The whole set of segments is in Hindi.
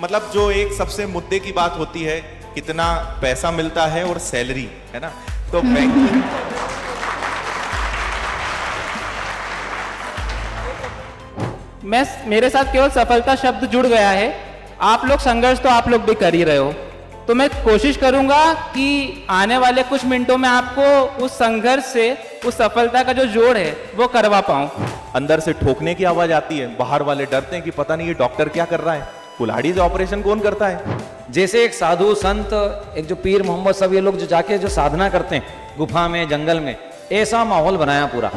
मतलब जो एक सबसे मुद्दे की बात होती है, कितना पैसा मिलता है और सैलरी, है ना? तो बैंकिंग मेरे साथ केवल सफलता शब्द जुड़ गया है। आप लोग संघर्ष तो आप लोग भी कर ही रहे हो, तो मैं कोशिश करूंगा कि आने वाले कुछ मिनटों में आपको उस संघर्ष से उस सफलता का जो जोड़ है वो करवा पाऊं। अंदर से ठोकने की आवाज आती है, बाहर वाले डरते हैं कि पता नहीं ये डॉक्टर क्या कर रहा है, कुल्हाड़ी से ऑपरेशन कौन करता है। जैसे एक साधु संत, एक जो पीर मोहम्मद, सब ये लोग जो जाके जो साधना करते हैं गुफा में, जंगल में, ऐसा माहौल बनाया पूरा।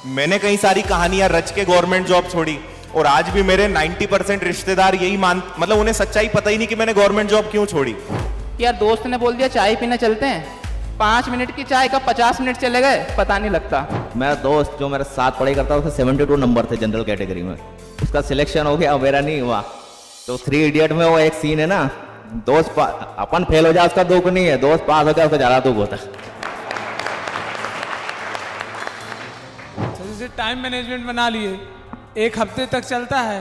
मैंने कई सारी कहानियां रच के गवर्नमेंट जॉब छोड़ी और आज भी मेरे 90% रिश्तेदार यही मतलब उन्हें सच्चाई पता ही नहीं कि मैंने गवर्नमेंट जॉब क्यों छोड़ी। यार दोस्त ने बोल दिया चाय पीने चलते हैं, 5 मिनट की चाय का 50 मिनट चले गए, पता नहीं लगता। मेरा दोस्त जो मेरे साथ पढ़ाई करता था, उसका 72 नंबर थे जनरल कैटेगरी में, उसका सिलेक्शन हो गया, मेरा नहीं हुआ। तो 3 इडियट में वो एक सीन है ना, दोस्त अपन फेल हो जाए उसका दुख नहीं है, दोस्त पास हो जाए उसका ज्यादा दुख होता है। जैसे टाइम मैनेजमेंट बना लिए, 1 हफ्ते तक चलता है,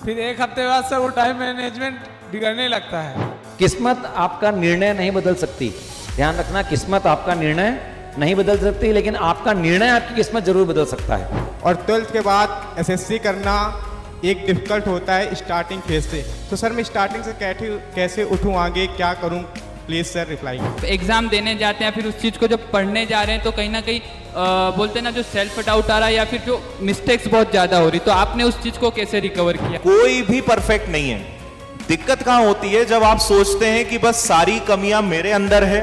फिर 1 हफ्ते बाद से वो टाइम मैनेजमेंट बिगड़ने लगता है। किस्मत आपका निर्णय नहीं बदल सकती, ध्यान रखना, किस्मत आपका निर्णय नहीं बदल सकती, लेकिन आपका निर्णय आपकी किस्मत जरूर बदल सकता है। और 12th के बाद एसएससी करना एक डिफिकल्ट होता है स्टार्टिंग फेज से। तो सर मैं स्टार्टिंग से कैसे उठूं आगे, क्या करूं, प्लीज सर रिप्लाई। एग्जाम देने जाते हैं, फिर उस चीज़ को जब पढ़ने जा रहे हैं तो कहीं ना कहीं बोलते हैं ना, जो सेल्फ डाउट आ रहा है या फिर जो मिस्टेक्स बहुत ज़्यादा हो रही, तो आपने उस चीज़ को कैसे रिकवर किया? कोई भी परफेक्ट नहीं है। दिक्कत कहां होती है? जब आप सोचते हैं कि बस सारी कमियां मेरे अंदर है,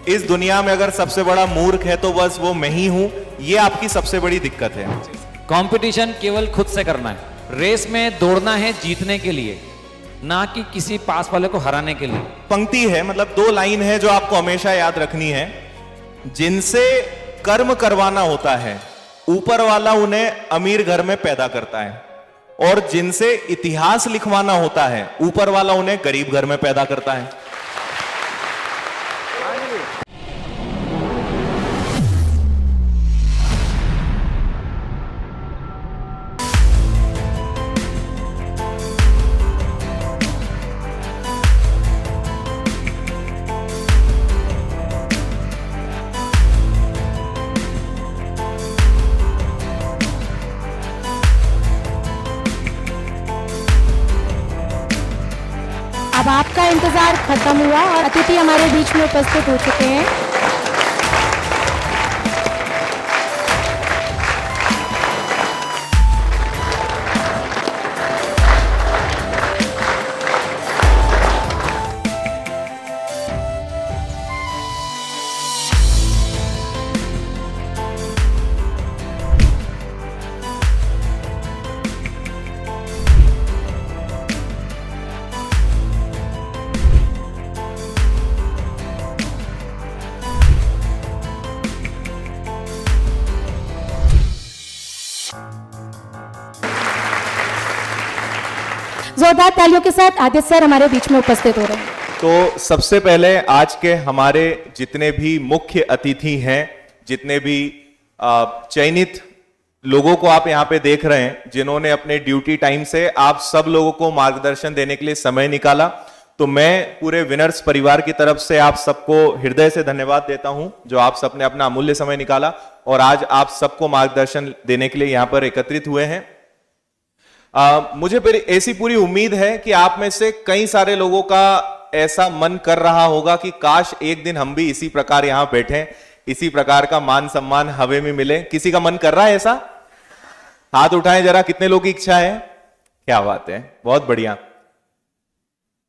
इस दुनिया में अगर सबसे बड़ा मूर्ख है तो बस वो मैं ही हूं। ये आपकी सबसे बड़ी दिक्कत है। कंपटीशन केवल खुद से करना है, रेस में दौड़ना है जीतने के लिए, ना कि किसी पास वाले को हराने के लिए। पंक्ति है, मतलब 2 लाइन है जो आपको हमेशा याद रखनी है। जिनसे कर्म करवाना होता है, ऊपर वाला उन्हें अमीर घर में पैदा करता है, और जिनसे इतिहास लिखवाना होता है, ऊपर वाला उन्हें गरीब घर में पैदा करता है। अब आपका इंतजार खत्म हुआ और अतिथि हमारे बीच में उपस्थित हो चुके हैं। जोरदार तालियों के साथ आदित्य सर हमारे बीच में उपस्थित हो रहे हैं। तो सबसे पहले आज के हमारे जितने भी मुख्य अतिथि हैं, जितने भी चयनित लोगों को आप यहाँ पे देख रहे हैं, जिन्होंने अपने ड्यूटी टाइम से आप सब लोगों को मार्गदर्शन देने के लिए समय निकाला, तो मैं पूरे विनर्स परिवार की तरफ से आप सबको हृदय से धन्यवाद देता हूं, जो आप सबने अपना अमूल्य समय निकाला और आज आप सबको मार्गदर्शन देने के लिए यहाँ पर एकत्रित हुए हैं। मुझे फिर ऐसी पूरी उम्मीद है कि आप में से कई सारे लोगों का ऐसा मन कर रहा होगा कि काश एक दिन हम भी इसी प्रकार यहां बैठे, इसी प्रकार का मान सम्मान हवे में मिले। किसी का मन कर रहा है ऐसा? हाथ उठाएं जरा, कितने लोगों की इच्छा है? क्या बात है, बहुत बढ़िया।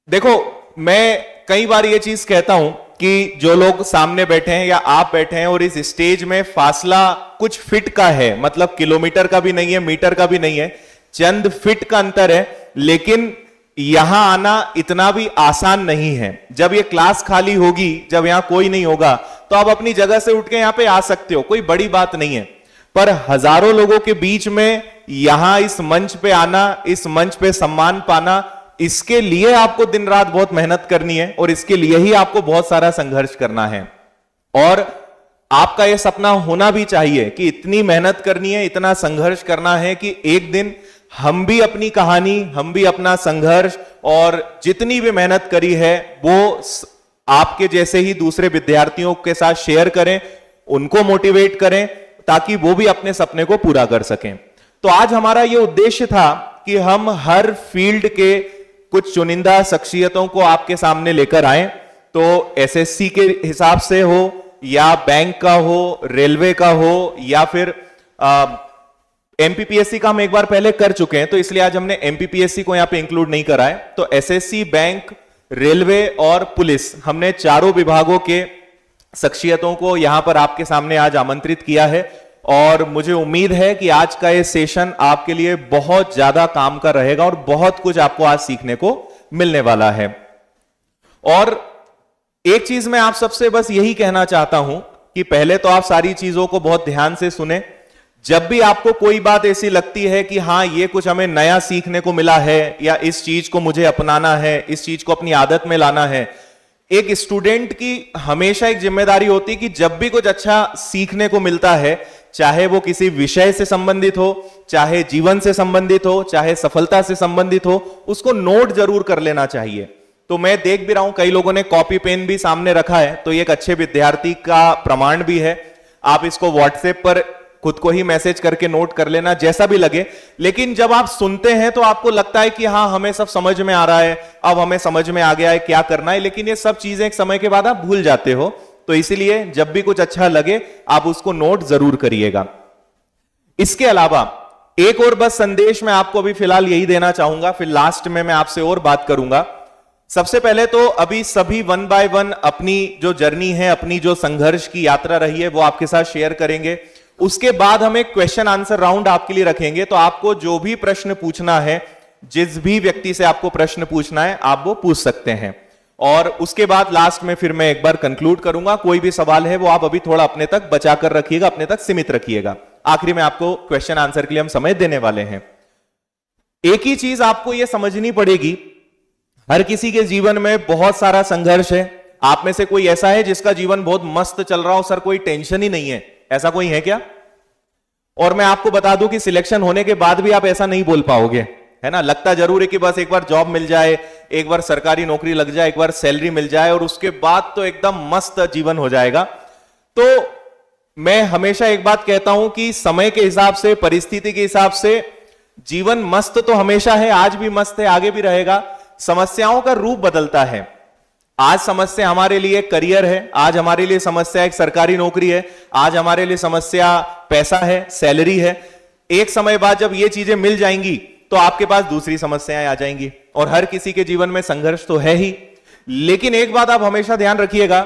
देखो, मैं कई बार ये चीज कहता हूं कि जो लोग सामने बैठे हैं या आप बैठे हैं और इस स्टेज में फासला कुछ फीट का है, मतलब किलोमीटर का भी नहीं है, मीटर का भी नहीं है, चंद फीट का अंतर है, लेकिन यहां आना इतना भी आसान नहीं है। जब ये क्लास खाली होगी, जब यहां कोई नहीं होगा, तो आप अपनी जगह से उठ के यहां पे आ सकते हो, कोई बड़ी बात नहीं है। पर हजारों लोगों के बीच में यहां इस मंच पे आना, इस मंच पे सम्मान पाना, इसके लिए आपको दिन रात बहुत मेहनत करनी है और इसके लिए ही आपको बहुत सारा संघर्ष करना है। और आपका यह सपना होना भी चाहिए कि इतनी मेहनत करनी है, इतना संघर्ष करना है कि एक दिन हम भी अपनी कहानी, हम भी अपना संघर्ष और जितनी भी मेहनत करी है वो आपके जैसे ही दूसरे विद्यार्थियों के साथ शेयर करें, उनको मोटिवेट करें ताकि वो भी अपने सपने को पूरा कर सकें। तो आज हमारा ये उद्देश्य था कि हम हर फील्ड के कुछ चुनिंदा शख्सियतों को आपके सामने लेकर आए, तो एसएससी के हिसाब से हो या बैंक का हो, रेलवे का हो या फिर एमपीपीएससी का हम एक बार पहले कर चुके हैं, तो इसलिए आज हमने एमपीपीएससी को यहां पे इंक्लूड नहीं करा है। तो एसएससी, बैंक, रेलवे और पुलिस, हमने चारों विभागों के शख्सियतों को यहां पर आपके सामने आज आमंत्रित किया है और मुझे उम्मीद है कि आज का ये सेशन आपके लिए बहुत ज्यादा काम का रहेगा और बहुत कुछ आपको आज सीखने को मिलने वाला है। और एक चीज मैं आप सबसे बस यही कहना चाहता हूं कि पहले तो आप सारी चीजों को बहुत ध्यान से सुने। जब भी आपको कोई बात ऐसी लगती है कि हां ये कुछ हमें नया सीखने को मिला है या इस चीज को मुझे अपनाना है, इस चीज को अपनी आदत में लाना है, एक स्टूडेंट की हमेशा एक जिम्मेदारी होती है कि जब भी कुछ अच्छा सीखने को मिलता है, चाहे वो किसी विषय से संबंधित हो, चाहे जीवन से संबंधित हो, चाहे सफलता से संबंधित हो, उसको नोट जरूर कर लेना चाहिए। तो मैं देख भी रहा हूं कई लोगों ने कॉपी पेन भी सामने रखा है, तो ये एक अच्छे विद्यार्थी का प्रमाण भी है। आप इसको व्हाट्सएप पर खुद को ही मैसेज करके नोट कर लेना, जैसा भी लगे। लेकिन जब आप सुनते हैं तो आपको लगता है कि हाँ हमें सब समझ में आ रहा है, अब हमें समझ में आ गया है क्या करना है, लेकिन ये सब चीजें एक समय के बाद आप भूल जाते हो। तो इसीलिए जब भी कुछ अच्छा लगे आप उसको नोट जरूर करिएगा। इसके अलावा एक और बस संदेश मैं आपको अभी फिलहाल यही देना चाहूंगा, फिर लास्ट में मैं आपसे और बात करूंगा। सबसे पहले तो अभी सभी 1 बाय 1 अपनी जो जर्नी है, अपनी जो संघर्ष की यात्रा रही है वो आपके साथ शेयर करेंगे। उसके बाद हम एक क्वेश्चन आंसर राउंड आपके लिए रखेंगे, तो आपको जो भी प्रश्न पूछना है, जिस भी व्यक्ति से आपको प्रश्न पूछना है, आप वो पूछ सकते हैं। और उसके बाद लास्ट में फिर मैं एक बार कंक्लूड करूंगा। कोई भी सवाल है वो आप अभी थोड़ा अपने तक बचा कर रखिएगा, अपने तक सीमित रखिएगा। आखिरी में आपको क्वेश्चन आंसर के लिए हम समय देने वाले हैं। एक ही चीज आपको यह समझनी पड़ेगी, हर किसी के जीवन में बहुत सारा संघर्ष है। आप में से कोई ऐसा है जिसका जीवन बहुत मस्त चल रहा हो, सर कोई टेंशन ही नहीं है, ऐसा कोई है क्या? और मैं आपको बता दूं कि सिलेक्शन होने के बाद भी आप ऐसा नहीं बोल पाओगे, है ना। लगता जरूर है कि बस एक बार जॉब मिल जाए, एक बार सरकारी नौकरी लग जाए, एक बार सैलरी मिल जाए और उसके बाद तो एकदम मस्त जीवन हो जाएगा। तो मैं हमेशा एक बात कहता हूं कि समय के हिसाब से, परिस्थिति के हिसाब से जीवन मस्त तो हमेशा है, आज भी मस्त है, आगे भी रहेगा। समस्याओं का रूप बदलता है। आज समस्या हमारे लिए करियर है, आज हमारे लिए समस्या एक सरकारी नौकरी है, आज हमारे लिए समस्या पैसा है, सैलरी है। एक समय बाद जब ये चीजें मिल जाएंगी तो आपके पास दूसरी समस्याएं आ जाएंगी। और हर किसी के जीवन में संघर्ष तो है ही, लेकिन एक बात आप हमेशा ध्यान रखिएगा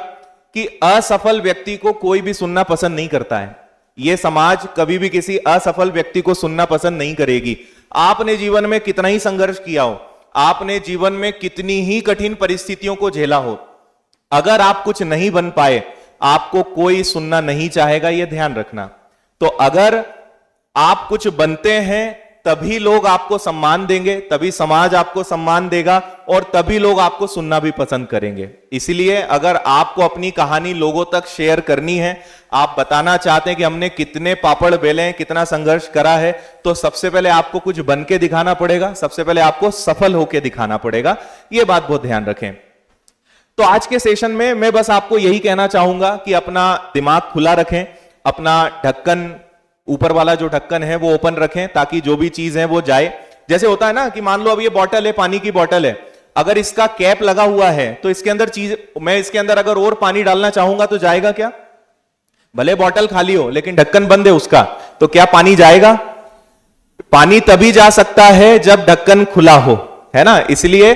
कि असफल व्यक्ति को कोई भी सुनना पसंद नहीं करता है। यह समाज कभी भी किसी असफल व्यक्ति को सुनना पसंद नहीं करेगी। आपने जीवन में कितना ही संघर्ष किया हो, आपने जीवन में कितनी ही कठिन परिस्थितियों को झेला हो, अगर आप कुछ नहीं बन पाए, आपको कोई सुनना नहीं चाहेगा, यह ध्यान रखना। तो अगर आप कुछ बनते हैं तभी लोग आपको सम्मान देंगे, तभी समाज आपको सम्मान देगा और तभी लोग आपको सुनना भी पसंद करेंगे। इसलिए अगर आपको अपनी कहानी लोगों तक शेयर करनी है, आप बताना चाहते हैं कि हमने कितने पापड़ बेले हैं, कितना संघर्ष करा है, तो सबसे पहले आपको कुछ बन के दिखाना पड़ेगा, सबसे पहले आपको सफल होकर दिखाना पड़ेगा। यह बात बहुत ध्यान रखें। तो आज के सेशन में मैं बस आपको यही कहना चाहूंगा कि अपना दिमाग खुला रखें, अपना ढक्कन, ऊपर वाला जो ढक्कन है वो ओपन रखें ताकि जो भी चीज है वो जाए। जैसे होता है ना कि मान लो अब ये बॉटल है, पानी की बॉटल है, अगर इसका कैप लगा हुआ है तो इसके अंदर चीज, मैं इसके अंदर अगर और पानी डालना चाहूंगा तो जाएगा क्या? भले बॉटल खाली हो लेकिन ढक्कन बंद है उसका, तो क्या पानी जाएगा? पानी तभी जा सकता है जब ढक्कन खुला हो, है ना। इसलिए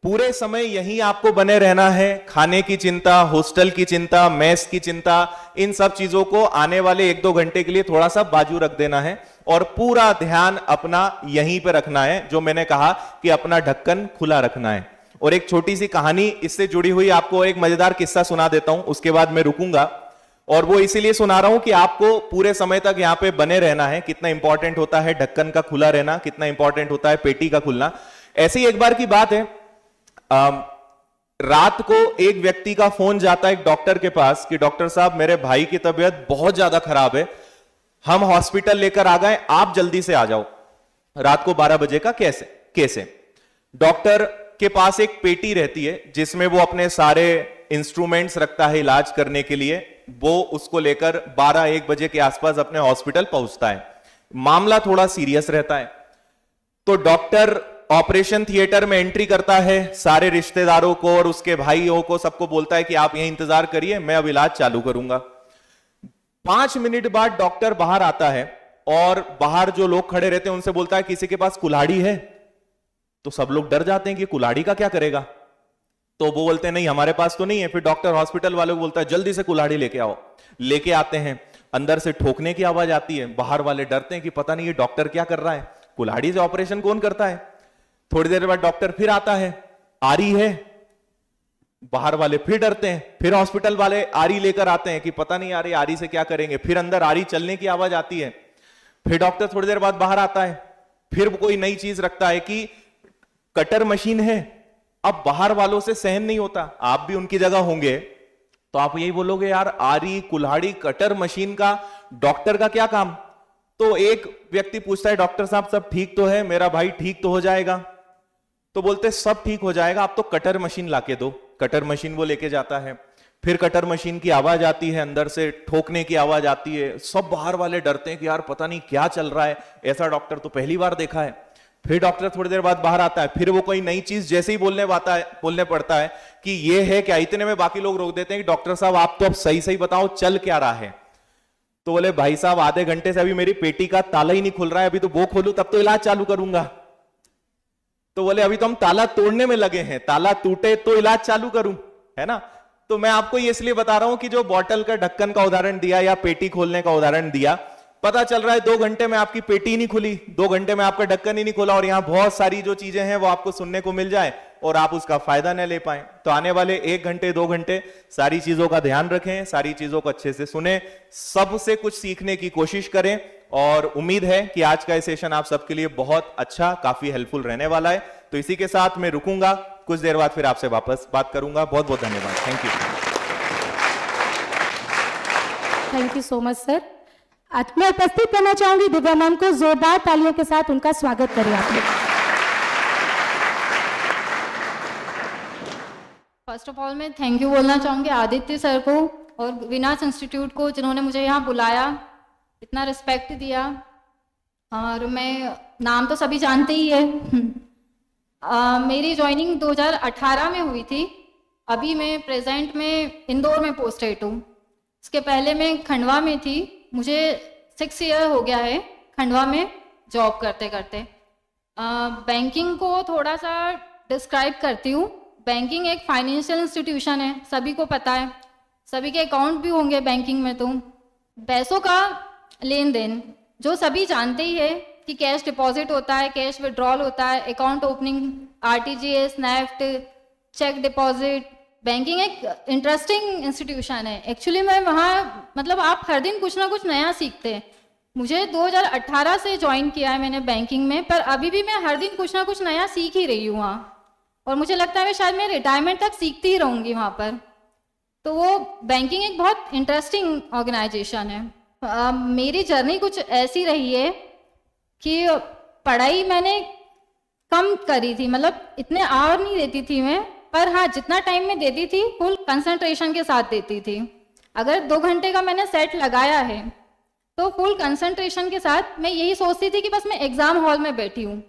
पूरे समय यहीं आपको बने रहना है। खाने की चिंता, हॉस्टल की चिंता, मेस की चिंता, इन सब चीजों को आने वाले 1-2 घंटे के लिए थोड़ा सा बाजू रख देना है और पूरा ध्यान अपना यहीं पे रखना है, जो मैंने कहा कि अपना ढक्कन खुला रखना है। और एक छोटी सी कहानी इससे जुड़ी हुई आपको एक मजेदार किस्सा सुना देता हूं, उसके बाद मैं रुकूंगा। और वो इसीलिए सुना रहा हूं कि आपको पूरे समय तक यहां पे बने रहना है। कितना इंपॉर्टेंट होता है ढक्कन का खुला रहना, कितना इंपॉर्टेंट होता है पेटी का खुलना। ऐसी एक बार की बात है, रात को एक व्यक्ति का फोन जाता है एक डॉक्टर के पास कि डॉक्टर साहब मेरे भाई की तबीयत बहुत ज्यादा खराब है, हम हॉस्पिटल लेकर आ गए, आप जल्दी से आ जाओ। रात को 12 बजे का केस है। डॉक्टर के पास एक पेटी रहती है जिसमें वो अपने सारे इंस्ट्रूमेंट्स रखता है इलाज करने के लिए। वो उसको लेकर 12-1 बजे के आसपास अपने हॉस्पिटल पहुंचता है। मामला थोड़ा सीरियस रहता है तो डॉक्टर ऑपरेशन थिएटर में एंट्री करता है, सारे रिश्तेदारों को और उसके भाइयों को सबको बोलता है कि आप यहीं इंतजार करिए, मैं अब इलाज चालू करूंगा। 5 मिनट बाद डॉक्टर बाहर आता है और बाहर जो लोग खड़े रहते हैं उनसे बोलता है किसी के पास कुल्हाड़ी है? तो सब लोग डर जाते हैं कि कुल्हाड़ी का क्या करेगा, तो वो बोलते हैं नहीं हमारे पास तो नहीं है। फिर डॉक्टर हॉस्पिटल वालों को बोलता है जल्दी से कुल्हाड़ी लेके आओ। लेके आते हैं, अंदर से ठोकने की आवाज आती है। बाहर वाले डरते हैं कि पता नहीं ये डॉक्टर क्या कर रहा है, कुल्हाड़ी से ऑपरेशन कौन करता है। थोड़ी देर बाद डॉक्टर फिर आता है, आरी है। बाहर वाले फिर डरते हैं, फिर हॉस्पिटल वाले आरी लेकर आते हैं कि पता नहीं यार आरी से क्या करेंगे। फिर अंदर आरी चलने की आवाज आती है। फिर डॉक्टर थोड़ी देर बाद बाहर आता है, फिर कोई नई चीज रखता है कि कटर मशीन है। अब बाहर वालों से सहन नहीं होता, आप भी उनकी जगह होंगे तो आप यही बोलोगे यार आरी कुल्हाड़ी कटर मशीन का डॉक्टर का क्या काम। तो एक व्यक्ति पूछता है डॉक्टर साहब सब ठीक तो है, मेरा भाई ठीक तो हो जाएगा? तो बोलते सब ठीक हो जाएगा, आप तो कटर मशीन लाके दो। कटर मशीन वो लेके जाता है। फिर कटर मशीन की आवाज आती है, अंदर से ठोकने की आवाज आती है। सब बाहर वाले डरते हैं कि यार पता नहीं क्या चल रहा है, ऐसा डॉक्टर तो पहली बार देखा है। फिर डॉक्टर थोड़ी देर बाद बाहर आता है, फिर वो कोई नई चीज जैसे ही बोलने पड़ता है कि ये है क्या, इतने में बाकी लोग रोक देते हैं कि डॉक्टर साहब आप तो अब सही सही बताओ चल क्या रहा है। तो बोले भाई साहब आधे घंटे से अभी मेरी पेटी का ताला ही नहीं खुल रहा है, अभी तो वो खोलूं तब तो इलाज चालू करूंगा। तो बोले अभी तो हम ताला तोड़ने में लगे हैं, ताला टूटे तो इलाज चालू करूं, है ना। तो मैं आपको ये इसलिए बता रहा हूं कि जो बॉटल का ढक्कन का उदाहरण दिया या पेटी खोलने का उदाहरण दिया, पता चल रहा है 2 घंटे में आपकी पेटी नहीं खुली, 2 घंटे में आपका ढक्कन ही नहीं खुला और यहां बहुत सारी जो चीजें हैं वो आपको सुनने को मिल जाए और आप उसका फायदा न ले पाए। तो आने वाले 1 घंटे 2 घंटे सारी चीजों का ध्यान रखें, सारी चीजों को अच्छे से सुने, सबसे कुछ सीखने की कोशिश करें और उम्मीद है कि आज का ये सेशन आप सबके लिए बहुत अच्छा, काफी हेल्पफुल रहने वाला है। तो इसी के साथ मैं रुकूंगा, कुछ देर बाद फिर आपसे वापस बात करूंगा। बहुत बहुत धन्यवाद, thank you. Thank you so much sir. आज मैं उपस्थित करना चाहूंगी दिव्या मैम को, जोरदार तालियों के साथ उनका स्वागत करें आप लोग। फर्स्ट ऑफ ऑल मैं थैंक यू बोलना चाहूँगी आदित्य सर को और विनाश इंस्टीट्यूट को जिन्होंने मुझे यहाँ बुलाया, इतना रिस्पेक्ट दिया। और मैं नाम तो सभी जानते ही है। मेरी ज्वाइनिंग 2018 में हुई थी। अभी मैं प्रेजेंट में इंदौर में पोस्टेड हूँ। इसके पहले मैं खंडवा में थी। मुझे 6 ईयर हो गया है खंडवा में जॉब करते करते। बैंकिंग को थोड़ा सा डिस्क्राइब करती हूँ। बैंकिंग एक फाइनेंशियल इंस्टीट्यूशन है, सभी को पता है, सभी के अकाउंट भी होंगे बैंकिंग में। तो पैसों का लेन देन जो सभी जानते ही है कि कैश डिपॉजिट होता है, कैश विड्रॉल होता है, account opening, RTGS, NEFT, cheque deposit. Banking एक इंटरेस्टिंग इंस्टीट्यूशन है एक्चुअली। मैं वहाँ मतलब आप हर दिन कुछ ना कुछ नया सीखते हैं। मुझे 2018 से ज्वाइन किया है मैंने बैंकिंग में, पर अभी भी मैं हर दिन कुछ ना कुछ नया सीख ही रही हूँ वहाँ। और मुझे लगता है शायद मैं रिटायरमेंट तक सीखती ही रहूँगी वहाँ पर। तो वो बैंकिंग एक बहुत इंटरेस्टिंग ऑर्गेनाइजेशन है। मेरी जर्नी कुछ ऐसी रही है कि पढ़ाई मैंने कम करी थी, मतलब इतने आवर नहीं देती थी मैं, पर हाँ जितना टाइम मैं देती थी फुल कंसंट्रेशन के साथ देती थी। अगर 2 घंटे का मैंने सेट लगाया है तो फुल कंसंट्रेशन के साथ मैं यही सोचती थी कि बस मैं एग्जाम हॉल में बैठी हूँ।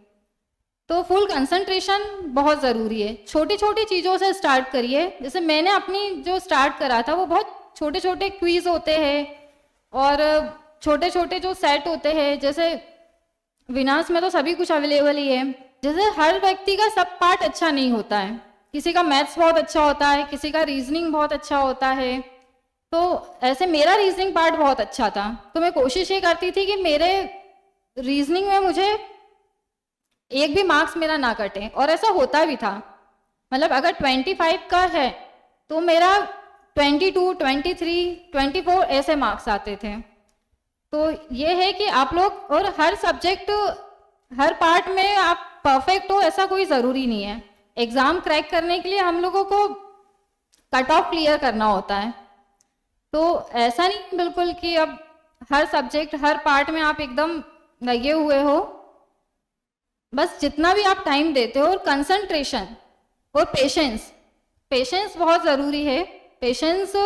तो फुल कंसंट्रेशन बहुत ज़रूरी है। छोटी छोटी चीज़ों से स्टार्ट करिए। जैसे मैंने अपनी जो स्टार्ट करा था वो बहुत छोटे छोटे क्विज होते हैं और छोटे छोटे जो सेट होते हैं। जैसे विनाश में तो सभी कुछ अवेलेबल ही है। जैसे हर व्यक्ति का सब पार्ट अच्छा नहीं होता है, किसी का मैथ्स बहुत अच्छा होता है, किसी का रीजनिंग बहुत अच्छा होता है। तो ऐसे मेरा रीजनिंग पार्ट बहुत अच्छा था, तो मैं कोशिश ये करती थी कि मेरे रीजनिंग में मुझे एक भी मार्क्स मेरा ना कटे, और ऐसा होता भी था। मतलब अगर 25 का है तो मेरा 22, 23, 24 ऐसे मार्क्स आते थे। तो ये है कि आप लोग और हर सब्जेक्ट हर पार्ट में आप परफेक्ट हो ऐसा कोई ज़रूरी नहीं है। एग्ज़ाम क्रैक करने के लिए हम लोगों को कट ऑफ क्लियर करना होता है। तो ऐसा नहीं बिल्कुल कि अब हर सब्जेक्ट हर पार्ट में आप एकदम लगे हुए हो। बस जितना भी आप टाइम देते हो और कंसंट्रेशन और पेशेंस, पेशेंस बहुत ज़रूरी है। पेशेंस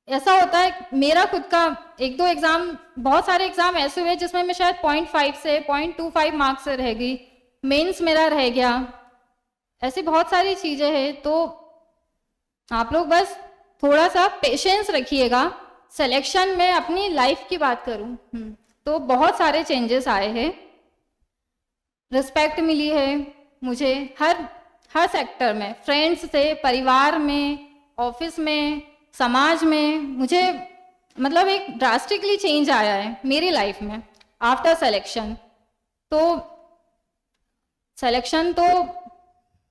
ऐसा होता है, मेरा खुद का 1-2 एग्ज़ाम, बहुत सारे एग्ज़ाम ऐसे हुए जिसमें मैं शायद 0.5 से 0.25 मार्क्स से रह गई, मेंस मेरा रह गया, ऐसी बहुत सारी चीज़ें हैं। तो आप लोग बस थोड़ा सा पेशेंस रखिएगा। सिलेक्शन में अपनी लाइफ की बात करूं तो बहुत सारे चेंजेस आए हैं, रिस्पेक्ट मिली है मुझे हर सेक्टर में, फ्रेंड्स से, परिवार में, ऑफिस में, समाज में। मुझे मतलब एक ड्रास्टिकली चेंज आया है मेरी लाइफ में आफ्टर सिलेक्शन। तो सिलेक्शन तो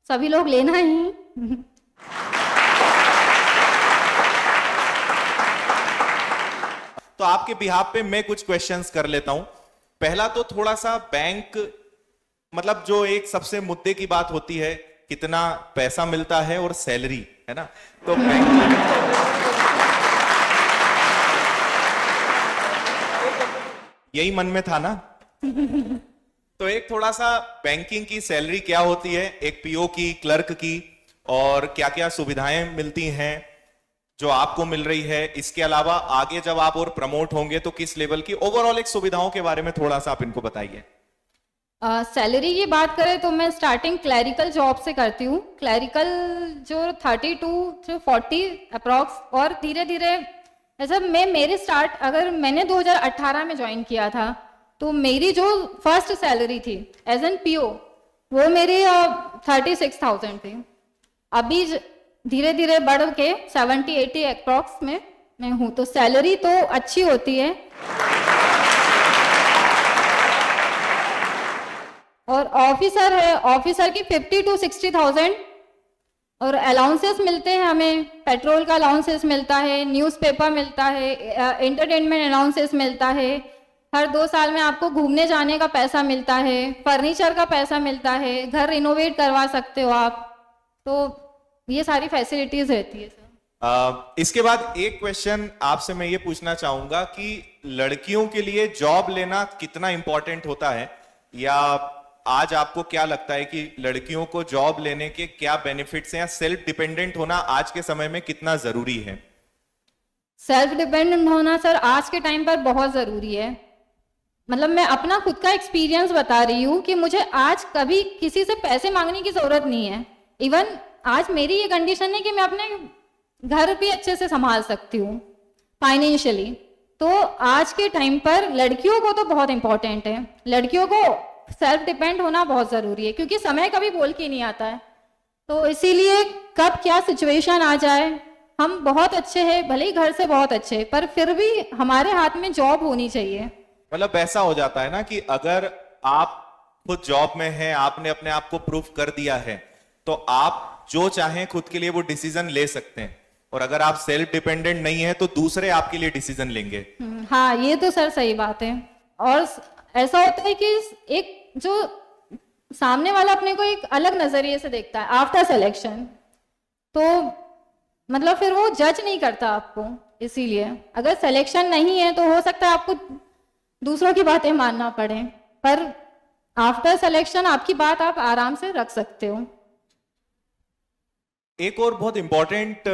सभी लोग लेना ही। तो आपके बिहाफ पे मैं कुछ क्वेश्चंस कर लेता हूं। पहला तो थोड़ा सा बैंक, मतलब जो एक सबसे मुद्दे की बात होती है, कितना पैसा मिलता है और सैलरी, है ना? तो बैंक यही मन में था ना? तो एक थोड़ा सा बैंकिंग की सैलरी क्या होती है, एक पीओ की, क्लर्क की, और क्या क्या सुविधाएं मिलती हैं जो आपको मिल रही है। इसके अलावा आगे जब आप और प्रमोट होंगे तो किस लेवल की ओवरऑल एक सुविधाओं के बारे में थोड़ा सा आप इनको बताइए। सैलरी की बात करें तो मैं स्टार्टिंग क्लैरिकल जॉब से करती हूँ। क्लैरिकल जो 32 से 40 अप्रॉक्स, और धीरे धीरे ऐसा मेरी स्टार्ट, अगर मैंने 2018 में ज्वाइन किया था तो मेरी जो फर्स्ट सैलरी थी एज एन पीओ वो मेरी 36,000 थी। अभी धीरे धीरे बढ़ के 70-80 अप्रॉक्स में मैं हूँ। तो सैलरी तो अच्छी होती है, और ऑफिसर है, ऑफिसर की 50-60,000, और अलाउंसेस मिलते हैं हमें, पेट्रोल का अलाउंसेस मिलता है, न्यूज़पेपर मिलता है, एंटरटेनमेंट अलाउंसेस मिलता है, हर 2 साल में आपको घूमने जाने का पैसा मिलता है, फर्नीचर का पैसा मिलता है, घर रिनोवेट करवा सकते हो आप। तो ये सारी फैसिलिटीज रहती है सर। इसके बाद एक क्वेश्चन आपसे मैं ये पूछना चाहूंगा कि लड़कियों के लिए जॉब लेना कितना इंपॉर्टेंट होता है, या आज आपको क्या लगता है कि लड़कियों को जॉब लेने के क्या बेनिफिट्स हैं, या सेल्फ डिपेंडेंट होना आज के समय में कितना जरूरी है? सेल्फ डिपेंडेंट होना सर आज के टाइम पर बहुत जरूरी है। मतलब मैं अपना खुद का एक्सपीरियंस बता रही हूँ कि मुझे आज कभी किसी से पैसे मांगने की जरूरत नहीं है। इवन आज मेरी ये कंडीशन है कि मैं अपने घर भी अच्छे से संभाल सकती हूँ फाइनेंशियली। तो आज के टाइम पर लड़कियों को तो बहुत इंपॉर्टेंट है, लड़कियों को सेल्फ डिपेंड होना बहुत जरूरी है, क्योंकि समय कभी बोल के नहीं आता है। तो इसीलिए कब क्या सिचुएशन आ जाए, हम बहुत अच्छे हैं, भले ही घर से बहुत अच्छे हैं, पर फिर भी हमारे हाथ में जॉब होनी चाहिए। मतलब ऐसा हो जाता है ना कि अगर आप खुद जॉब में हैं, आपने अपने आप को प्रूफ कर दिया है, तो आप जो चाहें खुद के लिए वो डिसीजन ले सकते हैं, और अगर आप सेल्फ डिपेंडेंट नहीं है तो दूसरे आपके लिए डिसीजन लेंगे। हाँ, ये तो सर सही बात है। और ऐसा होता है कि एक जो सामने वाला अपने को एक अलग नजरिए से देखता है आफ्टर सिलेक्शन, तो मतलब फिर वो जज नहीं करता आपको। इसीलिए अगर सिलेक्शन नहीं है तो हो सकता है आपको दूसरों की बातें मानना पड़े, पर आफ्टर सिलेक्शन आपकी बात आप आराम से रख सकते हो। एक और बहुत इंपॉर्टेंट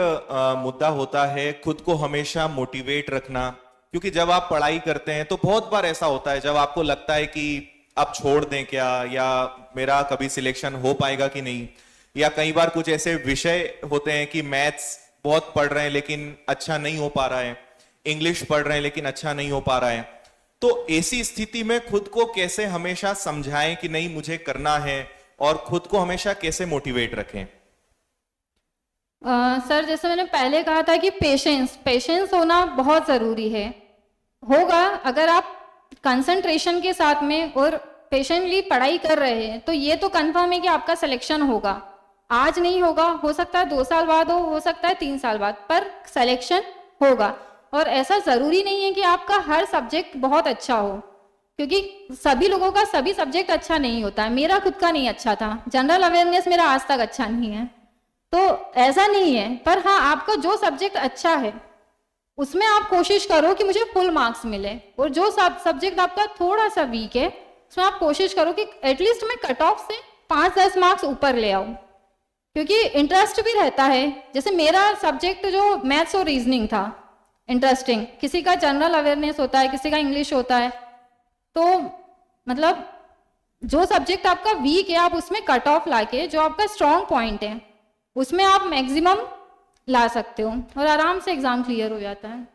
मुद्दा होता है खुद को हमेशा मोटिवेट रखना, क्योंकि जब आप पढ़ाई करते हैं तो बहुत बार ऐसा होता है जब आपको लगता है कि अब छोड़ दें क्या, या मेरा कभी सिलेक्शन हो पाएगा कि नहीं, या कई बार कुछ ऐसे विषय होते हैं कि मैथ्स बहुत पढ़ रहे हैं लेकिन अच्छा नहीं हो पा रहा है, इंग्लिश पढ़ रहे हैं लेकिन अच्छा नहीं हो पा रहा है। तो ऐसी स्थिति में खुद को कैसे हमेशा समझाएं कि नहीं मुझे करना है, और खुद को हमेशा कैसे मोटिवेट रखें? सर जैसे मैंने पहले कहा था कि पेशेंस होना बहुत ज़रूरी है। होगा अगर आप कंसंट्रेशन के साथ में और पेशेंटली पढ़ाई कर रहे हैं तो ये तो कंफर्म है कि आपका सिलेक्शन होगा। आज नहीं होगा, हो सकता है 2 साल बाद हो सकता है 3 साल बाद, पर सिलेक्शन होगा। और ऐसा ज़रूरी नहीं है कि आपका हर सब्जेक्ट बहुत अच्छा हो, क्योंकि सभी लोगों का सभी सब्जेक्ट अच्छा नहीं होता है। मेरा खुद का नहीं अच्छा था, जनरल अवेयरनेस मेरा आज तक अच्छा नहीं है, तो ऐसा नहीं है। पर हाँ, आपका जो सब्जेक्ट अच्छा है उसमें आप कोशिश करो कि मुझे फुल मार्क्स मिले, और जो सब्जेक्ट आपका थोड़ा सा वीक है उसमें आप कोशिश करो कि एटलीस्ट मैं कट ऑफ से 5-10 मार्क्स ऊपर ले आऊँ, क्योंकि इंटरेस्ट भी रहता है। जैसे मेरा सब्जेक्ट जो मैथ्स और रीजनिंग था इंटरेस्टिंग, किसी का जनरल अवेयरनेस होता है, किसी का इंग्लिश होता है, तो मतलब जो सब्जेक्ट आपका वीक है आप उसमें कट ऑफ लाके जो आपका स्ट्रॉन्ग पॉइंट है उसमें आप मैक्सिमम ला सकते हो और आराम से एग्जाम क्लियर हो जाता है।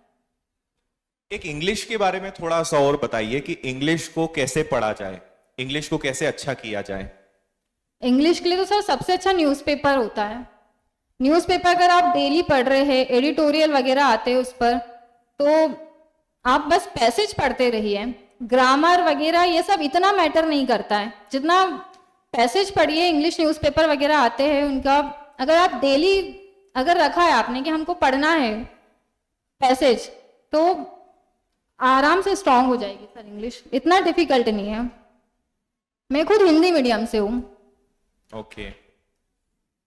एक इंग्लिश के बारे में थोड़ा सा और बताइए कि इंग्लिश को कैसे पढ़ा जाए, इंग्लिश को कैसे अच्छा किया जाए। इंग्लिश के लिए तो सर सबसे अच्छा न्यूज़पेपर होता है। न्यूज़पेपर अगर आप डेली पढ़ रहे हैं, एडिटोरियल वगैरह आते हैं उस पर, तो आप बस पैसेज पढ़ते रहिए। ग्रामर वगैरह ये सब इतना मैटर नहीं करता है जितना पैसेज पढ़िए। इंग्लिश न्यूज़पेपर वगैरह आते हैं उनका, अगर आप डेली अगर रखा है आपने कि हमको पढ़ना है पैसेज, तो आराम से स्ट्रांग हो जाएगी सर। इंग्लिश इतना डिफिकल्ट नहीं है। मैं खुद हिंदी मीडियम से हूँ। ओके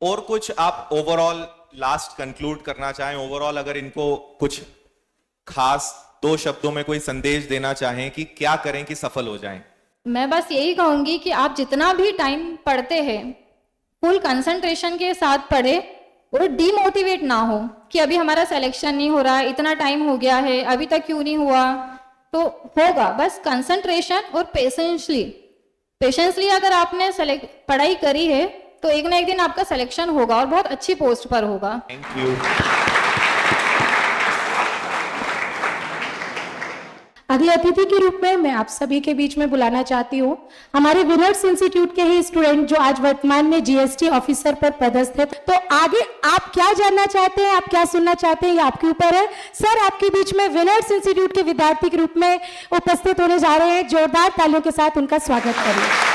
और कुछ आप ओवरऑल लास्ट कंक्लूड करना चाहें, ओवरऑल अगर इनको कुछ खास 2 शब्दों में कोई संदेश देना चाहें कि क्या करें कि सफल हो जाएं? मैं बस यही कहूंगी कि आप जितना भी टाइम पढ़ते हैं फुल कंसंट्रेशन के साथ पढ़े और डीमोटिवेट ना हो कि अभी हमारा सिलेक्शन नहीं हो रहा है, इतना टाइम हो गया है, अभी तक क्यों नहीं हुआ। तो होगा, बस कंसंट्रेशन और पेशेंसली अगर आपने पढ़ाई करी है तो एक ना एक दिन आपका सिलेक्शन होगा और बहुत अच्छी पोस्ट पर होगा। Thank you. अगले अतिथि के रूप में मैं आप सभी के बीच में बुलाना चाहती हूँ हमारे विनर्स इंस्टीट्यूट के ही स्टूडेंट जो आज वर्तमान में जीएसटी ऑफिसर पर पदस्थ है। तो आगे आप क्या जानना चाहते हैं, आप क्या सुनना चाहते हैं, ये आपके ऊपर है। सर आपके बीच में विनर्स इंस्टीट्यूट के विद्यार्थी के रूप में उपस्थित होने जा रहे हैं, जोरदार तालियों के साथ उनका स्वागत करिए।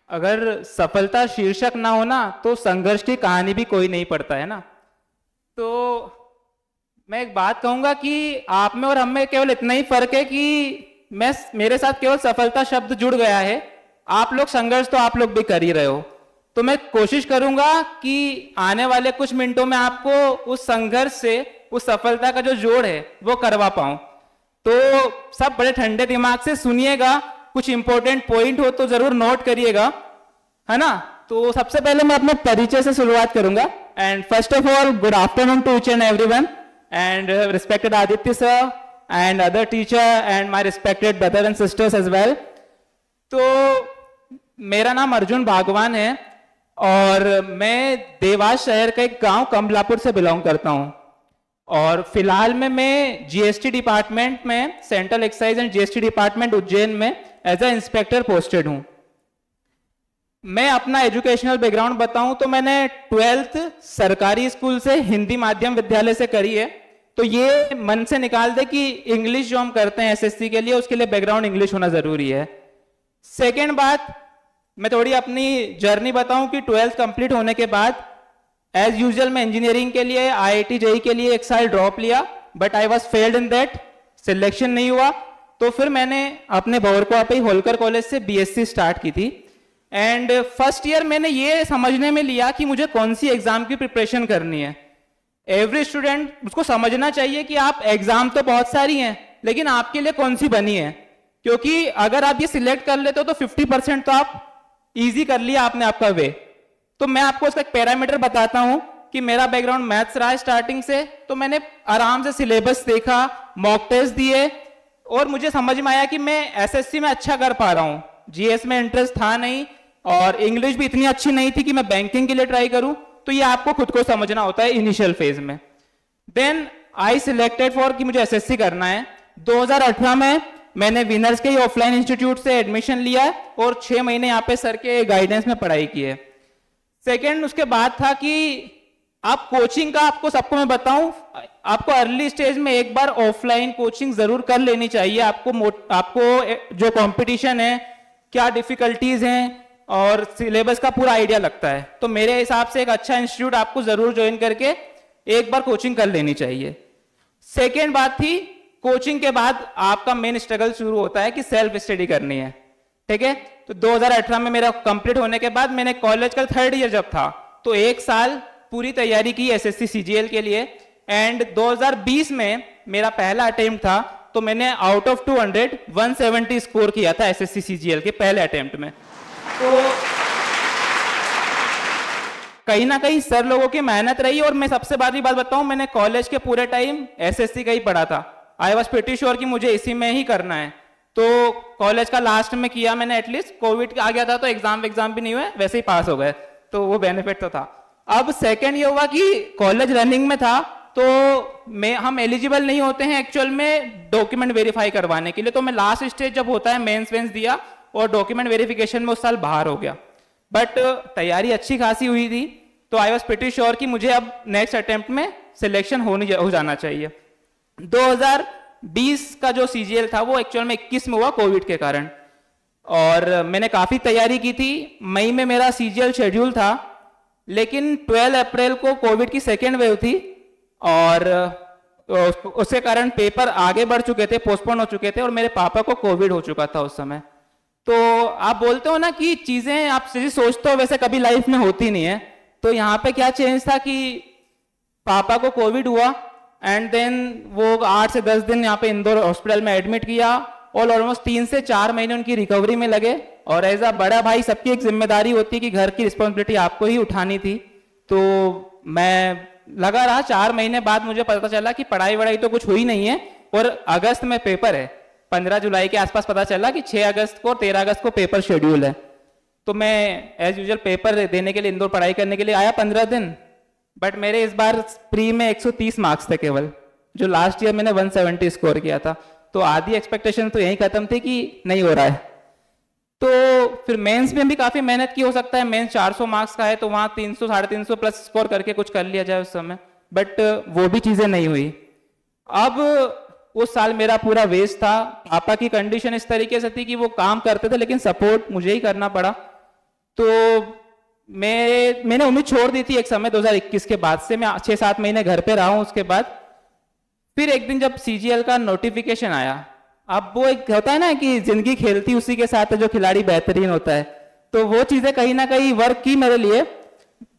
अगर सफलता शीर्षक ना हो ना तो संघर्ष की कहानी भी कोई नहीं पढ़ता है ना। तो मैं एक बात कहूंगा कि आप में और हम में केवल इतना ही फर्क है कि मेरे साथ केवल सफलता शब्द जुड़ गया है। आप लोग संघर्ष तो आप लोग भी कर ही रहे हो। तो मैं कोशिश करूंगा कि आने वाले कुछ मिनटों में आपको उस संघर्ष से उस सफलता का जो जोड़ है वो करवा पाऊं। तो सब बड़े ठंडे दिमाग से सुनिएगा, कुछ इंपॉर्टेंट पॉइंट हो तो जरूर नोट करिएगा, है ना। तो सबसे पहले मैं अपने परिचय से शुरुआत करूंगा। And first of all good afternoon to each and everyone and respected Aditya sir and other teacher and my respected brother and sisters as well. तो मेरा नाम अर्जुन भागवान है और मैं देवास शहर का एक गांव कमलापुर से बिलोंग करता हूं और फिलहाल में मैं जीएसटी डिपार्टमेंट में central excise and GST department Ujjain में एज ए इंस्पेक्टर पोस्टेड हूं। मैं अपना एजुकेशनल बैकग्राउंड बताऊं तो मैंने 12th सरकारी स्कूल से हिंदी माध्यम विद्यालय से करी है। तो ये मन से निकाल दे कि इंग्लिश जो हम करते हैं एसएससी के लिए उसके लिए बैकग्राउंड इंग्लिश होना जरूरी है। सेकेंड बात, मैं थोड़ी अपनी जर्नी बताऊं कि 12th कंप्लीट होने के बाद एज यूजुअल मैं इंजीनियरिंग के लिए IIT JEE के लिए 1 साल ड्रॉप लिया, but I was failed in that, selection नहीं हुआ। तो फिर मैंने अपने भौरकुआपी होलकर कॉलेज से BSc स्टार्ट की थी। एंड फर्स्ट ईयर मैंने ये समझने में लिया कि मुझे कौन सी एग्जाम की प्रिपरेशन करनी है। एवरी स्टूडेंट उसको समझना चाहिए कि आप एग्जाम तो बहुत सारी हैं लेकिन आपके लिए कौन सी बनी है, क्योंकि अगर आप ये सिलेक्ट कर लेते हो तो 50% तो आप इजी कर लिया आपने आपका वे। तो मैं आपको इसका एक पैरामीटर बताता हूं कि मेरा बैकग्राउंड मैथ्स रहा है स्टार्टिंग से, तो मैंने आराम से सिलेबस देखा, मॉक टेस्ट दिए और मुझे समझ में आया कि मैं एसएससी में अच्छा कर पा रहा हूं। जीएस में इंटरेस्ट था नहीं और इंग्लिश भी इतनी अच्छी नहीं थी कि मैं बैंकिंग के लिए ट्राई करूं। तो ये आपको खुद को समझना होता है इनिशियल फेज में। देन आई सिलेक्टेड फॉर कि मुझे एसएससी करना है। 2018 में मैंने विनर्स के ऑफलाइन इंस्टीट्यूट से एडमिशन लिया और 6 महीने यहाँ पे सर के गाइडेंस में पढ़ाई की है। सेकेंड उसके बाद था कि आप कोचिंग का, आपको सबको मैं बताऊं, आपको अर्ली स्टेज में एक बार ऑफलाइन कोचिंग जरूर कर लेनी चाहिए। आपको जो कंपटीशन है, क्या डिफिकल्टीज हैं और सिलेबस का पूरा आइडिया लगता है। तो मेरे हिसाब से एक अच्छा इंस्टीट्यूट आपको जरूर ज्वाइन करके एक बार कोचिंग कर लेनी चाहिए। सेकेंड बात थी, कोचिंग के बाद आपका मेन स्ट्रगल शुरू होता है कि सेल्फ स्टडी करनी है, ठीक है। तो 2018 में मेरा कंप्लीट होने के बाद मैंने कॉलेज का 3rd ईयर जब था तो 1 साल पूरी तैयारी की एसएससी CGL के लिए। एंड 2020 में मेरा पहला अटेम्प्ट था, तो मैंने आउट ऑफ 200 170 स्कोर किया था एसएससी सीजीएल के पहले अटेम्प्ट में। तो कहीं ना कहीं सर लोगों की मेहनत रही। और मैं सबसे बड़ी बात बताऊं, मैंने कॉलेज के पूरे टाइम एसएससी का ही पढ़ा था। आई वॉज प्रीटी श्योर कि मुझे इसी में ही करना है। तो कॉलेज का लास्ट में किया मैंने, एटलीस्ट कोविड आ गया था तो एग्जाम भी नहीं हुए, वैसे ही पास हो गए, तो वो बेनिफिट तो था। अब सेकंड ये हुआ कि कॉलेज रनिंग में था, तो हम एलिजिबल नहीं होते हैं एक्चुअल में डॉक्यूमेंट वेरीफाई करवाने के लिए। तो मैं लास्ट स्टेज जब होता है मेंस वेंस दिया और डॉक्यूमेंट वेरिफिकेशन में उस साल बाहर हो गया, बट तैयारी अच्छी खासी हुई थी। तो आई वॉज प्रीटी श्योर कि मुझे अब नेक्स्ट अटेम्प्ट में सिलेक्शन हो जाना चाहिए। 2020 का जो सीजीएल था वो एक्चुअल में 21 में हुआ कोविड के कारण, और मैंने काफी तैयारी की थी। मई में मेरा सीजीएल शेड्यूल था, लेकिन 12 अप्रैल को कोविड की सेकेंड वेव थी और उसके कारण पेपर आगे बढ़ चुके थे, पोस्टपोन हो चुके थे, और मेरे पापा को कोविड हो चुका था उस समय। तो आप बोलते हो ना कि चीजें आप जैसे सोचते हो वैसे कभी लाइफ में होती नहीं है। तो यहाँ पे क्या चेंज था कि पापा को कोविड हुआ एंड देन वो 8 से 10 दिन यहाँ पे इंदौर हॉस्पिटल में एडमिट किया, और ऑलमोस्ट 3 से 4 महीने उनकी रिकवरी में लगे। और एज अ बड़ा भाई सबकी एक जिम्मेदारी होती है कि घर की रिस्पॉन्सिबिलिटी आपको ही उठानी थी। तो मैं लगा रहा, 4 महीने बाद मुझे पता चला कि पढ़ाई वढ़ाई तो कुछ हुई नहीं है, और अगस्त में पेपर है। 15 जुलाई के आसपास पता चला कि 6 अगस्त को 13 अगस्त को पेपर शेड्यूल है। तो मैं एज यूजुअल पेपर देने के लिए इंदौर पढ़ाई करने के लिए आया 15 दिन, बट मेरे इस बार प्री में 130 मार्क्स थे केवल, जो लास्ट ईयर मैंने 170 स्कोर किया था। तो आधी एक्सपेक्टेशन तो यही खत्म थी कि नहीं हो रहा है। तो फिर मेंस में भी काफी मेहनत की, हो सकता है मेंस 400 मार्क्स का है तो वहां 300 350 प्लस स्कोर करके कुछ कर लिया जाए उस समय, बट वो भी चीजें नहीं हुई। अब उस साल मेरा पूरा वेस्ट था। पापा की कंडीशन इस तरीके से थी कि वो काम करते थे लेकिन सपोर्ट मुझे ही करना पड़ा। तो मैंने उम्मीद छोड़ दी थी एक समय 2021 के बाद से। मैं 6-7 महीने घर पे रहा हूं। उसके बाद फिर एक दिन जब सीजीएल का नोटिफिकेशन आया, अब वो एक होता है ना कि जिंदगी खेलती उसी के साथ है जो खिलाड़ी बेहतरीन होता है, तो वो चीजें कहीं ना कहीं वर्क की मेरे लिए।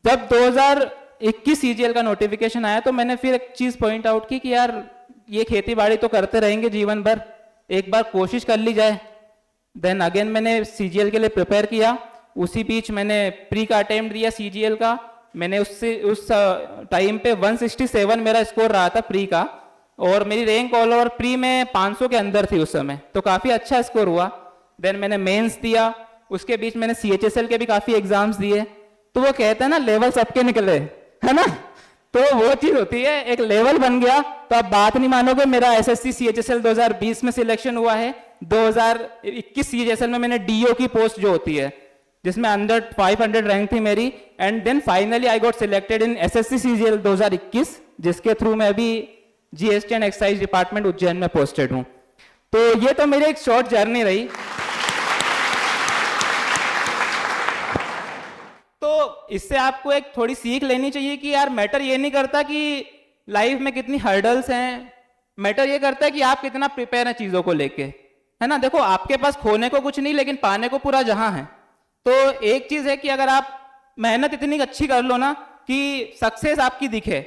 जब 2021 सीजीएल का नोटिफिकेशन आया तो मैंने फिर एक चीज पॉइंट आउट की कि यार ये खेती बाड़ी तो करते रहेंगे जीवन भर, एक बार कोशिश कर ली जाए। देन अगेन मैंने सीजीएल के लिए प्रिपेयर किया। उसी बीच मैंने प्री का अटेम्प्ट दिया सीजीएल का। मैंने उस टाइम पे 167 मेरा स्कोर रहा था प्री का, और मेरी रैंक ऑल ओवर प्री में 500 के अंदर थी उस समय, तो काफी अच्छा स्कोर हुआ। देन मैंने मेंस दिया, उसके बीच मैंने सीएचएसएल के भी काफी एग्जाम्स दिए। तो वो कहते हैं ना लेवल सबके निकले, है ना, तो वो चीज होती है, एक लेवल बन गया। तो आप बात नहीं मानोगे, मेरा एसएससी सीएचएसएल 2020 में सिलेक्शन हुआ है। 2021 सीएचएसएल में मैंने डीओ की पोस्ट जो होती है जिसमें अंडर 500 रैंक थी मेरी, and then finally I got selected in SSC CGL 2021, जिसके थ्रू मैं अभी GST and excise department Ujjain में पोस्टेड हूं। तो ये तो मेरी एक शॉर्ट जर्नी रही। तो इससे आपको एक थोड़ी सीख लेनी चाहिए कि यार मैटर ये नहीं करता कि लाइफ में कितनी हर्डल्स हैं, मैटर ये करता है कि आप कितना प्रिपेयर हैं चीजों को लेके, है ना। देखो आपके पास खोने को कुछ नहीं लेकिन पाने को पूरा जहां है। तो एक चीज है कि अगर आप मेहनत इतनी अच्छी कर लो ना कि सक्सेस आपकी दिखे।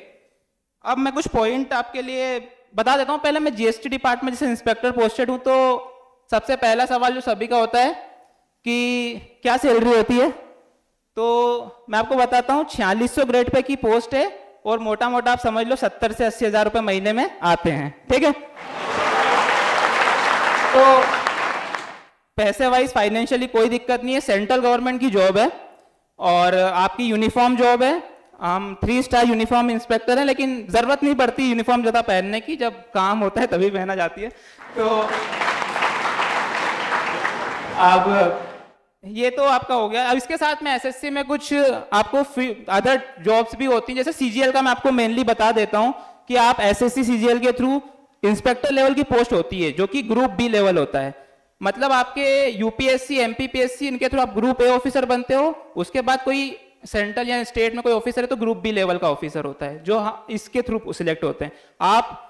अब मैं कुछ पॉइंट आपके लिए बता देता हूं। पहले मैं जीएसटी डिपार्टमेंट जैसे इंस्पेक्टर पोस्टेड हूं, तो सबसे पहला सवाल जो सभी का होता है कि क्या सैलरी होती है। तो मैं आपको बताता हूं, 4600 ग्रेड पे की पोस्ट है, और मोटा मोटा आप समझ लो 70 से 80 हजार रुपए महीने में आते हैं, ठीक है। तो पैसे वाइज फाइनेंशियली कोई दिक्कत नहीं है। सेंट्रल गवर्नमेंट की जॉब है और आपकी यूनिफॉर्म जॉब है। हम 3 स्टार यूनिफॉर्म इंस्पेक्टर हैं, लेकिन जरूरत नहीं पड़ती यूनिफॉर्म ज्यादा पहनने की, जब काम होता है तभी पहना जाती है। तो अब ये तो आपका हो गया। अब इसके साथ में एसएससी में कुछ आपको अदर जॉब्स भी होती हैं, जैसे सीजीएल का मैं आपको मेनली बता देता हूं कि आप एसएससी सीजीएल के थ्रू इंस्पेक्टर लेवल की पोस्ट होती है जो कि ग्रुप बी लेवल होता है। मतलब आपके यूपीएससी एमपीपीएससी इनके थ्रू आप ग्रुप ए ऑफिसर बनते हो, उसके बाद कोई सेंट्रल या स्टेट में कोई ऑफिसर है तो ग्रुप बी लेवल का ऑफिसर होता है जो इसके थ्रू सिलेक्ट होते हैं। आप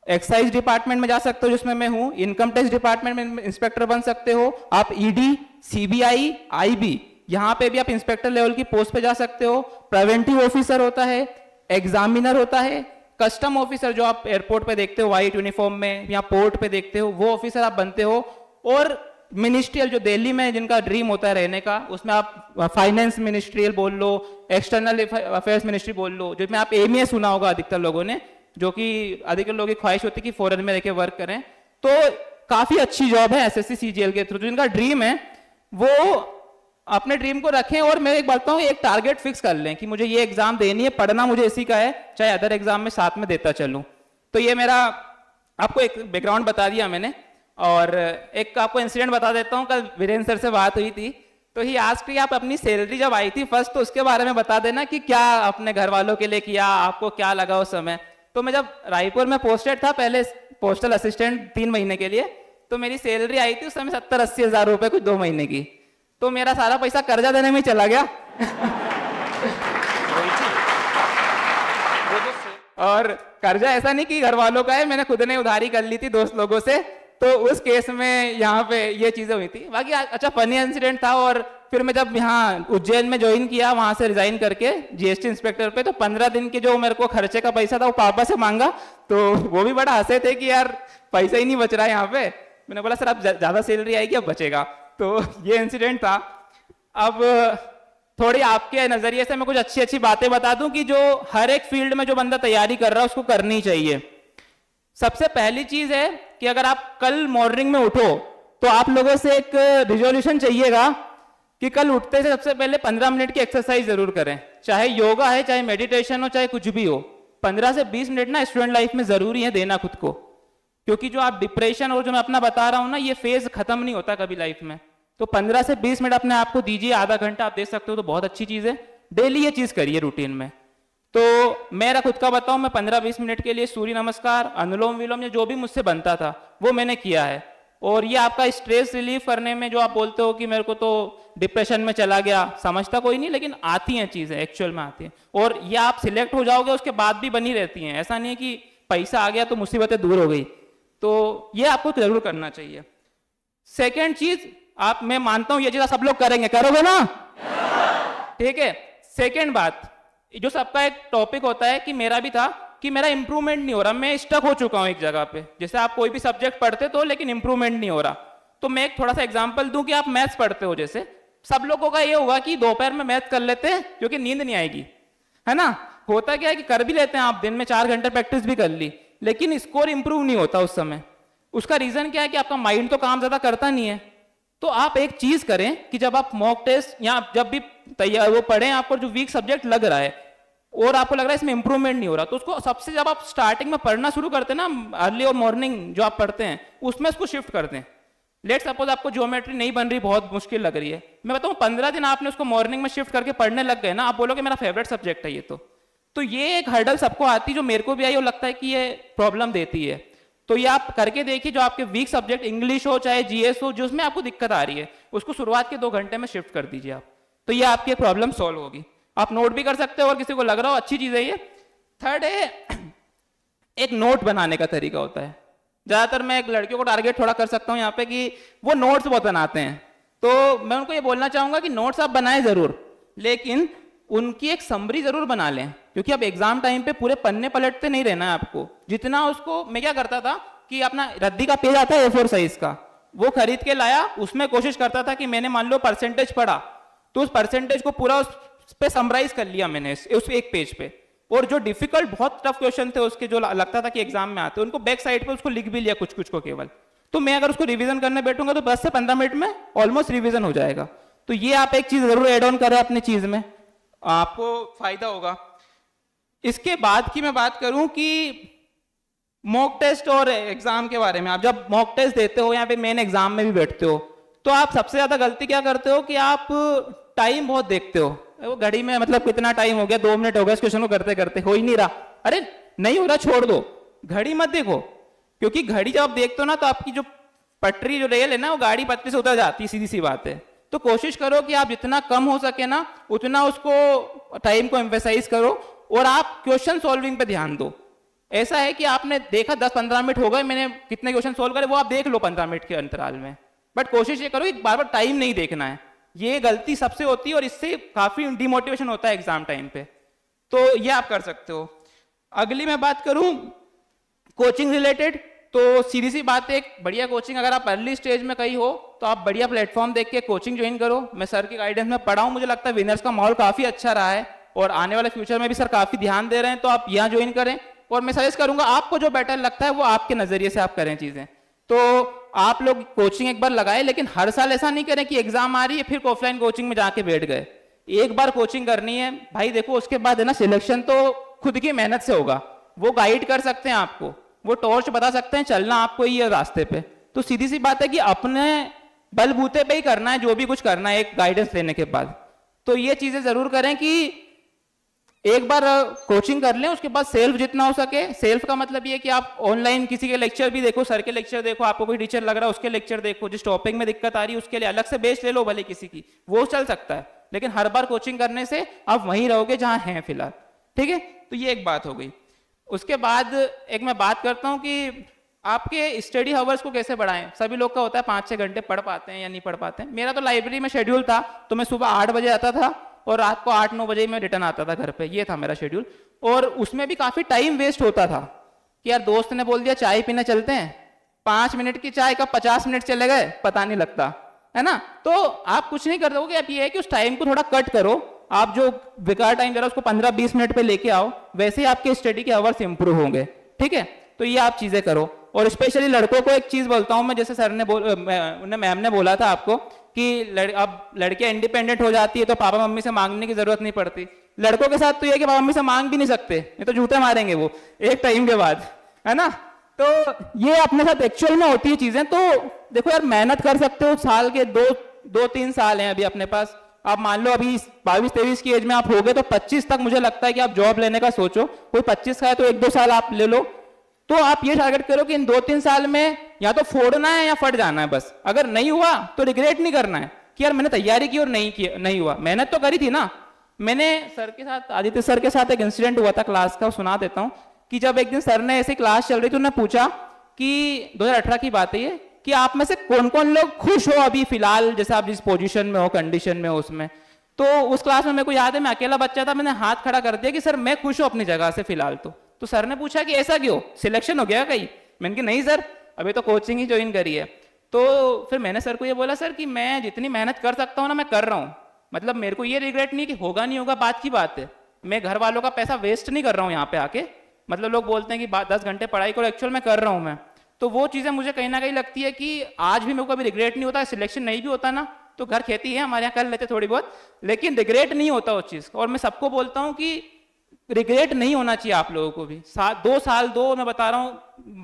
एक्साइज डिपार्टमेंट में जा सकते हो जिसमें मैं हूं, इनकम टैक्स डिपार्टमेंट में इंस्पेक्टर बन सकते हो, आप ईडी, सीबीआई, आईबी यहां पे भी आप इंस्पेक्टर लेवल की पोस्ट पे जा सकते हो। प्रिवेंटिव ऑफिसर होता है, एग्जामिनर होता है, कस्टम ऑफिसर जो आप एयरपोर्ट पे देखते हो वाइट यूनिफॉर्म में या पोर्ट पे देखते हो, वो ऑफिसर आप बनते हो। और मिनिस्ट्रियल जो दिल्ली में जिनका ड्रीम होता है रहने का, उसमें आप फाइनेंस मिनिस्ट्रियल बोल लो, एक्सटर्नल अफेयर्स मिनिस्ट्री बोल लो, जिसमें आप एमए सुना होगा अधिकतर लोगों ने, जो कि अधिकतर लोगों की ख्वाहिश होती है कि फॉरेन में रहकर वर्क करें। तो काफी अच्छी जॉब है एसएससी सीजीएल के थ्रू। जिनका ड्रीम है वो अपने ड्रीम को रखें और मैं एक बताता हूँ, एक टारगेट फिक्स कर लें कि मुझे ये एग्जाम देनी है, पढ़ना मुझे इसी का है, चाहे अदर एग्जाम में साथ में देता चलूं। तो ये मेरा आपको एक बैकग्राउंड बता दिया मैंने। और एक आपको इंसिडेंट बता देता हूँ, कल वीरेंद्र सर से बात हुई थी, तो ही आज की आप अपनी सैलरी जब आई थी फर्स्ट, तो उसके बारे में बता देना कि क्या अपने घर वालों के लिए किया, आपको क्या लगा उस समय। तो मैं जब रायपुर में पोस्टेड था पहले पोस्टल असिस्टेंट 3 महीने के लिए, तो मेरी सैलरी आई थी उस समय 70-80 हज़ार रुपए कुछ 2 महीने की। तो मेरा सारा पैसा कर्जा देने में ही चला गया। और कर्जा ऐसा नहीं कि घर वालों का है, मैंने खुद ने उधारी कर ली थी दोस्त लोगों से, तो उस केस में यहाँ पे ये चीजें हुई थी। बाकी अच्छा फनी इंसिडेंट था। और फिर मैं जब यहाँ उज्जैन में ज्वाइन किया, वहां से रिजाइन करके जीएसटी इंस्पेक्टर पे, तो 15 दिन के जो मेरे को खर्चे का पैसा था वो पापा से मांगा, तो वो भी बड़ा हंसे थे कि यार पैसा ही नहीं बच रहा है यहाँ पे। मैंने बोला सर अब ज्यादा सैलरी आएगी अब बचेगा। तो ये इंसिडेंट था। अब थोड़ी आपके नजरिए से मैं कुछ अच्छी अच्छी बातें बता दूं कि जो हर एक फील्ड में जो बंदा तैयारी कर रहा है उसको करनी चाहिए। सबसे पहली चीज है कि अगर आप कल मॉर्निंग में उठो तो आप लोगों से एक रिजोल्यूशन चाहिएगा कि कल उठते से सबसे पहले 15 मिनट की एक्सरसाइज जरूर करें, चाहे योगा है, चाहे मेडिटेशन हो, चाहे कुछ भी हो। 15 से 20 मिनट ना स्टूडेंट लाइफ में जरूरी है देना खुद को, क्योंकि जो आप डिप्रेशन और जो मैं अपना बता रहा हूं ना, ये फेज खत्म नहीं होता कभी लाइफ में। तो 15 से 20 मिनट अपने आप को दीजिए, आधा घंटा आप दे सकते हो तो बहुत अच्छी चीज है। डेली ये चीज करिए रूटीन में। तो मेरा खुद का बताऊं, मैं 15-20 मिनट के लिए सूर्य नमस्कार, अनुलोम विलोम, जो भी मुझसे बनता था वो मैंने किया है। और ये आपका स्ट्रेस रिलीफ करने में, जो आप बोलते हो कि मेरे को तो डिप्रेशन में चला गया, समझता कोई नहीं, लेकिन आती हैं चीजें, एक्चुअल में आती हैं। और ये आप सिलेक्ट हो जाओगे उसके बाद भी बनी रहती हैं। ऐसा नहीं है कि पैसा आ गया तो मुसीबतें दूर हो गई। तो ये आपको जरूर करना चाहिए। सेकेंड चीज, आप, मैं मानता हूं ये चीज सब लोग करेंगे, करोगे ना? ठीक है। सेकेंड बात, जो सबका एक टॉपिक होता है कि मेरा भी था कि मेरा इंप्रूवमेंट नहीं हो रहा, मैं स्टक हो चुका हूं एक जगह पे। जैसे आप कोई भी सब्जेक्ट पढ़ते तो लेकिन इंप्रूवमेंट नहीं हो रहा। तो मैं एक थोड़ा सा एग्जांपल दूं कि आप मैथ्स पढ़ते हो, जैसे सब लोगों का ये होगा कि दोपहर में मैथ कर लेते हैं क्योंकि नींद नहीं आएगी, है ना। होता क्या है कि कर भी लेते हैं आप, दिन में 4 घंटे प्रैक्टिस भी कर ली, लेकिन स्कोर इंप्रूव नहीं होता उस समय। उसका रीजन क्या है कि आपका माइंड तो काम ज्यादा करता नहीं है। तो आप एक चीज करें कि जब आप मॉक टेस्ट या जब भी तैयार वो पढ़ें, आपको जो वीक सब्जेक्ट लग रहा है और आपको लग रहा है इसमें इंप्रूवमेंट नहीं हो रहा, तो उसको सबसे, जब आप स्टार्टिंग में पढ़ना शुरू करते हैं ना, अर्ली और मॉर्निंग जो आप पढ़ते हैं उसमें उसको शिफ्ट करते हैं। लेट सपोज आपको ज्योमेट्री नहीं बन रही, बहुत मुश्किल लग रही है, मैं बताऊं 15 दिन आपने उसको मॉर्निंग में शिफ्ट करके पढ़ने लग गए ना, आप बोलोगे मेरा फेवरेट सब्जेक्ट है ये। तो ये एक हर्डल सबको आती, जो मेरे को भी आई और लगता है कि ये प्रॉब्लम देती है। तो ये आप करके देखिए, जो आपके वीक सब्जेक्ट इंग्लिश हो चाहे जीएस हो, जिसमें आपको दिक्कत आ रही है, उसको शुरुआत के 2 घंटे में शिफ्ट कर दीजिए आप, तो ये आपकी प्रॉब्लम सॉल्व होगी। आप नोट भी कर सकते हो और किसी को लग रहा हो अच्छी चीज है ये। थर्ड है, एक नोट बनाने का तरीका होता है। ज्यादातर मैं एक लड़कियों को टारगेट थोड़ा कर सकता हूँ यहाँ पे कि वो नोट्स बहुत बनाते हैं, तो मैं उनको ये बोलना चाहूंगा कि नोट्स आप बनाएं जरूर, लेकिन उनकी एक समरी जरूर बना लें, क्योंकि अब एग्जाम टाइम पे पूरे पन्ने पलटते नहीं रहना है आपको। जितना उसको, मैं क्या करता था कि अपना रद्दी का पेज आता है A4 साइज का, वो खरीद के लाया, उसमें कोशिश करता था कि मैंने मान लो परसेंटेज पढ़ा, तो उस परसेंटेज को पूरा उस पे समराइज कर लिया मैंने उस एक पेज पे। और जो डिफिकल्ट बहुत टफ क्वेश्चन थे उसके, जो लगता था कि एग्जाम में आते, उनको बैक साइड पे उसको लिख भी लिया कुछ कुछ को केवल। तो मैं अगर उसको रिवीजन करने बैठूंगा तो 10 से 15 मिनट में ऑलमोस्ट रिवीजन हो जाएगा। तो ये आप एक चीज जरूर एड ऑन करें अपनी चीज में, आपको फायदा होगा। इसके बाद की मैं बात करूं कि मॉक टेस्ट और एग्जाम के बारे में, आप जब मॉक टेस्ट देते हो या फिर मेन एग्जाम में भी बैठते हो, तो आप सबसे ज्यादा गलती क्या करते हो कि आप टाइम बहुत देखते हो। वो घड़ी में मतलब कितना टाइम हो गया, 2 मिनट हो गए इस क्वेश्चन को करते करते, हो ही नहीं रहा, अरे नहीं हो रहा छोड़ दो, घड़ी मत देखो। क्योंकि घड़ी जब आप देखते हो ना, तो आपकी जो पटरी जो रेल है ना, वो गाड़ी पटरी से उतर जाती है, सीधी सी बात है। तो कोशिश करो कि आप जितना कम हो सके ना उतना उसको टाइम को एम्फेसाइज करो, और आप क्वेश्चन सॉल्विंग पे ध्यान दो। ऐसा है कि आपने देखा 10-15 मिनट हो गए, मैंने कितने क्वेश्चन सॉल्व करे, वो आप देख लो 15 मिनट के अंतराल में, बट कोशिश ये करो कि बार बार टाइम नहीं देखना है। ये गलती सबसे होती है और इससे काफी डिमोटिवेशन होता है एग्जाम टाइम पे। तो ये आप कर सकते हो। अगली मैं बात करूं कोचिंग रिलेटेड, तो सीधी सी बात है, एक बढ़िया कोचिंग अगर आप अर्ली स्टेज में कहीं हो तो आप बढ़िया प्लेटफॉर्म देख के कोचिंग ज्वाइन करो। मैं सर की गाइडेंस में पढ़ा हूं, मुझे लगता है विनर्स का माहौल काफी अच्छा रहा है और आने वाले फ्यूचर में भी सर काफी ध्यान दे रहे हैं, तो आप यहाँ ज्वाइन करें। और मैं सजेस्ट करूंगा आपको जो बेटर लगता है वो आपके नजरिए से आप करें चीजें। तो आप लोग कोचिंग एक बार लगाए, लेकिन हर साल ऐसा नहीं करें कि एग्जाम आ रही है फिर ऑफलाइन कोचिंग में जाके बैठ गए। एक बार कोचिंग करनी है भाई, देखो उसके बाद है ना सिलेक्शन तो खुद की मेहनत से होगा। वो गाइड कर सकते हैं आपको, वो टॉर्च बता सकते हैं चलना आपको ही है रास्ते पे। तो सीधी सी बात है कि अपने बलबूते पे ही करना है जो भी कुछ करना है एक गाइडेंस लेने के बाद। तो ये चीजें जरूर करें कि एक बार कोचिंग कर लें, उसके बाद सेल्फ जितना हो सके। सेल्फ का मतलब ये कि आप ऑनलाइन किसी के लेक्चर भी देखो, सर के लेक्चर देखो, आपको कोई टीचर लग रहा है उसके लेक्चर देखो, जिस टॉपिक में दिक्कत आ रही है उसके लिए अलग से बेस ले लो भले किसी की, वो चल सकता है। लेकिन हर बार कोचिंग करने से आप वहीं रहोगे जहां हैं फिलहाल, ठीक है। तो ये एक बात हो गई। उसके बाद एक मैं बात करता हूं कि आपके स्टडी हावर्स को कैसे बढ़ाएं। सभी लोग का होता है 5-6 घंटे पढ़ पाते हैं या नहीं पढ़ पाते हैं। मेरा तो लाइब्रेरी में शेड्यूल था, तो मैं सुबह 8 बजे आता था और रात को 8-9 बजे में रिटर्न आता था घर पे, ये था मेरा शेड्यूल। और उसमें भी काफी टाइम वेस्ट होता था कि यार दोस्त ने बोल दिया चाय पीने चलते हैं, 5 मिनट की चाय का 50 मिनट चले गए पता नहीं लगता, है ना। तो आप कुछ नहीं कर दोगे, आप ये है कि उस टाइम को थोड़ा कट करो। आप जो बेकार टाइम जरा उसको 15-20 मिनट पे लेके आओ, वैसे ही आपके स्टडी के आवर्स इंप्रूव होंगे, ठीक है। तो ये आप चीजें करो। और स्पेशली लड़कों को एक चीज बोलता हूं मैं, जैसे सर ने मैम ने बोला था आपको कि अब लड़कियां इंडिपेंडेंट हो जाती है तो पापा मम्मी से मांगने की जरूरत नहीं पड़ती। लड़कों के साथ तो ये कि पापा मम्मी से मांग भी नहीं सकते, ये तो जूते मारेंगे वो एक टाइम के बाद, है ना। तो ये अपने साथ एक्चुअल में होती है चीजें। तो देखो यार, मेहनत कर सकते हो, साल के 2-3 साल हैं अभी अपने पास। आप मान लो अभी 22-23 की एज में आप हो गए तो 25 तक मुझे लगता है कि आप जॉब लेने का सोचो। कोई 25 का है तो 1-2 साल आप ले लो। तो आप ये टारगेट करो कि इन 2-3 साल में या तो फोड़ना है या फट जाना है बस। अगर नहीं हुआ तो रिग्रेट नहीं करना है कि यार मैंने तैयारी की और नहीं हुआ, मेहनत तो करी थी ना। मैंने सर के साथ, आदित्य सर के साथ एक इंसिडेंट हुआ था क्लास का, सुना देता हूं कि जब एक दिन सर ने ऐसी क्लास चल रही थी, उन्होंने पूछा कि 2018 की बात है ये, कि आप में से कौन कौन लोग खुश हो अभी फिलहाल, जैसे आप जिस पोजीशन में हो, कंडीशन में हो उसमें। तो उस क्लास में मेरे को याद है, मैं अकेला बच्चा था, मैंने हाथ खड़ा कर दिया कि सर मैं खुश हूं अपनी जगह से फिलहाल। तो सर ने पूछा कि ऐसा क्यों, सिलेक्शन हो गया कहीं? मैंने कहा नहीं सर, अभी तो कोचिंग ही ज्वाइन करी है। तो फिर मैंने सर को ये बोला, सर कि मैं जितनी मेहनत कर सकता हूँ ना मैं कर रहा हूँ, मतलब मेरे को ये रिग्रेट नहीं कि होगा नहीं होगा, बात की बात है। मैं घर वालों का पैसा वेस्ट नहीं कर रहा हूँ यहाँ पे आके। मतलब लोग बोलते हैं कि 10 घंटे पढ़ाई करो, एक्चुअल में कर रहा हूँ मैं। तो वो चीजें मुझे कहीं ना कहीं लगती है कि आज भी मेरे को कभी रिग्रेट नहीं होता। सिलेक्शन नहीं भी होता ना तो घर खेती है हमारे यहाँ, कर लेते थोड़ी बहुत, लेकिन रिग्रेट नहीं होता उस चीज का। और मैं सबको बोलता हूँ कि रिग्रेट नहीं होना चाहिए आप लोगों को भी। 2 साल मैं बता रहा हूँ,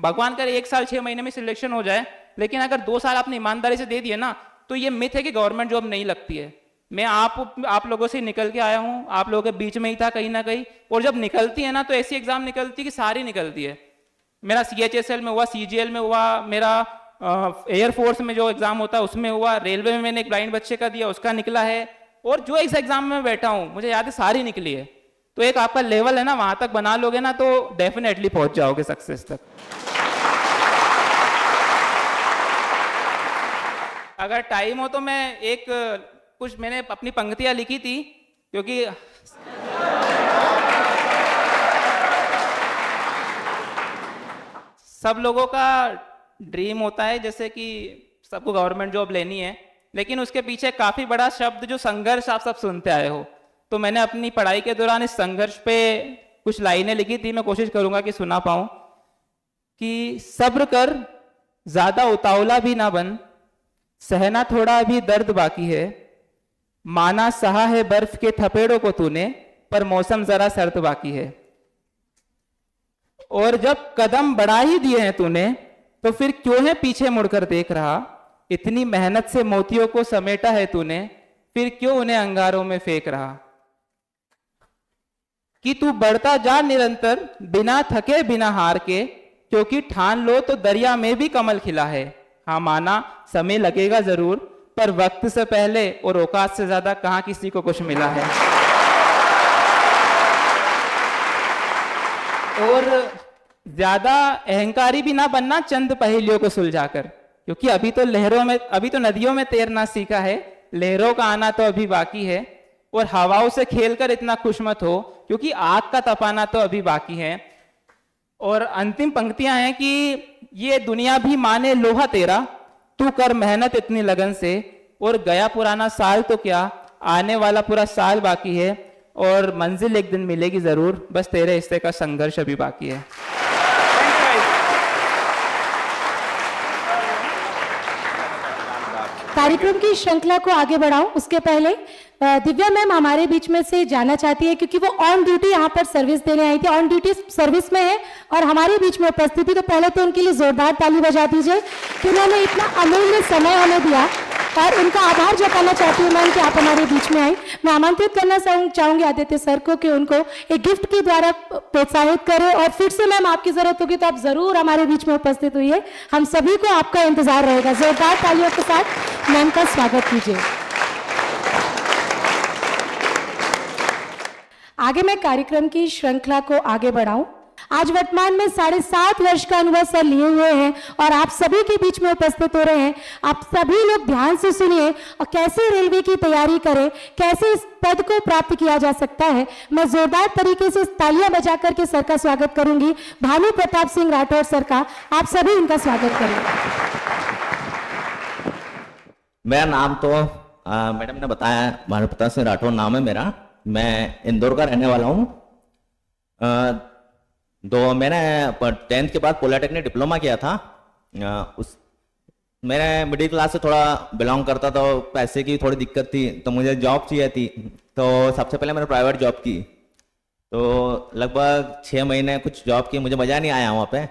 भगवान करे 1 साल 6 महीने में सिलेक्शन हो जाए, लेकिन अगर 2 साल आपने ईमानदारी से दे दिए ना तो ये मिथ है कि गवर्नमेंट जॉब नहीं लगती है। मैं आप लोगों से निकल के आया हूँ, आप लोगों के बीच में ही था कहीं ना कहीं। और जब निकलती है ना तो ऐसी एग्जाम निकलती है कि सारी निकलती है। मेरा CHSL में हुआ, CGL में हुआ, मेरा एयरफोर्स में जो एग्जाम होता है उसमें हुआ, रेलवे में मैंने एक ब्लाइंड बच्चे का दिया उसका निकला है, और जो इस एग्जाम में बैठा हूँ मुझे याद है सारी निकली है। तो एक आपका लेवल है ना, वहां तक बना लोगे ना तो डेफिनेटली पहुंच जाओगे सक्सेस तक। अगर टाइम हो तो मैं कुछ मैंने अपनी पंक्तियां लिखी थी, क्योंकि सब लोगों का ड्रीम होता है जैसे कि सबको गवर्नमेंट जॉब लेनी है, लेकिन उसके पीछे काफी बड़ा शब्द जो संघर्ष आप सब सुनते आए हो। तो मैंने अपनी पढ़ाई के दौरान इस संघर्ष पे कुछ लाइनें लिखी थी, मैं कोशिश करूंगा कि सुना पाऊं। कि सब्र कर, ज्यादा उतावला भी ना बन, सहना थोड़ा भी दर्द बाकी है, माना सहा है बर्फ के थपेड़ों को तूने, पर मौसम जरा सर्द बाकी है। और जब कदम बढ़ा ही दिए हैं तूने तो फिर क्यों है पीछे मुड़कर देख रहा, इतनी मेहनत से मोतियों को समेटा है तूने, फिर क्यों उन्हें अंगारों में फेंक रहा। कि तू बढ़ता जा निरंतर बिना थके बिना हार के, क्योंकि ठान लो तो दरिया में भी कमल खिला है। हाँ माना समय लगेगा जरूर, पर वक्त से पहले और औकात से ज्यादा कहां किसी को कुछ मिला है। और ज्यादा अहंकारी भी ना बनना चंद पहेलियों को सुलझाकर, क्योंकि अभी तो नदियों में तैरना सीखा है, लहरों का आना तो अभी बाकी है। और हवाओं से खेलकर इतना खुश मत हो, क्योंकि आग का तपाना तो अभी बाकी है। और अंतिम पंक्तियां हैं कि ये दुनिया भी माने लोहा तेरा, तू कर मेहनत इतनी लगन से, और गया पुराना साल तो क्या, आने वाला पूरा साल बाकी है, और मंजिल एक दिन मिलेगी जरूर, बस तेरे हिस्से का संघर्ष अभी बाकी है। कार्यक्रम की श्रृंखला को आगे बढ़ाऊं उसके पहले दिव्या मैम हमारे बीच में से जाना चाहती है, क्योंकि वो ऑन ड्यूटी यहाँ पर सर्विस देने आई थी, ऑन ड्यूटी सर्विस में है और हमारे बीच में उपस्थित थी। तो पहले तो उनके लिए जोरदार ताली बजा दीजिए कि उन्होंने इतना अमूल्य समय हमें दिया, और उनका आभार जताना चाहती हूँ मैम कि आप हमारे बीच में आई। मैं आमंत्रित करना चाहूंगी आदित्य सर को कि उनको एक गिफ्ट के द्वारा प्रोत्साहित करें, और फिर से मैम आपकी जरूरत होगी तो आप जरूर हमारे बीच में उपस्थित हुई। हम सभी को आपका इंतजार रहेगा। जोरदार तालियों के साथ मैम का स्वागत कीजिए। आगे मैं कार्यक्रम की श्रृंखला को आगे बढ़ाऊं। आज वर्तमान में 7.5 वर्ष का अनुभव सर लिए हुए हैं और आप सभी के बीच में उपस्थित हो रहे हैं। आप सभी लोग ध्यान से सुनिए और कैसे रेलवे की तैयारी करें, कैसे इस पद को प्राप्त किया जा सकता है। मैं जोरदार तरीके से तालियां बजा करके सर का स्वागत करूंगी। भानु प्रताप सिंह राठौर सर का आप सभी इनका स्वागत करें। मेरा नाम तो मैडम ने बताया, भानु प्रताप सिंह राठौर नाम है मेरा। मैं इंदौर का रहने वाला हूँ। मैंने 10th के बाद पॉलिटेक्निक डिप्लोमा किया था। मैंने मिडिल क्लास से थोड़ा बिलोंग करता था, पैसे की थोड़ी दिक्कत थी, तो मुझे जॉब चाहिए थी। तो सबसे पहले मैंने प्राइवेट जॉब की, तो लगभग 6 महीने कुछ जॉब की, मुझे मज़ा नहीं आया वहाँ पे।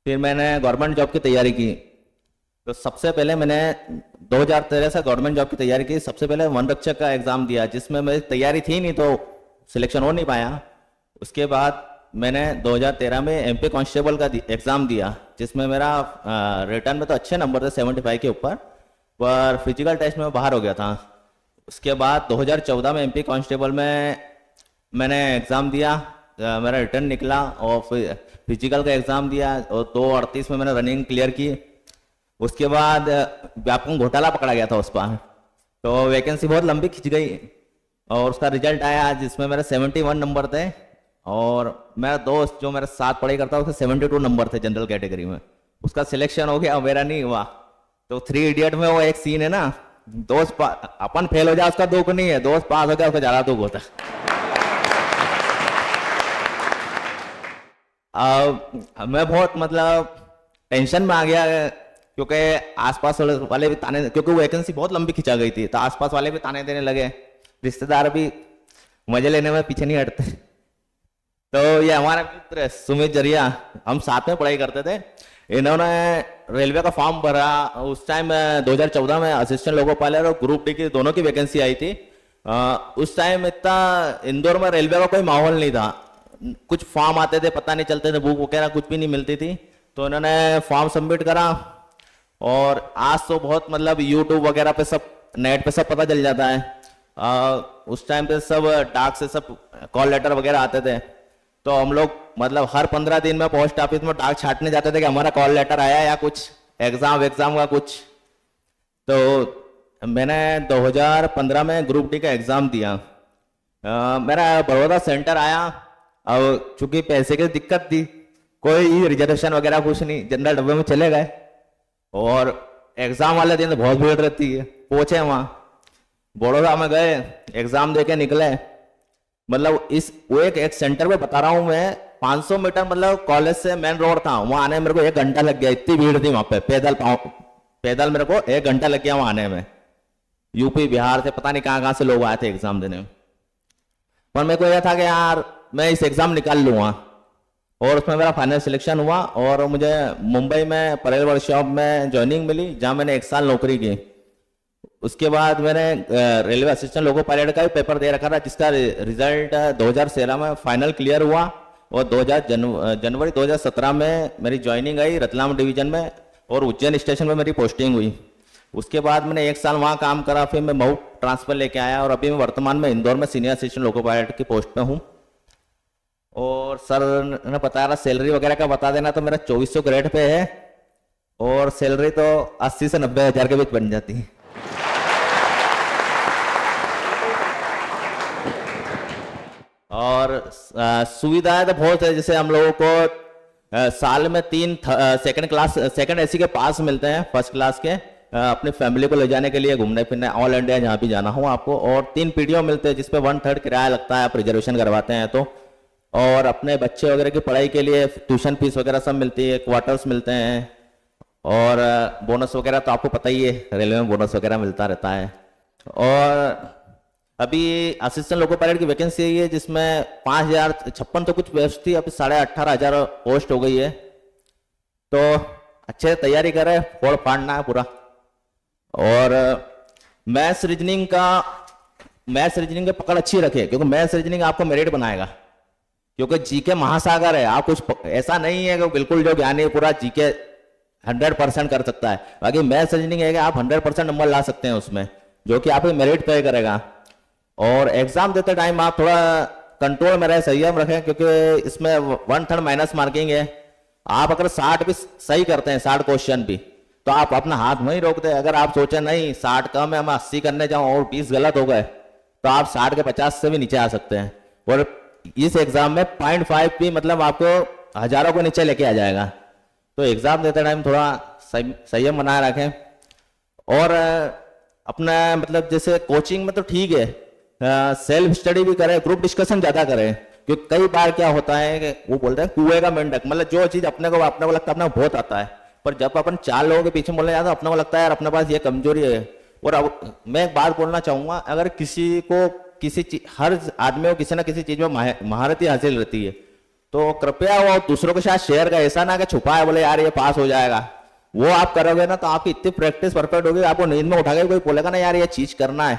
फिर मैंने गवर्नमेंट जॉब की तैयारी की। तो सबसे पहले मैंने 2013 से गवर्नमेंट जॉब की तैयारी की। सबसे पहले वन रक्षक का एग्ज़ाम दिया, जिसमें मेरी तैयारी थी नहीं तो सिलेक्शन हो नहीं पाया। उसके बाद मैंने 2013 में एमपी कांस्टेबल का एग्ज़ाम दिया, जिसमें मेरा रिटर्न में तो अच्छे नंबर थे 75 के ऊपर, पर फिजिकल टेस्ट में बाहर हो गया था। उसके बाद 2014 में एमपी कांस्टेबल में मैंने एग्ज़ाम दिया, मेरा रिटर्न निकला और फिजिकल का एग्ज़ाम दिया और 2:38 में मैंने रनिंग क्लियर की। उसके बाद व्यापक घोटाला पकड़ा गया था उस पर, तो वैकेंसी बहुत लंबी खिंच गई और उसका रिजल्ट आया जिसमें मेरे 71 नंबर थे, और मेरा दोस्त जो मेरे साथ पढ़ाई करता उसके 72 नंबर थे जनरल कैटेगरी में। उसका सिलेक्शन हो गया, मेरा नहीं हुआ। तो 3 इडियट में वो एक सीन है ना, दोस्त अपन फेल हो जाए उसका दुख नहीं है, दोस्त पास हो गया उसका ज्यादा दुख होता है। मैं बहुत मतलब टेंशन में आ गया, क्योंकि आसपास वाले भी ताने, क्योंकि वैकेंसी बहुत लंबी खिंचा गई थी, तो आसपास वाले भी ताने देने लगे, रिश्तेदार भी मजे लेने में पीछे नहीं हटते। तो ये हमारे मित्र सुमित जरिया, हम साथ में पढ़ाई करते थे, इन्होंने रेलवे का फॉर्म भरा। उस टाइम 2014 में असिस्टेंट लोको पायलट और ग्रुप डी की दोनों की वैकेंसी आई थी। उस टाइम इतना इंदौर में रेलवे का कोई माहौल नहीं था, कुछ फॉर्म आते थे पता नहीं चलते थे, बुक वगैरह कुछ भी नहीं मिलती थी। तो इन्होंने फॉर्म सबमिट करा और आज तो बहुत मतलब यूट्यूब वगैरह पे सब नेट पे सब पता चल जाता है। उस टाइम पे सब डाक से सब कॉल लेटर वगैरह आते थे, तो हम लोग मतलब हर 15 दिन में पोस्ट ऑफिस में डाक छाटने जाते थे कि हमारा कॉल लेटर आया या कुछ एग्जाम का कुछ। तो मैंने 2015 में ग्रुप डी का एग्ज़ाम दिया। मेरा बड़ौदा सेंटर आया। अब चूंकि पैसे की दिक्कत थी, कोई रिजर्वेशन वगैरह कुछ नहीं, जनरल डब्बे में चले गए। और एग्ज़ाम वाले दिन तो बहुत भीड़ रहती है। पहुंचे वहाँ बड़ौदा में गए, एग्ज़ाम दे के निकले। मतलब वो एक सेंटर पे बता रहा हूँ मैं, 500 मीटर मतलब कॉलेज से मेन रोड था, वहाँ आने में मेरे को 1 घंटा लग गया, इतनी भीड़ थी वहाँ पे। पैदल मेरे को 1 घंटा लग गया वहाँ आने में। यूपी बिहार से पता नहीं कहाँ से लोग आए थे एग्जाम देने में। पर मेरे को यह था कि यार मैं इस एग्जाम निकाल लूँगा, और उसमें मेरा फाइनल सिलेक्शन हुआ और मुझे मुंबई में परेल वर्कशॉप में ज्वाइनिंग मिली, जहाँ मैंने 1 साल नौकरी की। उसके बाद मैंने रेलवे असिस्टेंट लोको पायलट का भी पेपर दे रखा था, जिसका रिजल्ट 2013 में फाइनल क्लियर हुआ, और जनवरी 2017 में मेरी ज्वाइनिंग आई रतलाम डिवीजन में, और उज्जैन स्टेशन में मेरी पोस्टिंग हुई। उसके बाद मैंने 1 साल वहाँ काम करा, फिर मैं मऊ ट्रांसफर लेके आया, और अभी मैं वर्तमान में इंदौर में सीनियर असिस्टेंट लोको पायलट की पोस्ट में हूँ। और सर ने बताया रहा सैलरी वगैरह का बता देना, तो मेरा 2400 ग्रेड पे है, और सैलरी तो 80 से 90 हज़ार के बीच बन जाती है। और सुविधाएं तो बहुत है, जैसे हम लोगों को साल में 3 सेकंड एसी के पास मिलते हैं, फर्स्ट क्लास के, अपनी फैमिली को ले जाने के लिए घूमने फिरने ऑल इंडिया जहाँ भी जाना हो आपको, और 3 पीडीओ मिलते हैं जिसपे 1/3 किराया लगता है, आप रिजर्वेशन करवाते हैं तो, और अपने बच्चे वगैरह की पढ़ाई के लिए ट्यूशन फीस वगैरह सब मिलती है, क्वार्टर्स मिलते हैं, और बोनस वगैरह तो आपको पता ही है, रेलवे में बोनस वगैरह मिलता रहता है। और अभी असिस्टेंट लोको पायलट की वैकेंसी है जिसमें 5056 तो कुछ पोस्ट थी, अभी 18,500 पोस्ट हो गई है। तो अच्छे से तैयारी करें, फोड़ फाड़ना है पूरा। और मैथ्स रीजनिंग की पकड़ अच्छी रखे, क्योंकि मैथ्स रीजनिंग आपको मेरिट बनाएगा, क्योंकि जीके महासागर है। आप कुछ ऐसा नहीं है कि बिल्कुल जो ज्ञानी पूरा जीके 100% कर सकता है, बाकी मैथ्स रीजनिंग है कि आप 100% नंबर ला सकते हैं उसमें, जो कि आपको मेरिट तय करेगा। और एग्जाम देते टाइम आप थोड़ा कंट्रोल में रहे, संयम रखें, क्योंकि इसमें 1/3 माइनस मार्किंग है। आप अगर 60 भी सही करते हैं, 60 क्वेश्चन भी, तो आप अपना हाथ नहीं रोकते। अगर आप सोचे नहीं 60 कम है, मैं 80 करने जाऊं और 20 गलत हो गए, तो आप 60 के 50 से भी नीचे आ सकते हैं। और इस एग्जाम में 0.5 भी मतलब आपको हजारों को नीचे लेके आ जाएगा। तो एग्जाम देते टाइम थोड़ा संयम बनाए रखें। और अपना मतलब जैसे कोचिंग में तो ठीक है, सेल्फ स्टडी भी करें, ग्रुप डिस्कशन ज्यादा करें, क्योंकि कई बार क्या होता है कि वो बोलते हैं कुएं का मेंढक, मतलब जो चीज अपने को लगता है अपने को बहुत आता है, पर जब अपन 4 लोगों के पीछे बोलने जाते हैं अपने को लगता है यार अपने पास ये कमजोरी है। और अब मैं एक बात बोलना चाहूंगा, अगर किसी को हर आदमी को किसी ना किसी चीज में महारत हासिल रहती है, तो कृपया वो दूसरों के साथ शेयर का, ऐसा ना कि छुपाए बोले यार ये पास हो जाएगा। वो आप करोगे ना तो आपकी इतनी प्रैक्टिस परफेक्ट होगी, आपको नींद में उठा के कोई बोलेगा ना यार ये चीज करना है,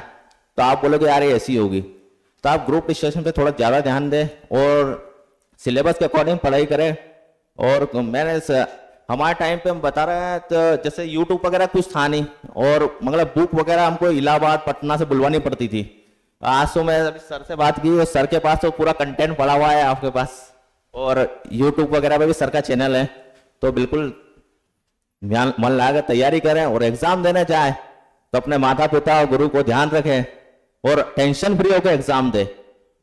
तो आप बोलोगे यार ये ऐसी होगी। तो आप ग्रुप डिस्कशन पे थोड़ा ज्यादा ध्यान दें और सिलेबस के अकॉर्डिंग पढ़ाई करें। और मैंने हमारे टाइम पे हम बता रहे हैं, तो जैसे यूट्यूब वगैरह कुछ था नहीं, और मतलब बुक वगैरह हमको इलाहाबाद पटना से बुलवानी पड़ती थी। आज तो मैं अभी सर से बात की, सर के पास तो पूरा कंटेंट पड़ा हुआ है आपके पास, और यूट्यूब वगैरह पे भी सर का चैनल है। तो बिल्कुल मन लगा तैयारी करें, और एग्जाम देने जाए तो अपने माता पिता और गुरु को ध्यान रखें, और टेंशन फ्री होकर एग्जाम दे,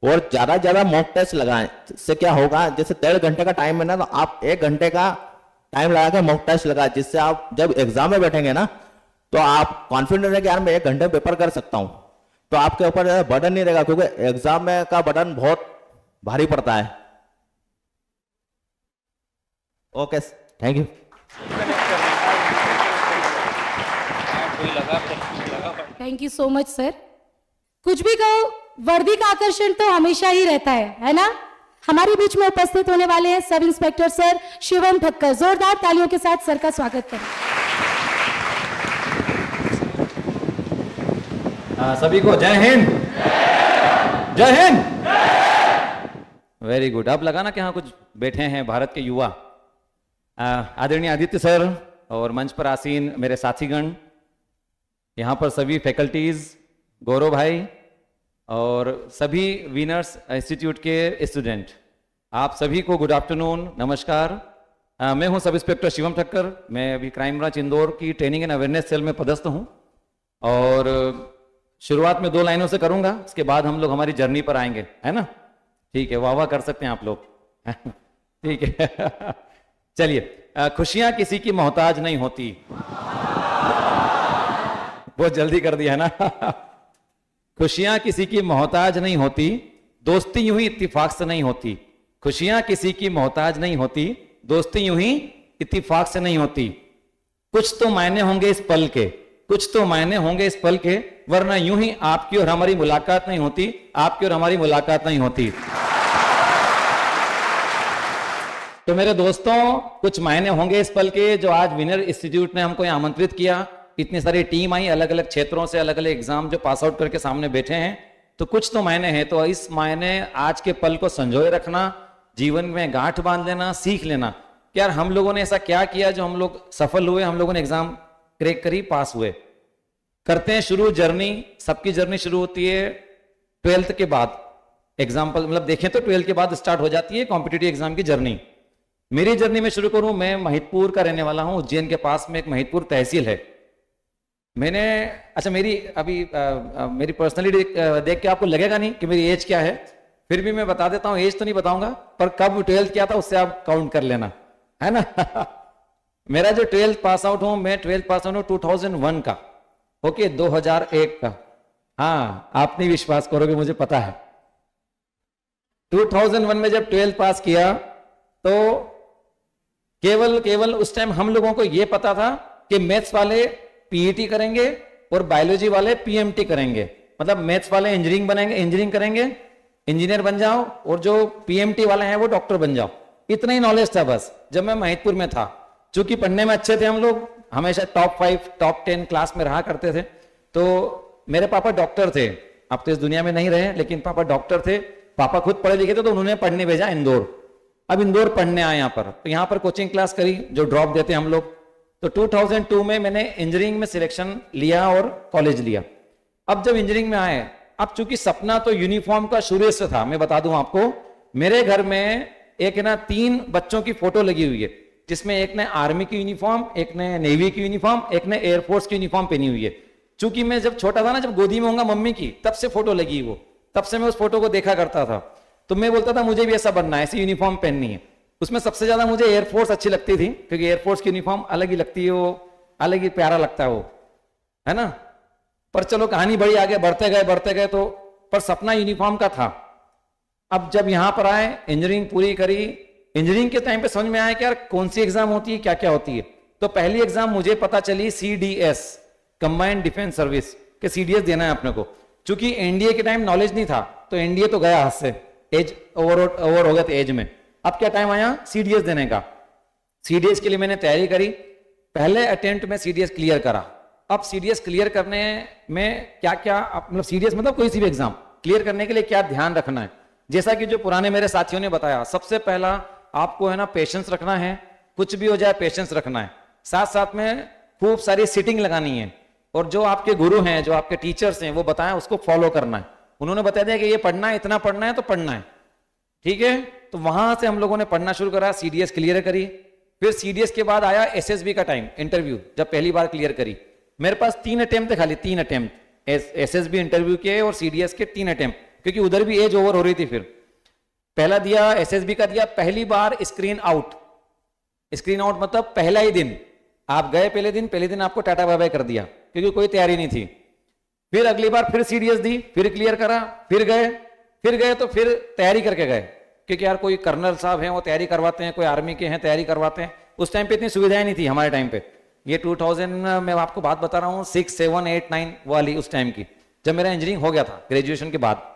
और ज्यादा से ज्यादा मॉक टेस्ट लगाएं। इससे क्या होगा, जैसे 1.5 घंटे का टाइम है ना, तो आप 1 घंटे का टाइम लगा के मॉक टेस्ट लगाएं, जिससे आप जब एग्जाम में बैठेंगे ना तो आप कॉन्फिडेंट है कि यार मैं 1 घंटे पेपर कर सकता हूं। तो आपके ऊपर बर्डन नहीं रहेगा, क्योंकि एग्जाम में का बर्डन बहुत भारी पड़ता है। Okay, thank you. Thank you so much sir. कुछ भी कहो, वर्दी का आकर्षण तो हमेशा ही रहता है ना। हमारे बीच में उपस्थित होने वाले हैं sub inspector sir Shivam Thakkar. जोरदार तालियों के साथ सर का स्वागत करें। सभी को जय हिंद, जय हिंद। Very good. अब लगा ना कि हाँ कुछ बैठे हैं भारत के युवा। आदरणीय आदित्य सर और मंच पर आसीन मेरे साथीगण, यहाँ पर सभी फैकल्टीज, गौरव भाई और सभी विनर्स इंस्टीट्यूट के स्टूडेंट, आप सभी को गुड आफ्टरनून, नमस्कार। मैं हूँ सब इंस्पेक्टर शिवम ठक्कर। मैं अभी क्राइम ब्रांच इंदौर की ट्रेनिंग एंड अवेयरनेस सेल में पदस्थ हूँ, और शुरुआत में 2 लाइनों से करूँगा, उसके बाद हम लोग हमारी जर्नी पर आएंगे, है ना। ठीक है, वाह वाह कर सकते हैं आप लोग। ठीक है। चलिए, खुशियां किसी की मोहताज नहीं होती। बहुत जल्दी कर दिया ना। खुशियां किसी की मोहताज नहीं होती, दोस्ती यूं ही इत्तेफाक से नहीं होती। खुशियां किसी की मोहताज नहीं होती, दोस्ती यूं ही इत्तेफाक से नहीं होती। कुछ तो मायने होंगे इस पल के, कुछ तो मायने होंगे इस पल के, वरना यूं ही आपकी और हमारी मुलाकात नहीं होती, आपकी और हमारी मुलाकात नहीं होती। तो मेरे दोस्तों, कुछ मायने होंगे इस पल के, जो आज विनर इंस्टीट्यूट ने हमको यहाँ आमंत्रित किया। इतनी सारी टीम आई अलग अलग क्षेत्रों से, अलग अलग एग्जाम जो पास आउट करके सामने बैठे हैं, तो कुछ तो मायने हैं। तो इस मायने आज के पल को संजोए रखना, जीवन में गांठ बांध लेना, सीख लेना कि यार हम लोगों ने ऐसा क्या किया जो हम लोग सफल हुए, हम लोगों ने एग्जाम क्रैक करी, पास हुए। करते हैं शुरू जर्नी। सबकी जर्नी शुरू होती है 12th के बाद। एग्जाम्पल मतलब देखें तो 12th के बाद स्टार्ट हो जाती है कॉम्पिटिटिव एग्जाम की जर्नी। मेरी जर्नी में शुरू करूं, मैं महितपुर का रहने वाला हूं। उज्जैन के पास में एक महितपुर तहसील है। मैंने मेरी अभी मेरी पर्सनली देख के आपको लगेगा नहीं कि मेरी एज क्या है, फिर भी मैं बता देता हूं। एज तो नहीं बताऊंगा, पर कब 12th किया था उससे आप काउंट कर लेना। है ना। मेरा जो 12th पास आउट हूं, मैं 12th पास आउट हूं 2001 का, ओके 2001 का। हाँ, आप नहीं विश्वास करोगे, मुझे पता है। 2001 में जब 12th पास किया तो केवल उस टाइम हम लोगों को यह पता था कि मैथ्स वाले पीईटी करेंगे और बायोलॉजी वाले पीएमटी करेंगे। मतलब मैथ्स वाले इंजीनियरिंग बनेंगे, इंजीनियरिंग करेंगे, इंजीनियर बन जाओ, और जो पीएमटी वाले हैं वो डॉक्टर बन जाओ। इतना ही नॉलेज था बस जब मैं महिदपुर में था। चूंकि पढ़ने में अच्छे थे हम लोग, हमेशा टॉप 5 टॉप 10 क्लास में रहा करते थे। तो मेरे पापा डॉक्टर थे, अब तो इस दुनिया में नहीं रहे, लेकिन पापा डॉक्टर थे। पापा खुद पढ़े लिखे थे, तो उन्होंने पढ़ने भेजा इंदौर। अब इंदौर पढ़ने आए यहाँ पर, तो यहाँ पर कोचिंग क्लास करी जो ड्रॉप देते हम लोग। तो 2002 में मैंने इंजीनियरिंग में सिलेक्शन लिया और कॉलेज लिया। अब जब इंजीनियरिंग में आए, अब चूंकि सपना तो यूनिफॉर्म का शुरू से था। मैं बता दूं आपको, मेरे घर में एक ना 3 बच्चों की फोटो लगी हुई है, जिसमें एक ने आर्मी की यूनिफॉर्म, एक ने नेवी की यूनिफॉर्म, एक ने एयरफोर्स की यूनिफॉर्म पहनी हुई है। चूंकि मैं जब छोटा था ना, जब गोदी में होऊंगा मम्मी की, तब से फोटो लगी वो, तब से मैं उस फोटो को देखा करता था। तो मैं बोलता था मुझे भी ऐसा बनना है, ऐसी यूनिफॉर्म पहननी है। उसमें सबसे ज्यादा मुझे एयरफोर्स अच्छी लगती थी, क्योंकि एयरफोर्स की यूनिफॉर्म अलग ही लगती है, वो अलग ही प्यारा लगता है वो, है ना। पर चलो कहानी बड़ी आगे बढ़ते गए तो, पर सपना यूनिफॉर्म का था। अब जब यहां पर आए, इंजीनियरिंग पूरी करी, इंजीनियरिंग के टाइम पे समझ में आया कि यार कौन सी एग्जाम होती है, क्या क्या होती है। तो पहली एग्जाम मुझे पता चली CDS, कंबाइंड डिफेंस सर्विस के CDS देना है अपने को। चूंकि एनडीए के टाइम नॉलेज नहीं था, तो एनडीए तो गया हाथ से, एज ओवर हो गया था एज में। अब क्या टाइम आया CDS देने का। CDS के लिए मैंने तैयारी करी, पहले अटेम्प्ट में CDS क्लियर करा। अब CDS क्लियर करने में क्या क्या, मतलब CDS मतलब कोई सी भी एग्जाम क्लियर करने के लिए क्या ध्यान रखना है, जैसा कि जो पुराने मेरे साथियों ने बताया। सबसे पहला आपको है ना पेशेंस रखना है, कुछ भी हो जाए पेशेंस रखना है। साथ साथ में खूब सारी सिटिंग लगानी है, और जो आपके गुरु हैं, जो आपके टीचर्स हैं, वो बताएं उसको फॉलो करना है। उन्होंने बता दिया कि ये पढ़ना है, इतना पढ़ना है तो पढ़ना है, ठीक है। तो वहां से हम लोगों ने पढ़ना शुरू करा, CDS क्लियर करी। फिर CDS के बाद आया SSB का टाइम, इंटरव्यू, जब पहली बार क्लियर करी। मेरे पास 3 अटेम्प्ट थे, खाली 3 अटेम्प्ट, SSB इंटरव्यू के और CDS के 3 अटेम्प्ट, क्योंकि उधर भी एज ओवर हो रही थी। फिर पहला दिया, SSB का दिया, पहली बार स्क्रीन आउट। स्क्रीन आउट मतलब पहला ही दिन आप गए, पहले दिन आपको टाटा बाय बाय कर दिया, क्योंकि कोई तैयारी नहीं थी। फिर अगली बार फिर CDS दी, फिर क्लियर करा, फिर गए तो फिर तैयारी करके गए, क्योंकि यार कोई कर्नल साहब हैं वो तैयारी करवाते हैं, कोई आर्मी के हैं तैयारी करवाते हैं। उस टाइम पे इतनी सुविधाएं नहीं थी हमारे टाइम पे। ये 2000 में आपको बात बता रहा हूँ, 6, 7, 8, 9 वाली उस टाइम की, जब मेरा इंजीनियरिंग हो गया था ग्रेजुएशन के बाद,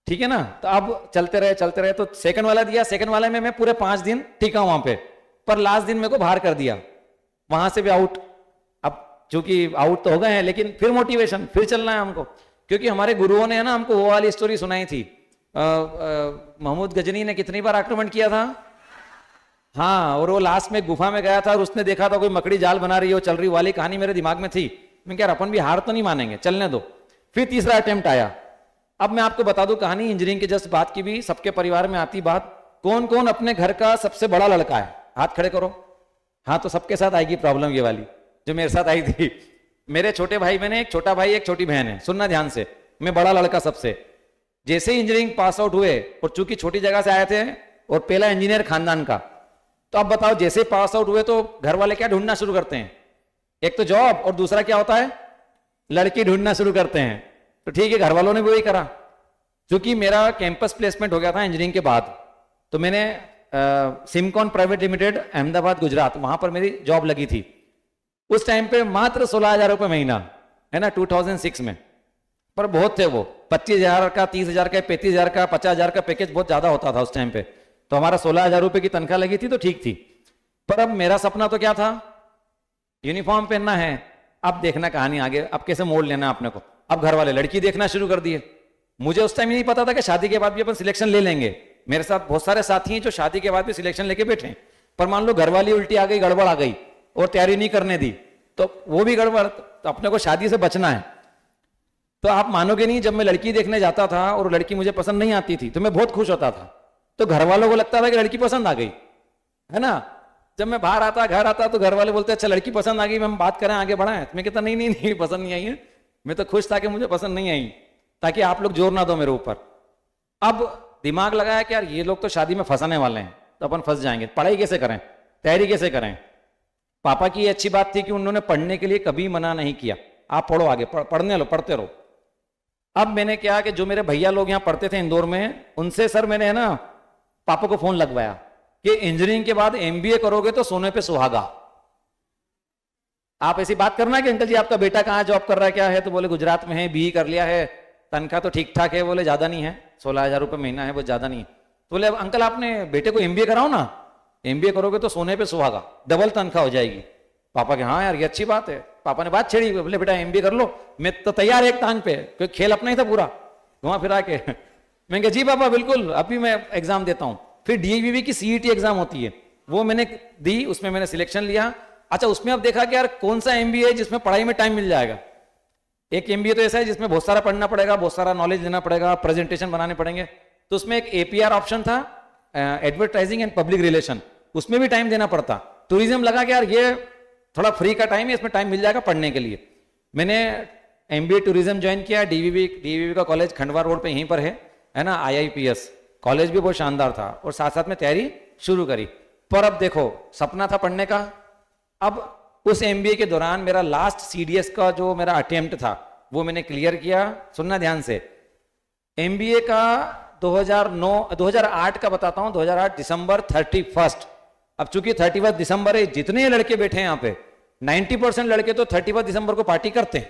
ठीक है ना। तो अब चलते रहे। तो सेकंड वाला दिया, सेकंड वाले में मैं पूरे 5 दिन टिका वहां पे, पर लास्ट दिन मेरे को बाहर कर दिया, वहां से भी आउट। अब चूंकि आउट तो हो गए हैं, लेकिन फिर मोटिवेशन, फिर चलना है हमको, क्योंकि हमारे गुरुओं ने है ना हमको वो वाली स्टोरी सुनाई थी। महमूद गजनी ने कितनी बार आक्रमण किया था, हाँ, और वो लास्ट में गुफा में गया था और उसने देखा था कोई मकड़ी जाल बना रही हो, चल रही वाली कहानी मेरे दिमाग में थी। मैं क्या, अपन भी हार तो नहीं मानेंगे, चलने दो। फिर तीसरा अटेम्प्ट आया। अब मैं आपको बता दूं कहानी, इंजीनियरिंग के जस्ट बात की भी सबके परिवार में आती बात। कौन कौन अपने घर का सबसे बड़ा लड़का है, हाथ खड़े करो। हाँ, तो सबके साथ आएगी प्रॉब्लम ये वाली जो मेरे साथ आई थी। मेरे छोटे भाई मैंने एक छोटा भाई, एक छोटी बहन है, सुनना ध्यान से। मैं बड़ा लड़का सबसे। जैसे ही इंजीनियरिंग पास आउट हुए, और चूंकि छोटी जगह से आए थे और पहला इंजीनियर खानदान का, तो अब बताओ जैसे ही पास आउट हुए तो घर वाले क्या ढूंढना शुरू करते हैं, एक तो जॉब और दूसरा क्या होता है, लड़की ढूंढना शुरू करते हैं। तो ठीक है, घर वालों ने भी वही करा। क्योंकि मेरा कैंपस प्लेसमेंट हो गया था इंजीनियरिंग के बाद, तो मैंने सिमकॉन प्राइवेट लिमिटेड अहमदाबाद गुजरात, वहां पर मेरी जॉब लगी थी। उस टाइम पे मात्र 16,000 रुपये महीना, है ना, 2006 में। पर बहुत थे वो, 25,000 का, 30,000 का, 35,000 का, 50,000 का पैकेज बहुत ज्यादा होता था उस टाइम पे। तो हमारा 16,000 रुपये की तनख्वाह लगी थी, तो ठीक थी। पर अब मेरा सपना तो क्या था, यूनिफॉर्म पहनना है। अब देखना कहानी आगे, अब कैसे मोड़ लेना अपने को। अब घर वाले लड़की देखना शुरू कर दिए। मुझे उस टाइम नहीं पता था कि शादी के बाद भी अपन सिलेक्शन ले लेंगे। मेरे साथ बहुत सारे साथी हैं जो शादी के बाद भी सिलेक्शन लेके बैठे हैं, पर मान लो घर वाली उल्टी आ गई, गड़बड़ आ गई और तैयारी नहीं करने दी, तो वो भी गड़बड़। तो अपने को शादी से बचना है। तो आप मानोगे नहीं, जब मैं लड़की देखने जाता था और लड़की मुझे पसंद नहीं आती थी, तो मैं बहुत खुश होता था। तो घर वालों को लगता था कि लड़की पसंद आ गई, है ना। जब मैं बाहर आता, घर आता, तो घर वाले बोलते अच्छा लड़की पसंद आ गई, हम बात करें, आगे बढ़ाएं। तो मैं कहता नहीं नहीं नहीं, पसंद नहीं आई है। मैं तो खुश था कि मुझे पसंद नहीं आई, ताकि आप लोग जोर ना दो मेरे ऊपर। अब दिमाग लगाया कि यार ये लोग तो शादी में फंसाने वाले हैं, तो अपन फंस जाएंगे, पढ़ाई कैसे करें। तैयारी कैसे करें। पापा की ये अच्छी बात थी कि उन्होंने पढ़ने के लिए कभी मना नहीं किया, आप पढ़ो आगे, पढ़ने लो, पढ़ते रहो। अब मैंने क्या कि जो मेरे भैया लोग यहाँ पढ़ते थे इंदौर में, उनसे सर मैंने है ना पापा को फोन लगवाया कि इंजीनियरिंग के बाद एमबीए करोगे तो सोने पे सुहागा। आप ऐसी बात करना कि अंकल जी आपका बेटा कहाँ जॉब कर रहा है, क्या है, तो बोले गुजरात में है, बीई कर लिया है, तनख्वाह तो ठीक ठाक है, बोले ज्यादा नहीं है, 16,000 रुपये महीना है, वो ज्यादा नहीं है। तो बोले अंकल आपने बेटे को एमबीए कराओ ना, एमबीए करोगे तो सोने पे सुहागा, डबल तनख्वाह हो जाएगी। पापा के हाँ यार ये अच्छी बात है। पापा ने बात छेड़ी, बोले बेटा एमबीए कर लो, मैं तो तैयार एक तान पे, क्योंकि खेल अपना ही था पूरा घुमा फिरा के। मैं कहा जी पापा बिल्कुल, अभी मैं एग्जाम देता हूँ। फिर डीईवीवी की सीईटी एग्जाम होती है, वो मैंने दी, उसमें मैंने सिलेक्शन लिया। अच्छा उसमें अब देखा कि यार कौन सा एमबीए है जिसमें पढ़ाई में टाइम मिल जाएगा। एक एमबीए तो ऐसा है जिसमें बहुत सारा पढ़ना पड़ेगा, बहुत सारा नॉलेज लेना पड़ेगा, प्रेजेंटेशन बनाने पड़ेंगे। तो उसमें एक एपीआर ऑप्शन था, एडवर्टाइजिंग एंड पब्लिक रिलेशन, उसमें भी टाइम देना पड़ता। टूरिज्म लगा कि यार ये थोड़ा फ्री का टाइम है, इसमें टाइम मिल जाएगा पढ़ने के लिए। मैंने एमबीए टूरिज्म ज्वाइन किया। डीवीवी का कॉलेज खंडवा रोड पे यहीं पर है ना, आईआईपीएस कॉलेज भी बहुत शानदार था, और साथ साथ में तैयारी शुरू करी। पर अब देखो सपना था पढ़ने का। अब उस एमबीए के दौरान मेरा लास्ट सीडीएस का जो मेरा अटेम्प्ट था वो मैंने क्लियर किया। सुनना ध्यान से, एमबीए का 2008 का बताता हूं, 2008 दिसंबर 31। अब चूंकि 31 दिसंबर है, जितने लड़के बैठे हैं यहाँ पे 90% लड़के तो 31 दिसंबर को पार्टी करते हैं।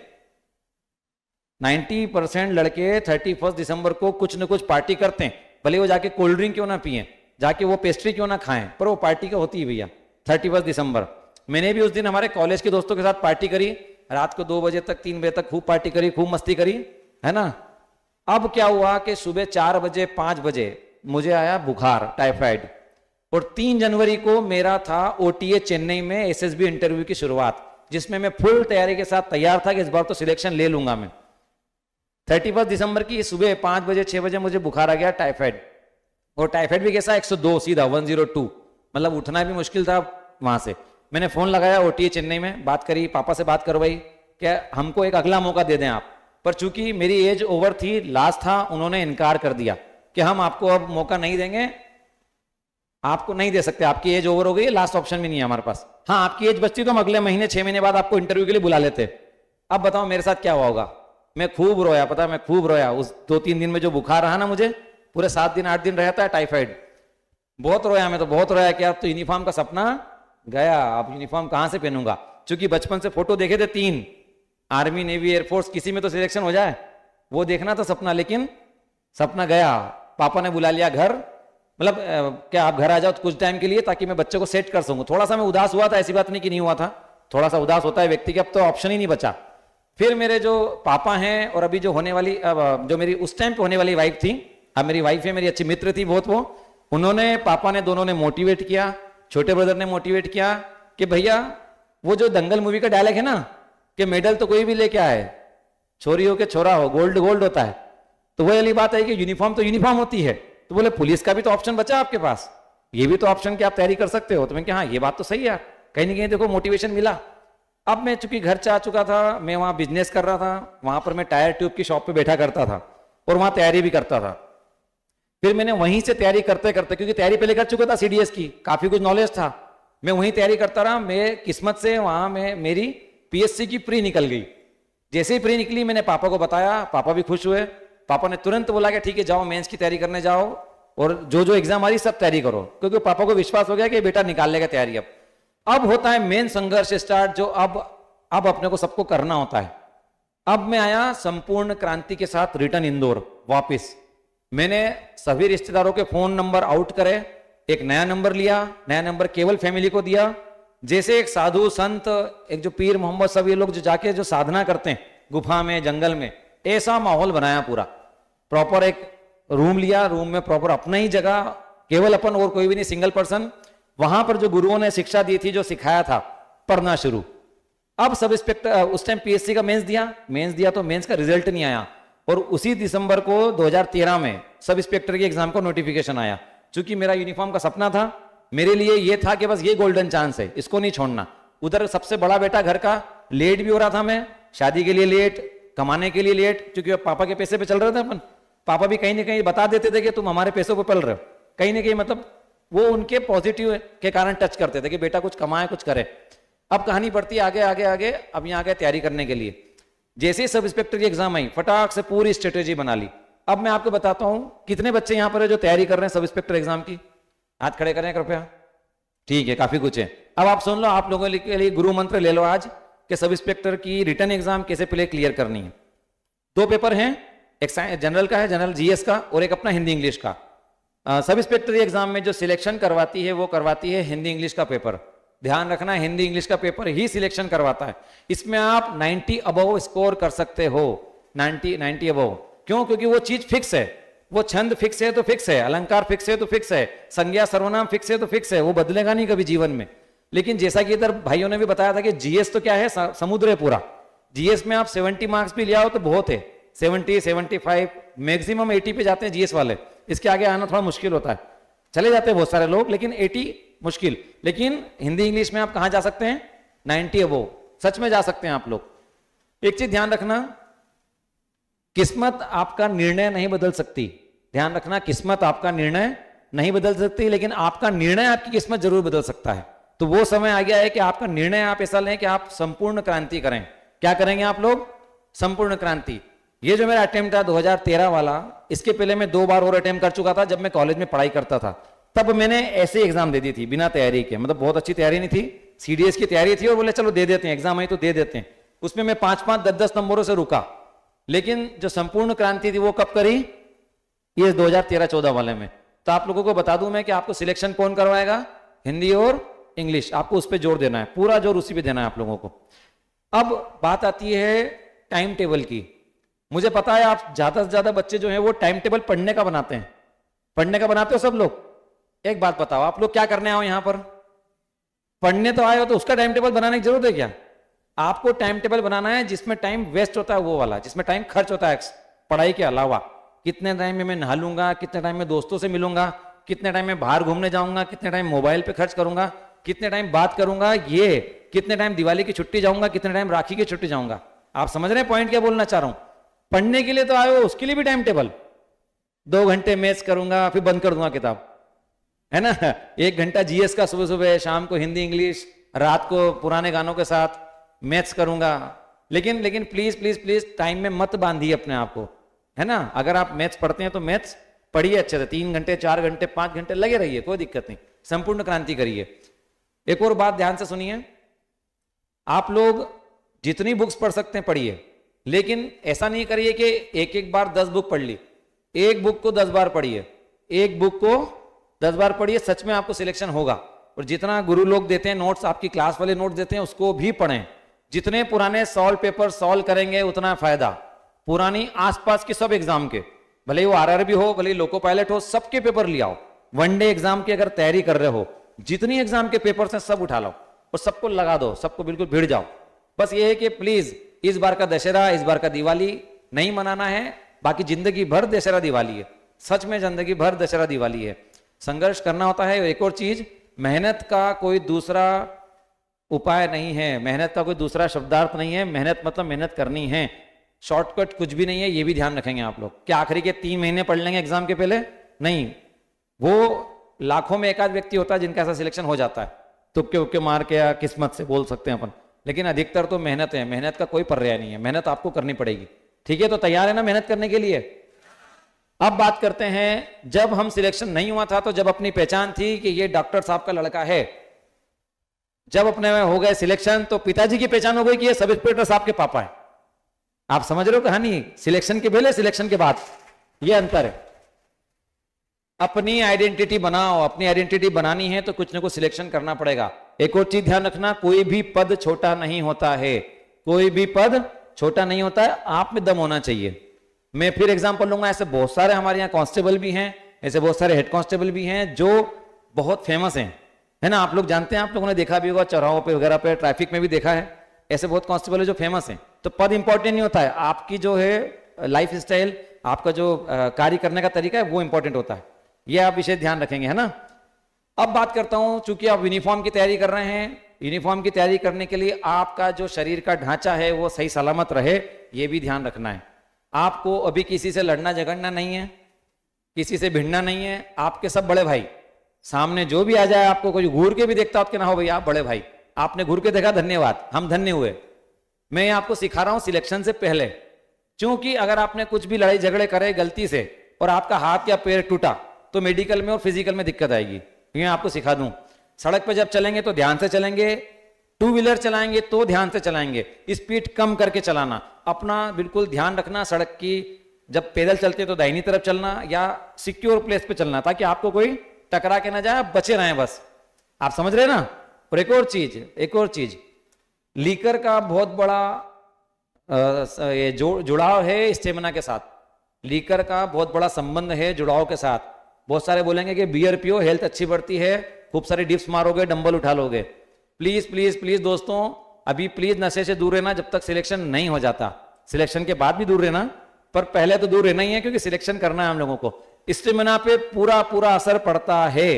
90% लड़के 31 दिसंबर को कुछ न कुछ पार्टी करते हैं, भले वो जाके कोल्ड ड्रिंक क्यों ना पिए, जाके वो पेस्ट्री क्यों ना खाएं, पर वो पार्टी का होती है भैया 31 दिसंबर। मैंने भी उस दिन हमारे कॉलेज के दोस्तों के साथ पार्टी करी, रात को 2 बजे तक 3 बजे तक खूब पार्टी करी, खूब मस्ती करी, है ना। अब क्या हुआ कि सुबह 4 बजे 5 बजे मुझे आया बुखार, टाइफाइड, और 3 जनवरी को मेरा था ओटीए चेन्नई में एसएसबी इंटरव्यू की शुरुआत, जिसमें मैं फुल तैयारी के साथ तैयार था कि इस बार तो सिलेक्शन ले लूंगा मैं। 31 दिसंबर की सुबह 5 बजे 6 बजे मुझे बुखार आ गया, टाइफाइड, और टाइफाइड भी कैसा 102 सीधा 102, मतलब उठना भी मुश्किल था वहां से। मैंने फोन लगाया ओटीए चेन्नई में, बात करी, पापा से बात करवाई कि हमको एक अगला मौका दे दें आप। पर चूंकि मेरी एज ओवर थी, लास्ट था, उन्होंने इनकार कर दिया कि हम आपको अब मौका नहीं देंगे, आपको नहीं दे सकते, आपकी एज ओवर हो गई, लास्ट ऑप्शन भी नहीं है हमारे पास। हाँ आपकी एज बचती तो हम अगले महीने 6 महीने बाद आपको इंटरव्यू के लिए बुला लेते। अब बताओ मेरे साथ क्या हुआ होगा। मैं खूब रोया, पता मैं खूब रोया उस 2-3 दिन में जो बुखार रहा ना मुझे, पूरे 7 दिन 8 दिन रहता है टाइफाइड, बहुत रोया मैं तो, बहुत रोया कि अब तो यूनिफॉर्म का सपना गया, अब यूनिफॉर्म कहां से पहनूंगा। क्योंकि बचपन से फोटो देखे थे 3, आर्मी नेवी एयरफोर्स, किसी में तो सिलेक्शन हो जाए, वो देखना था सपना, लेकिन सपना गया। पापा ने बुला लिया घर, मतलब क्या आप घर आ जाओ कुछ टाइम के लिए ताकि मैं बच्चे को सेट कर सकूं। थोड़ा सा मैं उदास हुआ था, ऐसी बात नहीं कि नहीं हुआ था, थोड़ा सा उदास होता है व्यक्ति के, अब तो ऑप्शन ही नहीं बचा। फिर मेरे जो पापा हैं और अभी जो होने वाली, जो मेरी उस टाइम पे होने वाली वाइफ थी, अब मेरी वाइफ है, मेरी अच्छी मित्र थी बहुत, वो उन्होंने, पापा ने, दोनों ने मोटिवेट किया, छोटे ब्रदर ने मोटिवेट किया कि भैया वो जो दंगल मूवी का डायलॉग है ना कि मेडल तो कोई भी लेके आए, छोरी हो के छोरा हो, गोल्ड गोल्ड होता है। तो वही वाली बात है कि यूनिफॉर्म तो यूनिफॉर्म होती है। तो बोले पुलिस का भी तो ऑप्शन बचा आपके पास, ये भी तो ऑप्शन कि आप तैयारी कर सकते हो। तो मैंने कहा हाँ ये बात तो सही है, कहीं ना कहीं देखो मोटिवेशन मिला। अब मैं चूंकि घर से आ चुका था, मैं वहां बिजनेस कर रहा था, वहां पर मैं टायर ट्यूब की शॉप पे बैठा करता था और वहां तैयारी भी करता था। फिर मैंने वहीं से तैयारी करते करते, क्योंकि तैयारी पहले कर चुका था सीडीएस की, काफी कुछ नॉलेज था, मैं वहीं तैयारी करता रहा। मैं किस्मत से वहां में मेरी पीएससी की प्री निकल गई। जैसे ही प्री निकली मैंने पापा को बताया, पापा भी खुश हुए। पापा ने तुरंत बोला कि ठीक है जाओ मेंस की तैयारी करने जाओ और जो जो एग्जाम आ रही सब तैयारी करो, क्योंकि पापा को विश्वास हो गया कि बेटा निकाल लेगा तैयारी। अब होता है मेन संघर्ष स्टार्ट, जो अब अपने को सबको करना होता है। अब मैं आया संपूर्ण क्रांति के साथ रिटर्न इंदौर वापिस। मैंने सभी रिश्तेदारों के फोन नंबर आउट करे, एक नया नंबर लिया, नया नंबर केवल फैमिली को दिया। जैसे एक साधु संत, एक जो पीर मोहम्मद, सब ये लोग जो जाके जो साधना करते हैं गुफा में, जंगल में, ऐसा माहौल बनाया पूरा। प्रॉपर एक रूम लिया, रूम में प्रॉपर अपना ही जगह, केवल अपन और कोई भी नहीं, सिंगल पर्सन। वहां पर जो गुरुओं ने शिक्षा दी थी, जो सिखाया था, पढ़ना शुरू। अब सब इंस्पेक्टर, उस टाइम पीएससी का मेंस दिया तो मेंस का रिजल्ट नहीं आया, और उसी दिसंबर को 2013 में सब इंस्पेक्टर की एग्जाम को नोटिफिकेशन आया। चूंकि मेरा यूनिफॉर्म का सपना था, मेरे लिए ये था कि बस ये गोल्डन चांस है, इसको नहीं छोड़ना। उधर सबसे बड़ा बेटा घर का, लेट भी हो रहा था मैं, शादी के लिए लेट, कमाने के लिए लेट, क्योंकि पापा के पैसे पे चल रहे थे अपन। पापा भी कहीं ना कहीं बता देते थे कि तुम हमारे पैसों पे पल रहे हो, कहीं ना कहीं मतलब वो उनके पॉजिटिव के कारण टच करते थे कि बेटा कुछ कमाए कुछ करे। अब कहानी बढ़ती आगे आगे आगे, अब यहाँ गए तैयारी करने के लिए। जैसे ही सब इंस्पेक्टर की एग्जाम आई, फटाक से पूरी स्ट्रेटेजी बना ली। अब मैं आपको बताता हूं कितने बच्चे यहाँ पर है जो तैयारी कर रहे हैं सब इंस्पेक्टर एग्जाम की, हाथ खड़े करें कृपया। ठीक है, काफी कुछ है। अब आप सुन लो, आप लोगों के लिए गुरु मंत्र ले लो आज कि सब इंस्पेक्टर की रिटर्न एग्जाम कैसे पहले क्लियर करनी है। 2 पेपर हैं, एक जनरल का है, जनरल जीएस का, और एक अपना हिंदी इंग्लिश का। सब इंस्पेक्टर एग्जाम में जो सिलेक्शन करवाती है वो करवाती है हिंदी इंग्लिश का पेपर। ध्यान रखना, हिंदी इंग्लिश का पेपर ही सिलेक्शन करवाता है। इसमें आप 90 अबव स्कोर कर सकते हो, 90 अबव। क्यों? क्योंकि वो चीज फिक्स है, वो छंद फिक्स है तो फिक्स है, अलंकार फिक्स है तो फिक्स है, संज्ञा सर्वनाम फिक्स है तो फिक्स है, वो बदलेगा नहीं कभी जीवन में। लेकिन जैसा कि इधर भाइयों ने भी बताया था कि जीएस तो क्या है, समुद्र है पूरा। जीएस में आप 70 मार्क्स भी ले आओ तो बहुत है, 70, 75, मैक्सिमम 80 पे जाते हैं जीएस वाले। इसके आगे आना थोड़ा मुश्किल होता है, चले जाते हैं बहुत सारे लोग, लेकिन 80 मुश्किल। लेकिन हिंदी इंग्लिश में आप कहां जा सकते हैं? 90 अबव, सच में जा सकते हैं आप लोग। एक चीज ध्यान रखना, किस्मत आपका निर्णय नहीं बदल सकती। ध्यान रखना, किस्मत आपका निर्णय नहीं बदल सकती, लेकिन आपका निर्णय आपकी किस्मत जरूर बदल सकता है। तो वो समय आ गया है कि आपका निर्णय आप ऐसा लें कि आप संपूर्ण क्रांति करें। क्या करेंगे आप लोग? संपूर्ण क्रांति। ये जो मेरा अटेम्प्ट था 2013 वाला, इसके पहले मैं 2 बार और अटेम्प्ट कर चुका था जब मैं कॉलेज में पढ़ाई करता था। तब मैंने ऐसे एग्जाम दे दी थी बिना तैयारी के, मतलब बहुत अच्छी तैयारी नहीं थी, सीडीएस की तैयारी थी, और बोले चलो दे देते हैं, एग्जाम आई तो दे देते हैं। उसमें मैं 5-5, 10-10 नंबरों से रुका। लेकिन जो संपूर्ण क्रांति थी वो कब करी? ये 2013-14 वाले में। तो आप लोगों को बता दूं मैं कि आपको सिलेक्शन कौन करवाएगा? हिंदी और इंग्लिश। आपको उस पर जोर देना है, पूरा जोर उसी पे देना है आप लोगों को। अब बात आती है टाइम टेबल की। मुझे पता है आप ज्यादा से ज्यादा बच्चे जो हैं वो टाइम टेबल पढ़ने का बनाते हैं। पढ़ने का बनाते हो सब लोग? एक बात बताओ, आप लोग क्या करने आओ यहाँ पर? पढ़ने तो आए हो, तो उसका टाइम टेबल बनाने की जरूरत है क्या? आपको टाइम टेबल बनाना है जिसमें टाइम वेस्ट होता है वो वाला, जिसमें टाइम खर्च होता है पढ़ाई के अलावा। कितने टाइम में मैं नहा लूंगा, कितने टाइम में दोस्तों से मिलूंगा, कितने टाइम में बाहर घूमने जाऊंगा, कितने टाइम मोबाइल पे खर्च करूंगा, कितने टाइम बात करूंगा, ये कितने टाइम दिवाली की छुट्टी जाऊंगा, कितने टाइम राखी की छुट्टी जाऊंगा। आप समझ रहे हैं पॉइंट क्या बोलना चाह रहा हूं? पढ़ने के लिए तो आए हो, उसके लिए भी टाइम टेबल। 2 घंटे मैथ्स करूंगा, फिर बंद कर दूंगा किताब, है ना। 1 घंटा जीएस का सुबह सुबह, शाम को हिंदी इंग्लिश, रात को पुराने गानों के साथ मैथ्स करूंगा। लेकिन प्लीज प्लीज प्लीज टाइम में मत बांधिए अपने आप को, है ना। अगर आप मैथ्स पढ़ते हैं तो मैथ्स पढ़िए अच्छे से, 3 घंटे 4 घंटे 5 घंटे लगे रहिए, कोई दिक्कत नहीं। संपूर्ण क्रांति करिए। एक और बात ध्यान से सुनिए, आप लोग जितनी बुक्स पढ़ सकते हैं पढ़िए, लेकिन ऐसा नहीं करिए कि एक बार 10 बुक पढ़ ली। एक बुक को 10 बार पढ़िए, एक बुक को 10 बार पढ़िए, सच में आपको सिलेक्शन होगा। और जितना गुरु लोग देते हैं नोट्स, आपकी क्लास वाले नोट्स देते हैं, उसको भी पढ़ें। जितने पुराने सॉल्व पेपर सॉल्व करेंगे उतना फायदा। पुरानी आसपास के सब एग्जाम के, भले ही वो आरआरबी हो, भले ही लोको पायलट हो, सबके पेपर ले आओ। वनडे एग्जाम की अगर तैयारी कर रहे हो, जितनी एग्जाम के पेपर हैं सब उठा लो और सबको लगा दो, सबको बिल्कुल भिड़ जाओ। बस ये है कि प्लीज इस बार का दशहरा, इस बार का दिवाली नहीं मनाना है, बाकी जिंदगी भर दशहरा दिवाली है। सच में जिंदगी भर दशहरा दिवाली है। संघर्ष करना होता है। एक और चीज, मेहनत का कोई दूसरा उपाय नहीं है, मेहनत का कोई दूसरा शब्दार्थ नहीं है। मेहनत मतलब मेहनत करनी है, शॉर्टकट कुछ भी नहीं है, ये भी ध्यान रखेंगे आप लोग। क्या आखिरी के 3 महीने पढ़ लेंगे एग्जाम के पहले? नहीं, वो लाखों में एकाध व्यक्ति होता है जिनका ऐसा सिलेक्शन हो जाता है, तुक्के उक्के मार के या किस्मत से बोल सकते हैं अपन। लेकिन अधिकतर तो मेहनत है, मेहनत का कोई पर्याय नहीं है, मेहनत आपको करनी पड़ेगी। ठीक है, तो तैयार है ना मेहनत करने के लिए? अब बात करते हैं, जब हम सिलेक्शन नहीं हुआ था तो जब अपनी पहचान थी कि ये डॉक्टर साहब का लड़का है, जब अपने हो गए सिलेक्शन तो पिताजी की पहचान हो गई कि ये सब इंस्पेक्टर साहब के पापा है। आप समझ रहे हो कहानी? सिलेक्शन के पहले, सिलेक्शन के बाद, ये अंतर है। अपनी आइडेंटिटी बनाओ, अपनी आइडेंटिटी बनानी है तो कुछ ना कुछ सिलेक्शन करना पड़ेगा। एक और चीज ध्यान रखना, कोई भी पद छोटा नहीं होता है, कोई भी पद छोटा नहीं होता है, आप में दम होना चाहिए। मैं फिर एग्जांपल लूंगा, ऐसे बहुत सारे हमारे यहाँ कांस्टेबल भी हैं, ऐसे बहुत सारे हेड कांस्टेबल भी हैं जो बहुत फेमस हैं, है ना। आप लोग जानते हैं, आप लोगों ने देखा भी होगा चौराहों पे वगैरह पे, ट्रैफिक में भी देखा है। ऐसे बहुत कांस्टेबल है जो फेमस हैं। तो पद इंपॉर्टेंट नहीं होता है, आपकी जो है लाइफ स्टाइल, आपका जो कार्य करने का तरीका है वो इंपॉर्टेंट होता है। ये आप विषय ध्यान रखेंगे, है ना। अब बात करता हूं, चूंकि आप यूनिफॉर्म की तैयारी कर रहे हैं, यूनिफॉर्म की तैयारी करने के लिए आपका जो शरीर का ढांचा है वो सही सलामत रहे, ये भी ध्यान रखना है। आपको अभी किसी से लड़ना झगड़ना नहीं है, किसी से भिड़ना नहीं है। आपके सब बड़े भाई, सामने जो भी आ जाए, आपको कोई घूर के भी देखता हो तो ना हो भैया आप बड़े भाई, आपने घूर के देखा, धन्यवाद, हम धन्य हुए। मैं आपको सिखा रहा हूं सिलेक्शन से पहले, क्योंकि अगर आपने कुछ भी लड़ाई झगड़े करे गलती से और आपका हाथ या पैर टूटा तो मेडिकल में और फिजिकल में दिक्कत आएगी। ये आपको सिखा दूं। सड़क पे जब चलेंगे तो ध्यान से चलेंगे, टू व्हीलर चलाएंगे तो ध्यान से चलाएंगे, स्पीड कम करके चलाना, अपना बिल्कुल ध्यान रखना सड़क की। जब पैदल चलते तो दाहिनी तरफ चलना या सिक्योर प्लेस पे चलना, ताकि आपको कोई टकरा के ना जाए, आप बचे रहें बस। आप समझ रहे ना। और एक और चीज, लीकर का बहुत बड़ा ये जुड़ाव है स्टेमिना के साथ। लीकर का बहुत बड़ा संबंध है जुड़ाव के साथ। बहुत सारे बोलेंगे कि बियर पियो, हेल्थ अच्छी बढ़ती है, खूब सारी डिप्स मारोगे, डंबल उठा लोगे। प्लीज प्लीज प्लीज दोस्तों, अभी प्लीज नशे से दूर रहना जब तक सिलेक्शन नहीं हो जाता। सिलेक्शन के बाद भी दूर रहना, पर पहले तो दूर रहना ही है, क्योंकि सिलेक्शन करना है हम लोगों को। स्टेमिना पे पूरा पूरा असर पड़ता है।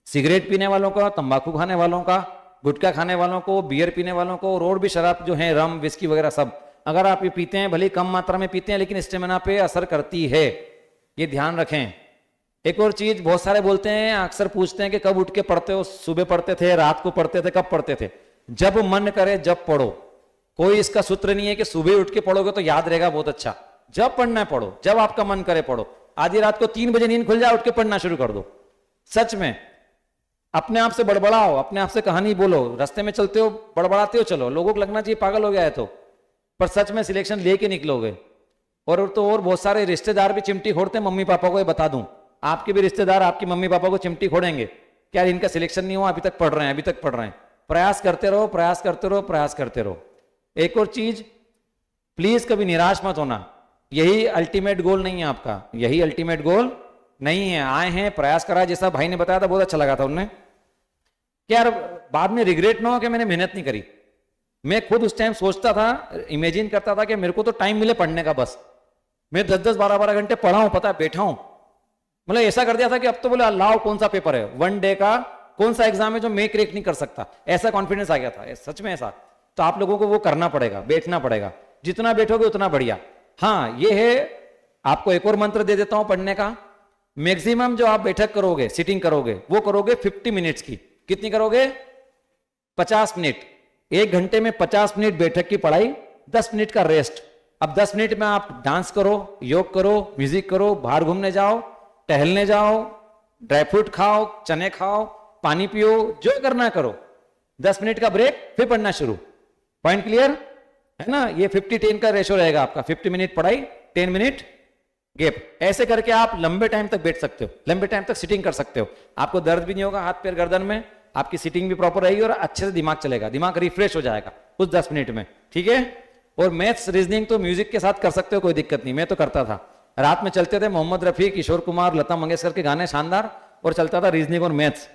सिगरेट पीने वालों का, तंबाकू खाने वालों का, गुटखा खाने वालों को, बियर पीने वालों को, और भी शराब जो है, रम विस्की वगैरह सब, अगर आप ये पीते हैं, भले कम मात्रा में पीते हैं, लेकिन स्टेमिना पे असर करती है, ये ध्यान रखें। एक और चीज, बहुत सारे बोलते हैं, अक्सर पूछते हैं कि कब उठ के पढ़ते हो, सुबह पढ़ते थे, रात को पढ़ते थे, कब पढ़ते थे? जब मन करे जब पढ़ो। कोई इसका सूत्र नहीं है कि सुबह उठ के पढ़ोगे तो याद रहेगा बहुत अच्छा। जब पढ़ना है पढ़ो, जब आपका मन करे पढ़ो। आधी रात को 3 बजे नींद खुल जाए, उठ के पढ़ना शुरू कर दो। सच में अपने आप से बड़बड़ाओ, अपने आप से कहानी बोलो, रास्ते में चलते हो बड़बड़ाते हो, चलो, लोगों को लगना चाहिए पागल हो गया है तो, पर सच में सिलेक्शन लेके निकलोगे। और तो और बहुत सारे रिश्तेदार भी चिमटी फोड़ते हैं मम्मी पापा को, ये बता दूं, आपके भी रिश्तेदार आपकी मम्मी पापा को चिमटी फोड़ेंगे, क्या इनका सिलेक्शन नहीं हुआ, अभी तक पढ़ रहे हैं, अभी तक पढ़ रहे हैं। प्रयास करते रहो, प्रयास करते रहो, प्रयास करते रहो। एक और चीज, प्लीज कभी निराश मत होना। यही अल्टीमेट गोल नहीं है आपका, यही अल्टीमेट गोल नहीं है। आए हैं, प्रयास करा, जैसा भाई ने बताया था बहुत अच्छा लगा था उन्हें, कि यार बाद में रिग्रेट ना हो कि मैंने मेहनत नहीं करी। मैं खुद उस टाइम सोचता था, इमेजिन करता था कि मेरे को तो टाइम मिले पढ़ने का बस, मैं 10-10, 12-12 घंटे पढ़ा हूं, पता है, बैठा हूं। मतलब ऐसा कर दिया था कि अब तो बोले अल्लाह कौन सा पेपर है, 1 डे का कौन सा एग्जाम है जो मैं क्रैक नहीं कर सकता, ऐसा कॉन्फिडेंस आ गया था, सच में ऐसा। तो आप लोगों को वो करना पड़ेगा, बैठना पड़ेगा, जितना बैठोगे उतना बढ़िया। हाँ, ये है, आपको एक और मंत्र दे देता हूं पढ़ने का। मैक्सिमम जो आप बैठक करोगे, सिटिंग करोगे, वो करोगे 50 मिनट्स की। कितनी करोगे? 50 मिनट। 1 घंटे में 50 मिनट बैठक की पढ़ाई, 10 मिनट का रेस्ट। अब 10 मिनट में आप डांस करो, योग करो, म्यूजिक करो, बाहर घूमने जाओ, टहलने जाओ, ड्राई फ्रूट खाओ, चने खाओ, पानी पियो, जो करना करो। 10 मिनट का ब्रेक, फिर पढ़ना शुरू। पॉइंट क्लियर है ना? ये 50-10 का रेशो रहेगा आपका। 50 मिनट पढ़ाई, 10 मिनट गैप। ऐसे करके आप लंबे टाइम तक बैठ सकते हो, लंबे टाइम तक सिटिंग कर सकते हो। आपको दर्द भी नहीं होगा हाथ पैर गर्दन में, आपकी सिटिंग भी प्रॉपर रहेगी और अच्छे से दिमाग चलेगा, दिमाग रिफ्रेश हो जाएगा उस 10 मिनट में। ठीक है? और मैथ्स रीजनिंग तो म्यूजिक के साथ कर सकते हो, कोई दिक्कत नहीं। मैं तो करता था, रात में चलते थे मोहम्मद रफी, किशोर कुमार, लता मंगेशकर के गाने शानदार, और चलता था रीजनिंग और मैथ्स।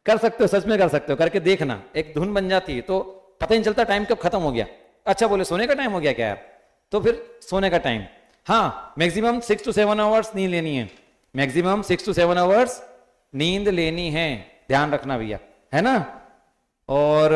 कर सकते हो, सच में कर सकते हो, करके देखना, एक धुन बन जाती है तो पता ही नहीं चलता टाइम कब खत्म हो गया। अच्छा बोले सोने का टाइम हो गया क्या यार? तो फिर सोने का टाइम, हाँ, मैक्सिमम 6 to 7 आवर्स नींद लेनी है। मैक्सिमम 6 to 7 आवर्स नींद लेनी है, ध्यान रखना भैया, है ना? और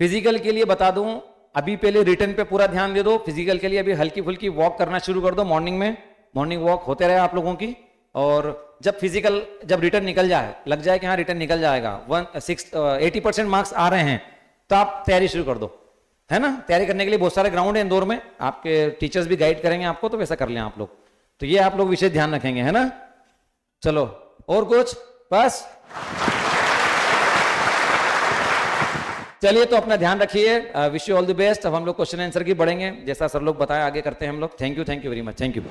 फिजिकल के लिए बता दूं, अभी पहले रिटर्न पे पूरा ध्यान दे दो। फिजिकल के लिए अभी हल्की फुल्की वॉक करना शुरू कर दो मॉर्निंग में। मॉर्निंग वॉक होते रहे आप लोगों की। और जब फिजिकल, जब रिटर्न निकल जाए, लग जाए कि हाँ रिटर्न निकल जाएगा, 80% मार्क्स आ रहे हैं, तो आप तैयारी शुरू कर दो, है ना? तैयारी करने के लिए बहुत सारे ग्राउंड है इंदौर में, आपके टीचर्स भी गाइड करेंगे आपको, तो वैसा कर लें आप लोग। तो ये आप लोग विशेष ध्यान रखेंगे, है ना? चलो, और कुछ? बस चलिए, तो अपना ध्यान रखिए। Wish you all the best. अब हम लोग क्वेश्चन आंसर की बढ़ेंगे, जैसा सर लोग बताया आगे करते हैं हम लोग। Thank you very much. Thank you.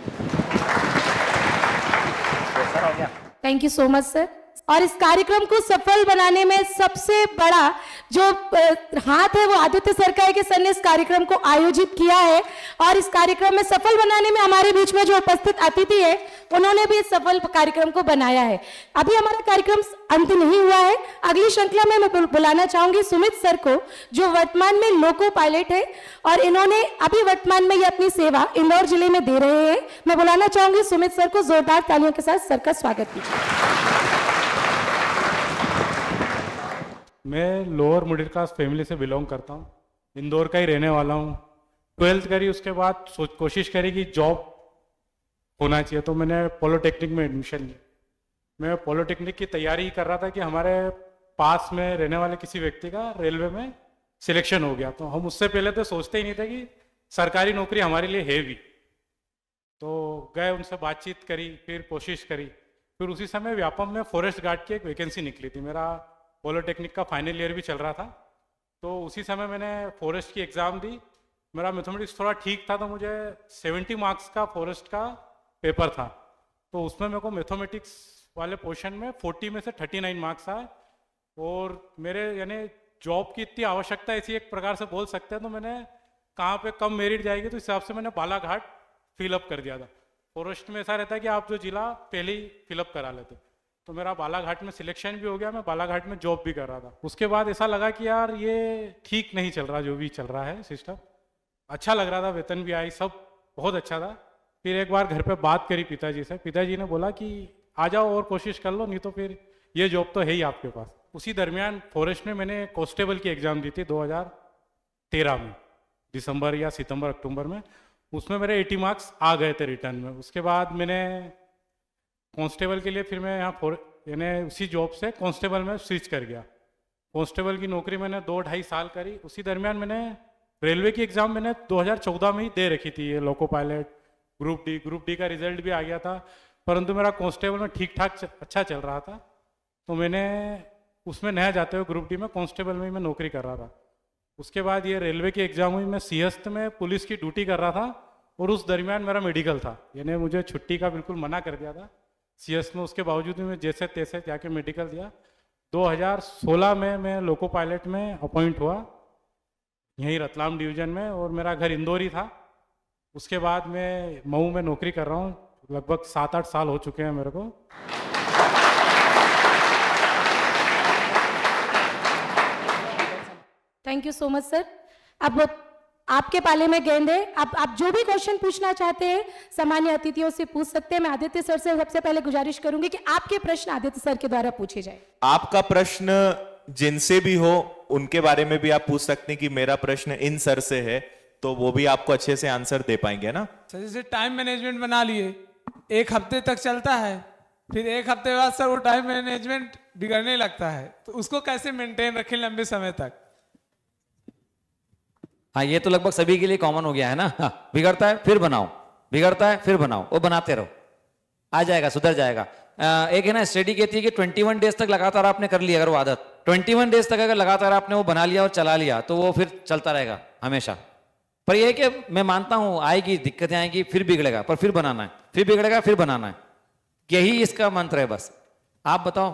Thank you so much sir. और इस कार्यक्रम को सफल बनाने में सबसे बड़ा जो हाथ है वो आदित्य सर का है कि सर ने इस कार्यक्रम को आयोजित किया है, और इस कार्यक्रम में सफल बनाने में हमारे बीच में जो उपस्थित अतिथि है उन्होंने भी इस सफल कार्यक्रम को बनाया है। अभी हमारा कार्यक्रम अंत नहीं हुआ है। अगली श्रृंखला में मैं बुलाना चाहूंगी सुमित सर को, जो वर्तमान में लोको पायलट है और इन्होंने अभी वर्तमान में ये अपनी सेवा इंदौर जिले में दे रहे हैं। मैं बुलाना चाहूंगी सुमित सर को, जोरदार तालियों के साथ सर का स्वागत कीजिए। मैं लोअर मिडिल क्लास फैमिली से बिलोंग करता हूँ, इंदौर का ही रहने वाला हूँ। 12th करी, उसके बाद कोशिश करी कि जॉब होना चाहिए, तो मैंने पॉलिटेक्निक में एडमिशन लिया। मैं पॉलिटेक्निक की तैयारी कर रहा था कि हमारे पास में रहने वाले किसी व्यक्ति का रेलवे में सिलेक्शन हो गया। तो हम उससे पहले तो सोचते ही नहीं थे कि सरकारी नौकरी हमारे लिए है भी। तो गए, उनसे बातचीत करी, फिर कोशिश करी। फिर उसी समय व्यापम में फॉरेस्ट गार्ड की एक वैकेंसी निकली थी। मेरा पॉलिटेक्निक का फाइनल ईयर भी चल रहा था। तो उसी समय मैंने फॉरेस्ट की एग्ज़ाम दी। मेरा मैथमेटिक्स थोड़ा ठीक था, तो मुझे 70 मार्क्स का फॉरेस्ट का पेपर था। तो उसमें मेरे को मैथमेटिक्स वाले पोर्शन में 40 में से 39 मार्क्स आए। और मेरे यानी जॉब की इतनी आवश्यकता ऐसी एक प्रकार से बोल सकते हैं, तो मैंने कहाँ पे कम मेरिट जाएगी तो इस हिसाब से मैंने बालाघाट फिलअप कर दिया था। फॉरेस्ट में ऐसा रहता है कि आप जो जिला पहले ही फिलअप करा लेते। तो मेरा बालाघाट में सिलेक्शन भी हो गया, मैं बालाघाट में जॉब भी कर रहा था। उसके बाद ऐसा लगा कि यार ये ठीक नहीं चल रहा, जो भी चल रहा है सिस्टम। अच्छा लग रहा था, वेतन भी आई, सब बहुत अच्छा था। फिर एक बार घर पे बात करी पिताजी से। पिताजी ने बोला कि आ जाओ और कोशिश कर लो, नहीं तो फिर ये जॉब तो है ही आपके पास। उसी दरमियान फॉरेस्ट में मैंने कांस्टेबल की एग्ज़ाम दी थी 2013 में, दिसंबर या सितंबर अक्टूबर में। उसमें मेरे 80 मार्क्स आ गए थे रिटर्न में। उसके बाद मैंने कांस्टेबल के लिए फिर मैं यहाँ यानी उसी जॉब से कांस्टेबल में स्विच कर गया। कांस्टेबल की नौकरी मैंने 2-2.5 साल करी। उसी दरमियान मैंने रेलवे की एग्ज़ाम मैंने 2014 में ही दे रखी थी, ये लोको पायलट, ग्रुप डी का रिजल्ट भी आ गया था। परंतु मेरा कांस्टेबल में ठीक ठाक अच्छा चल रहा था, तो मैंने उसमें नया जाते हुए ग्रुप डी में कांस्टेबल में ही मैं नौकरी कर रहा था। उसके बाद ये रेलवे की एग्ज़ाम हुई, मैं सिंहस्थ में पुलिस की ड्यूटी कर रहा था। और उस दरमियान मेरा मेडिकल था, यानी मुझे छुट्टी का बिल्कुल मना कर दिया था सिंहस्थ में। उसके बावजूद भी मैं जैसे तैसे जाके मेडिकल दिया। 2016 में मैं लोको पायलट में अपॉइंट हुआ, यहीं रतलाम डिवीज़न में, और मेरा घर इंदौर ही था। उसके बाद मैं मऊ में नौकरी कर रहा हूँ, लगभग 7-8 साल हो चुके हैं मेरे को। Thank you so much sir. अब आपके पाले में गेंद है। अब आप जो भी क्वेश्चन पूछना चाहते हैं सामान्य अतिथियों से पूछ सकते हैं। मैं आदित्य सर से सबसे पहले गुजारिश करूंगी कि आपके प्रश्न आदित्य सर के द्वारा पूछे जाए। आपका प्रश्न जिनसे भी हो उनके बारे में भी आप पूछ सकते हैं कि मेरा प्रश्न इन सर से है, तो वो भी आपको अच्छे से आंसर दे पाएंगे ना। सर जैसे टाइम मैनेजमेंट बना लिए, 1 हफ्ते तक चलता है, फिर 1 हफ्ते बाद सर वो टाइम मैनेजमेंट बिगड़ने लगता है, तो उसको कैसे मेंटेन रखें लंबे समय तक? हाँ, ये तो लगभग सभी के लिए कॉमन हो गया है ना। हाँ, बिगड़ता है फिर बनाओ, बिगड़ता है फिर बनाओ, वो बनाते रहो, आ जाएगा, सुधर जाएगा। एक है ना स्टडी कहती है कि 21 डेज तक लगातार आपने कर लिया अगर वो आदत, 21 डेज तक अगर लगातार आपने वो बना लिया और चला लिया, तो वो फिर चलता रहेगा हमेशा। पर ये है कि मैं मानता हूं आएगी, दिक्कतें आएंगी, फिर बिगड़ेगा, पर फिर बनाना है, फिर बिगड़ेगा फिर बनाना है, यही इसका मंत्र है बस। आप बताओ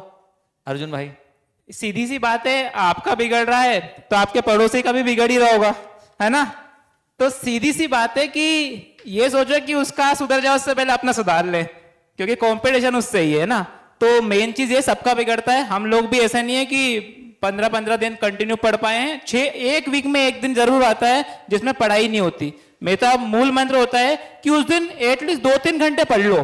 अर्जुन भाई। सीधी सी बात है, आपका बिगड़ रहा है तो आपके पड़ोसी का भी बिगड़ ही रहा होगा, है ना। तो सीधी सी बात है कि ये सोचो कि उसका सुधर जाए उससे पहले अपना सुधार ले, क्योंकि कंपटीशन उससे ही है ना। तो मेन चीज ये सबका बिगड़ता है। हम लोग भी ऐसा नहीं है कि 15-15 दिन कंटिन्यू पढ़ पाए हैं। 1 वीक में 1 दिन जरूर आता है जिसमें पढ़ाई नहीं होती। मेरा मूल मंत्र होता है कि उस दिन एटलीस्ट 2-3 घंटे पढ़ लो।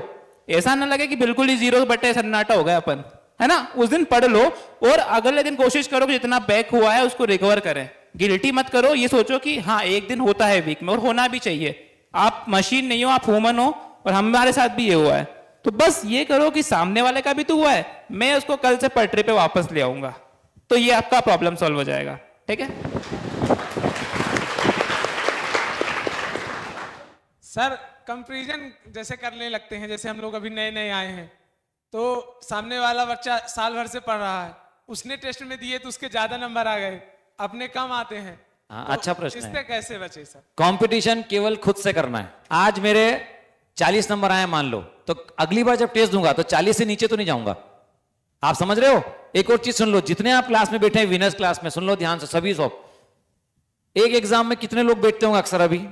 ऐसा ना लगे कि बिल्कुल ही 0 बटे सन्नाटा हो गया अपन, है ना। उस दिन पढ़ लो और अगले दिन कोशिश करो कि जितना बैक हुआ है उसको रिकवर करें। गिल्टी मत करो, ये सोचो कि हाँ 1 दिन होता है वीक में, और होना भी चाहिए। आप मशीन नहीं हो, आप ह्यूमन हो, और हमारे साथ भी ये हुआ है। तो बस ये करो कि सामने वाले का भी तो हुआ है, मैं उसको कल से पटरी पे वापस ले आऊंगा, तो ये आपका प्रॉब्लम सॉल्व हो जाएगा। ठीक है सर कंपैरिजन जैसे करने लगते हैं, जैसे हम लोग अभी नए नए आए हैं, तो सामने वाला बच्चा साल भर से पढ़ रहा है, उसने टेस्ट में दिए तो उसके ज्यादा नंबर आ गए, अपने कम आते हैं। हाँ, तो अच्छा प्रश्न इससे है। कैसे बचे सर? कंपटीशन केवल खुद से करना है। आज मेरे 40 नंबर आए मान लो, तो अगली बार जब टेस्ट दूंगा तो 40 से नीचे तो नहीं जाऊंगा। आप समझ रहे हो। एक और चीज सुन लो, जितने आप क्लास में बैठे हैं विनर्स क्लास में, सुन लो ध्यान से सभी सब, एक एग्जाम में कितने लोग बैठते होंगे अक्सर? अभी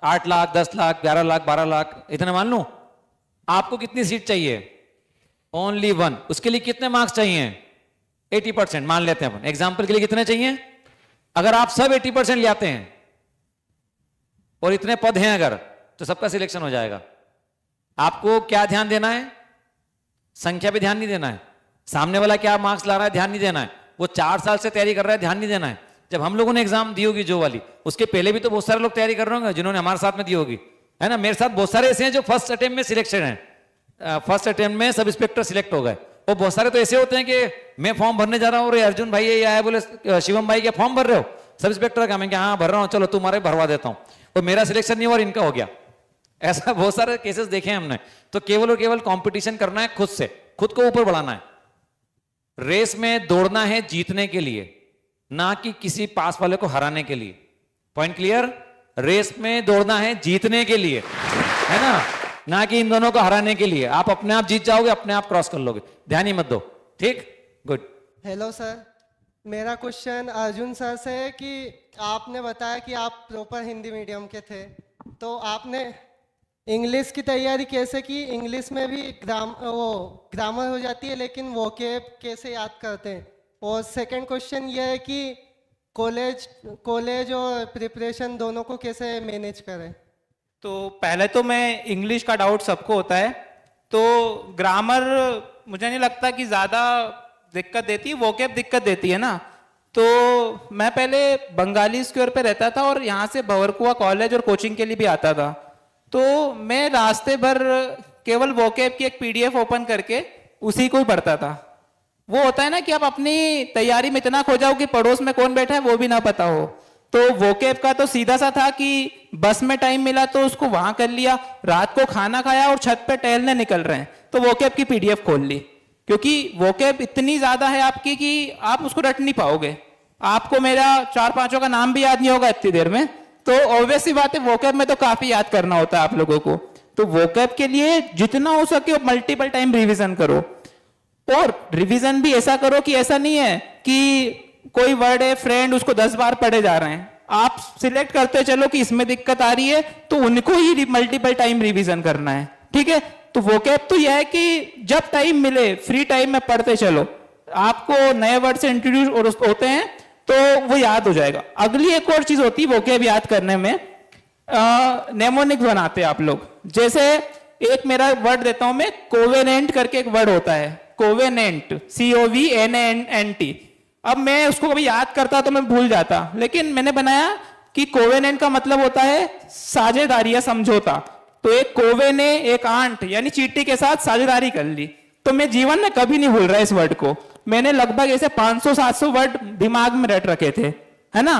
8 लाख, 10 लाख, 11 लाख, 12 लाख, इतने मान लो। आपको कितनी सीट चाहिए? ओनली 1। उसके लिए कितने मार्क्स चाहिए? 80% मान लेते हैं अपन एग्जाम्पल के लिए। कितने चाहिए? अगर आप सब 80% ले आते हैं और इतने पद हैं अगर, तो सबका सिलेक्शन हो जाएगा। आपको क्या ध्यान देना है? संख्या पे ध्यान नहीं देना है। सामने वाला क्या मार्क्स ला रहा है ध्यान नहीं देना है। वो 4 साल से तैयारी कर रहा है ध्यान नहीं देना है। जब हम लोगों ने एग्जाम दी होगी जो वाली, उसके पहले भी तो बहुत सारे लोग तैयारी कर रहे होंगे जिन्होंने हमारे साथ में दी होगी, है ना। मेरे साथ बहुत सारे ऐसे हैं जो फर्स्ट अटेम्प्ट में सिलेक्शन है, फर्स्ट अटेम्प्ट में सब इंस्पेक्टर सिलेक्ट हो गए। और बहुत सारे तो ऐसे होते हैं कि मैं फॉर्म भरने जा रहा हूँ और अर्जुन भाई ये आया बोले शिवम भाई क्या फॉर्म भर रहे हो, सब इंस्पेक्टर का मैं क्या हाँ भर रहा हूँ, चलो तुम्हारे भरवा देता हूँ, और मेरा सिलेक्शन नहीं हुआ और इनका हो गया। ऐसा बहुत सारे केसेस देखे हैं हमने। तो केवल और केवल कंपटीशन करना है खुद से, खुद को ऊपर बढ़ाना है। रेस में दौड़ना है जीतने के लिए, ना कि किसी पास वाले को हराने के लिए। Point clear? रेस में दौड़ना है जीतने के लिए, है ना कि इन दोनों को हराने के लिए। आप अपने आप जीत जाओगे, अपने आप क्रॉस कर लोगे, ध्यान ही मत दो। ठीक, गुड। हेलो सर, मेरा क्वेश्चन अर्जुन सर से है कि आपने बताया कि आप प्रॉपर हिंदी मीडियम के थे, तो आपने इंग्लिश की तैयारी कैसे की? इंग्लिश में भी ग्रामर हो जाती है, लेकिन वोकैब कैसे याद करते हैं? और सेकंड क्वेश्चन ये है कि कॉलेज और प्रिपरेशन दोनों को कैसे मैनेज करें? तो पहले तो मैं इंग्लिश का डाउट सबको होता है, तो ग्रामर मुझे नहीं लगता कि ज़्यादा दिक्कत देती है, वोकैब दिक्कत देती है ना। तो मैं पहले बंगाली स्क्वायर पे रहता था और यहाँ से भंवरकुआ कॉलेज और कोचिंग के लिए भी आता था। तो मैं रास्ते भर केवल वोकैब की एक PDF ओपन करके उसी को ही पढ़ता था। वो होता है ना कि आप अपनी तैयारी में इतना खो जाओ कि पड़ोस में कौन बैठा है वो भी ना पता हो। तो वोकैब का तो सीधा सा था कि बस में टाइम मिला तो उसको वहां कर लिया, रात को खाना खाया और छत पे टहलने निकल रहे हैं तो वोकैब की PDF खोल ली, क्योंकि वोकैब इतनी ज्यादा है आपकी कि आप उसको रट नहीं पाओगे। आपको मेरा 4-5 का नाम भी याद नहीं होगा इतनी देर में, तो ऑब्वियस सी बात है वोकैब में तो काफी याद करना होता है आप लोगों को। तो वोकैब के लिए जितना हो सके मल्टीपल टाइम रिवीजन करो, और रिवीजन भी ऐसा करो कि ऐसा नहीं है कि कोई वर्ड है फ्रेंड उसको 10 बार पढ़े जा रहे हैं। आप सिलेक्ट करते चलो कि इसमें दिक्कत आ रही है तो उनको ही मल्टीपल टाइम रिवीजन करना है, ठीक है। तो वोकैब तो यह है कि जब टाइम मिले फ्री टाइम में पढ़ते चलो, आपको नए वर्ड से इंट्रोड्यूस होते हैं तो वो याद हो जाएगा। अगली एक और चीज होती है वोकैब याद करने में, नेमोनिक्स बनाते हैं आप लोग। जैसे एक मेरा वर्ड देता हूं मैं, कोवेनेंट करके एक वर्ड होता है, कोवेनेंट, COVNNT। अब मैं उसको कभी याद करता तो मैं भूल जाता, लेकिन मैंने बनाया कि कोवेनेंट का मतलब होता है साझेदारी या समझौता। तो एक कोवे ने एक आंट यानी चींटी के साथ साझेदारी कर ली, तो मैं जीवन में कभी नहीं भूल रहा इस वर्ड को। मैंने लगभग ऐसे 500-700 वर्ड दिमाग में रट रखे थे, है ना।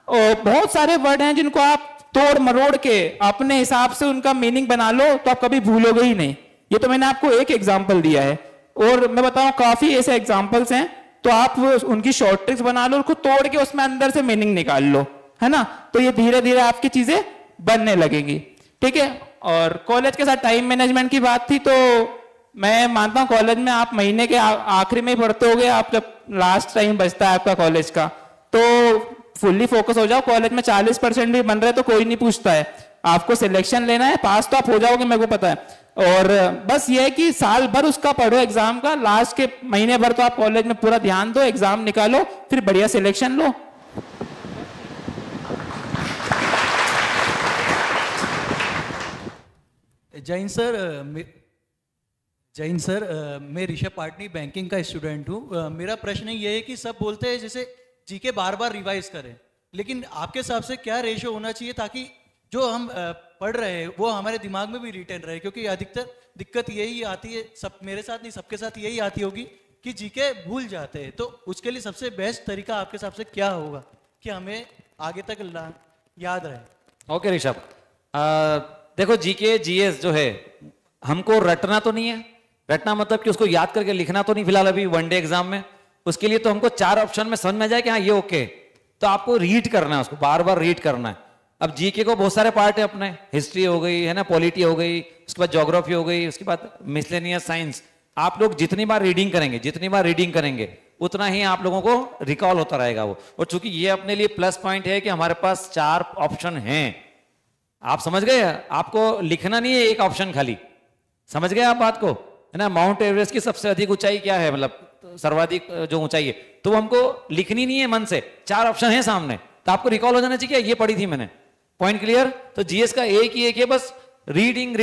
और बहुत सारे वर्ड हैं जिनको आप तोड़ मरोड़ के अपने हिसाब से उनका मीनिंग बना लो तो आप कभी भूलोगे ही नहीं। ये तो मैंने आपको एक एग्जाम्पल दिया है, और मैं बताऊं काफी ऐसे एग्जाम्पल्स हैं, तो आप उनकी शॉर्ट ट्रिक्स बना लो, उसको तोड़ के उसमें अंदर से मीनिंग निकाल लो, है ना। तो ये धीरे धीरे आपकी चीजें बनने लगेंगी, ठीक है। और कॉलेज के साथ टाइम मैनेजमेंट की बात थी, तो मैं मानता हूं कॉलेज में आप महीने के आखिरी में ही पढ़ते होगे, आप जब लास्ट टाइम बचता है आपका कॉलेज का, तो फुल्ली फोकस हो जाओ। कॉलेज में 40% भी बन रहे तो कोई नहीं पूछता है, आपको सिलेक्शन लेना है, पास तो आप हो जाओगे मेरे को पता है। और बस ये है कि साल भर उसका पढ़ो एग्जाम का, लास्ट के महीने भर तो आप कॉलेज में पूरा ध्यान दो, एग्जाम निकालो, फिर बढ़िया सिलेक्शन लो। जैन सर, मैं ऋषभ पाटनी बैंकिंग का स्टूडेंट हूँ। मेरा प्रश्न ये है कि सब बोलते हैं जैसे जीके बार बार रिवाइज करें, लेकिन आपके हिसाब से क्या रेशो होना चाहिए ताकि जो हम पढ़ रहे हैं वो हमारे दिमाग में भी रिटेन रहे? क्योंकि अधिकतर दिक्कत यही आती है, सब मेरे साथ नहीं सबके साथ यही आती होगी कि जीके भूल जाते हैं। तो उसके लिए सबसे बेस्ट तरीका आपके हिसाब से क्या होगा कि हमें आगे तक याद रहे? ओके ऋषभ, देखो जीके जीएस जो है हमको रटना तो नहीं है, रटना मतलब कि उसको याद करके लिखना तो नहीं फिलहाल अभी वनडे एग्जाम में। उसके लिए तो हमको 4 ऑप्शन में समझ में आ जाए कि हाँ ये ओके, तो आपको रीड करना है, उसको बार बार रीड करना है। अब जीके को बहुत सारे पार्ट है अपने, हिस्ट्री हो गई है ना, पॉलिटी हो गई, उसके बाद ज्योग्राफी हो गई, उसके बाद मिसलेनियस साइंस। आप लोग जितनी बार रीडिंग करेंगे उतना ही आप लोगों को रिकॉल होता रहेगा वो। और चूंकि ये अपने लिए प्लस पॉइंट है कि हमारे पास 4 ऑप्शन हैं, आप समझ गए, आपको लिखना नहीं है एक ऑप्शन खाली, समझ गए आप बात को, है ना। माउंट एवरेस्ट की सबसे अधिक ऊंचाई क्या है, मतलब सर्वाधिक जो ऊंचाई है, तो हमको लिखनी नहीं है मन से, 4 ऑप्शन है सामने, तो आपको रिकॉल हो जाना चाहिए ये पढ़ी थी मैंने। Point clear? तो जीएस का एक ही है, बस रीडिंग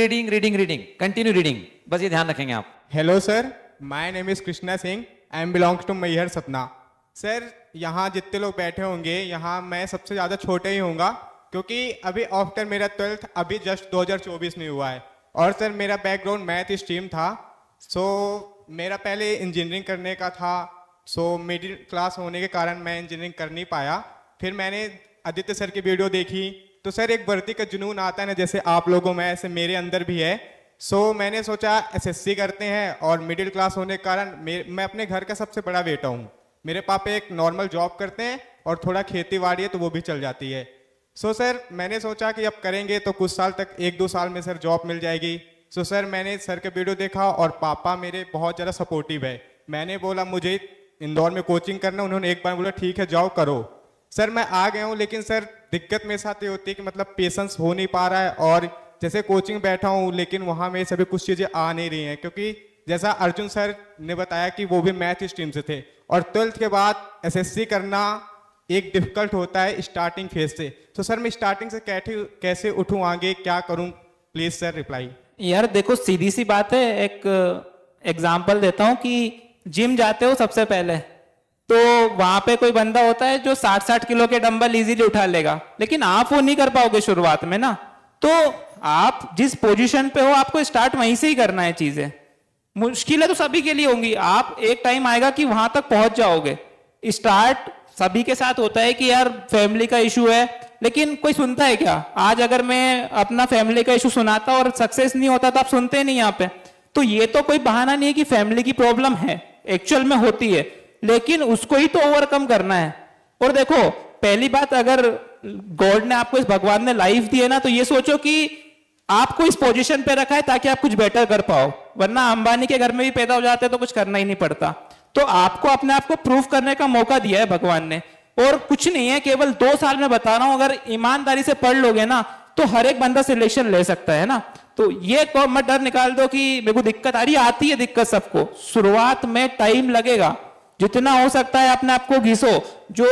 कंटिन्यू रीडिंग, बस ये ध्यान रखेंगे आप। Hello sir, my name is Krishna Singh, I am belongs to Maihar Satna. Sir यहाँ जितने लोग बैठे होंगे यहाँ मैं सबसे ज़्यादा छोटे ही होऊंगा, क्योंकि अभी आफ्टर मेरा 12th अभी जस्ट 2024 में हुआ है, और सर मेरा बैकग्राउंड मैथ स्ट्रीम था। सो मेरा पहले इंजीनियरिंग करने का था। सो मिडिल क्लास होने के कारण मैं इंजीनियरिंग कर नहीं पाया। फिर मैंने आदित्य सर की वीडियो देखी तो सर एक भर्ती का जुनून आता है ना, जैसे आप लोगों में, ऐसे मेरे अंदर भी है। सो मैंने सोचा एसएससी करते हैं, और मिडिल क्लास होने के कारण मैं अपने घर का सबसे बड़ा बेटा हूँ। मेरे पापा एक नॉर्मल जॉब करते हैं और थोड़ा खेती बाड़ी है तो वो भी चल जाती है। सो सर मैंने सोचा कि अब करेंगे तो कुछ साल तक, 1-2 साल में सर जॉब मिल जाएगी। सो सर मैंने सर का वीडियो देखा और पापा मेरे बहुत ज़्यादा सपोर्टिव है। मैंने बोला मुझे इंदौर में कोचिंग करना, उन्होंने एक बार बोला ठीक है जाओ करो। सर मैं आ गया हूँ, लेकिन सर दिक्कत मेरे साथ ये होती है कि मतलब पेशेंस हो नहीं पा रहा है, और जैसे कोचिंग बैठा हूँ लेकिन वहाँ में सभी कुछ चीज़ें आ नहीं रही हैं, क्योंकि जैसा अर्जुन सर ने बताया कि वो भी मैथ स्ट्रीम से थे, और 12th के बाद एसएससी करना एक डिफिकल्ट होता है स्टार्टिंग फेज से। तो सर मैं स्टार्टिंग से कैसे उठूँ आगे, क्या करूँ, प्लीज़ सर रिप्लाई। यार देखो सीधी सी बात है, एक एग्जांपल देता हूँ कि जिम जाते हो सबसे पहले तो वहां पे कोई बंदा होता है जो 60-60 किलो के डंबल इजीली उठा लेगा, लेकिन आप वो नहीं कर पाओगे शुरुआत में ना। तो आप जिस पोजीशन पे हो आपको स्टार्ट वहीं से ही करना है। चीजें मुश्किलें तो सभी के लिए होंगी, आप एक टाइम आएगा कि वहां तक पहुंच जाओगे। स्टार्ट सभी के साथ होता है कि यार फैमिली का इशू है, लेकिन कोई सुनता है क्या? आज अगर मैं अपना फैमिली का इशू सुनाता और सक्सेस नहीं होता तो आप सुनते नहीं यहाँ पे। तो ये तो कोई बहाना नहीं है कि फैमिली की प्रॉब्लम है, एक्चुअल में होती है, लेकिन उसको ही तो ओवरकम करना है। और देखो पहली बात, अगर गॉड ने आपको, इस भगवान ने लाइफ दी है ना, तो ये सोचो कि आपको इस पोजीशन पे रखा है ताकि आप कुछ बेटर कर पाओ, वरना अंबानी के घर में भी पैदा हो जाते तो कुछ करना ही नहीं पड़ता। तो आपको अपने आप को प्रूफ करने का मौका दिया है भगवान ने, और कुछ नहीं है, केवल 2 साल में बता रहा हूं, अगर ईमानदारी से पढ़ लोगे ना तो हर एक बंदा सिलेक्शन ले सकता है ना। तो ये मत डर निकाल दो कि मेरे को दिक्कत आ रही है, आती है दिक्कत सबको, शुरुआत में टाइम लगेगा, जितना हो सकता है अपने आप को घिसो। जो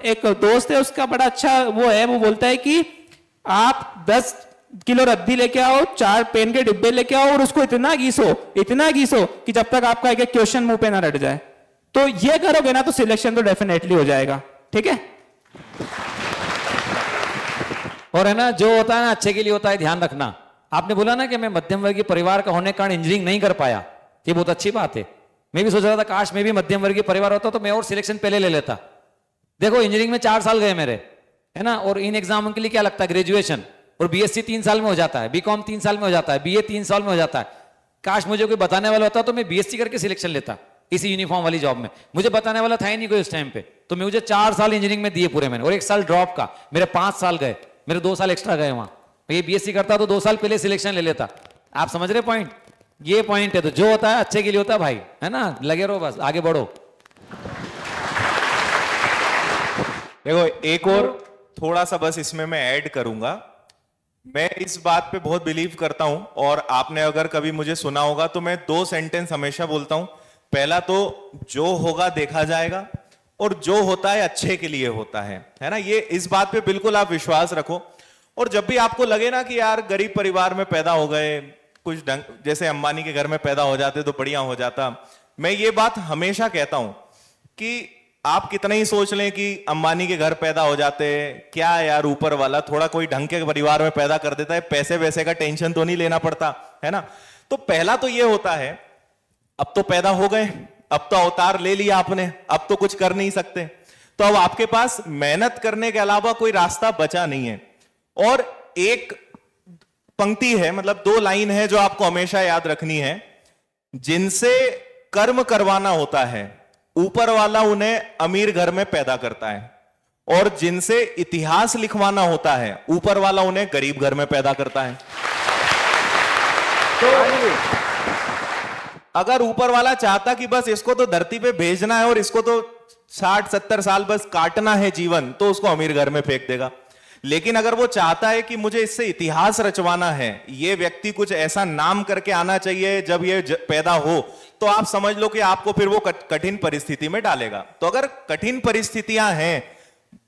एक दोस्त है उसका बड़ा अच्छा वो है, वो बोलता है कि आप 10 किलो रद्दी लेके आओ, 4 पेन के डिब्बे लेके आओ और उसको इतना घिसो कि जब तक आपका एक क्वेश्चन मुंह पे ना रट जाए। तो ये करोगे ना तो सिलेक्शन तो डेफिनेटली हो जाएगा। ठीक है। और है ना, जो होता है ना अच्छे के लिए होता है, ध्यान रखना। आपने बोला ना कि मैं मध्यम वर्गीय परिवार का होने के कारण इंजीनियरिंग नहीं कर पाया, ये बहुत अच्छी बात है। मैं भी सोच रहा था काश मैं भी मध्यम वर्गीय परिवार होता तो मैं और सिलेक्शन पहले ले लेता। देखो इंजीनियरिंग में 4 साल गए मेरे, है ना, और इन एग्जामों के लिए क्या लगता है, ग्रेजुएशन, और बीएससी 3 साल में हो जाता है, बीकॉम 3 साल में हो जाता है, बीए 3 साल में हो जाता है। काश मुझे कोई बताने वाला होता तो मैं बीएससी करके सिलेक्शन लेता इसी यूनिफॉर्म वाली जॉब में। मुझे बताने वाला था ही नहीं कोई उस टाइम पे, तो मुझे 4 साल इंजीनियरिंग में दिए पूरे मैंने, और 1 साल ड्रॉप का, मेरे 5 साल गए, मेरे 2 साल एक्स्ट्रा गए वहां। ये बीएससी करता तो 2 साल पहले सिलेक्शन ले लेता। आप समझ रहे पॉइंट? ये पॉइंट है। तो जो होता है अच्छे के लिए होता है भाई, है ना, लगे रहो, बस आगे बढ़ो। देखो एक और थोड़ा सा बस इसमें मैं ऐड करूंगा। मैं इस बात पे बहुत बिलीव करता हूं, और आपने अगर कभी मुझे सुना होगा तो मैं 2 सेंटेंस हमेशा बोलता हूं। पहला तो जो होगा देखा जाएगा, और जो होता है अच्छे के लिए होता है ना। ये इस बात पे बिल्कुल आप विश्वास रखो। और जब भी आपको लगे ना कि यार गरीब परिवार में पैदा हो गए, कुछ ढंग, जैसे अंबानी के घर में पैदा हो जाते तो बढ़िया हो जाता, मैं ये बात हमेशा कहता हूं कि आप कितना ही सोच लें कि अंबानी के घर पैदा हो जाते, क्या यार ऊपर वाला थोड़ा कोई ढंग के परिवार में पैदा कर देता है, पैसे वैसे का टेंशन तो नहीं लेना पड़ता, है ना। तो पहला तो ये होता है, अब तो पैदा हो गए, अब तो अवतार ले लिया आपने, अब तो कुछ कर नहीं सकते, तो अब आपके पास मेहनत करने के अलावा कोई रास्ता बचा नहीं है। और एक पंक्ति है, मतलब 2 लाइन है जो आपको हमेशा याद रखनी है, जिनसे कर्म करवाना होता है ऊपर वाला उन्हें अमीर घर में पैदा करता है, और जिनसे इतिहास लिखवाना होता है ऊपर वाला उन्हें गरीब घर में पैदा करता है। तो अगर ऊपर वाला चाहता कि बस इसको तो धरती पे भेजना है और इसको तो 60-70 साल बस काटना है जीवन, तो उसको अमीर घर में फेंक देगा। लेकिन अगर वो चाहता है कि मुझे इससे इतिहास रचवाना है, ये व्यक्ति कुछ ऐसा नाम करके आना चाहिए जब ये पैदा हो, तो आप समझ लो कि आपको फिर वो कठिन परिस्थिति में डालेगा। तो अगर कठिन परिस्थितियां हैं,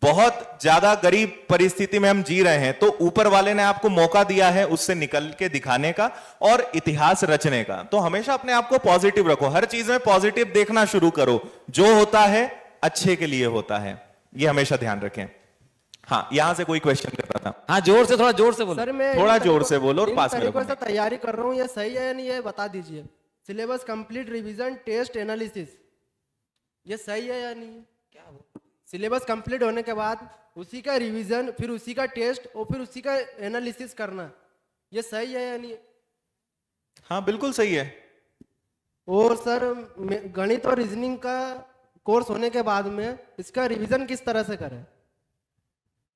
बहुत ज्यादा गरीब परिस्थिति में हम जी रहे हैं, तो ऊपर वाले ने आपको मौका दिया है उससे निकल के दिखाने का और इतिहास रचने का। तो हमेशा अपने आप को पॉजिटिव रखो, हर चीज में पॉजिटिव देखना शुरू करो। जो होता है अच्छे के लिए होता है, ये हमेशा ध्यान रखें। हाँ, यहाँ से कोई क्वेश्चन कर रहा था। हाँ, जोर से, थोड़ा जोर से बोलो। सर मैं थोड़ा जोर से बोलो और इन पास में तरीकों रखो। से तैयारी कर रहा हूँ, ये सही है या नहीं ये बता दीजिए। Syllabus complete, revision, test, analysis, ये सही है या नहीं है? क्या सिलेबस कंप्लीट होने के बाद उसी का रिवीजन, फिर उसी का टेस्ट और फिर उसी का एनालिसिस करना, ये सही है या नहीं है? हाँ, बिल्कुल सही है। और सर गणित और रीजनिंग का कोर्स होने के बाद में इसका रिवीजन किस तरह से करें?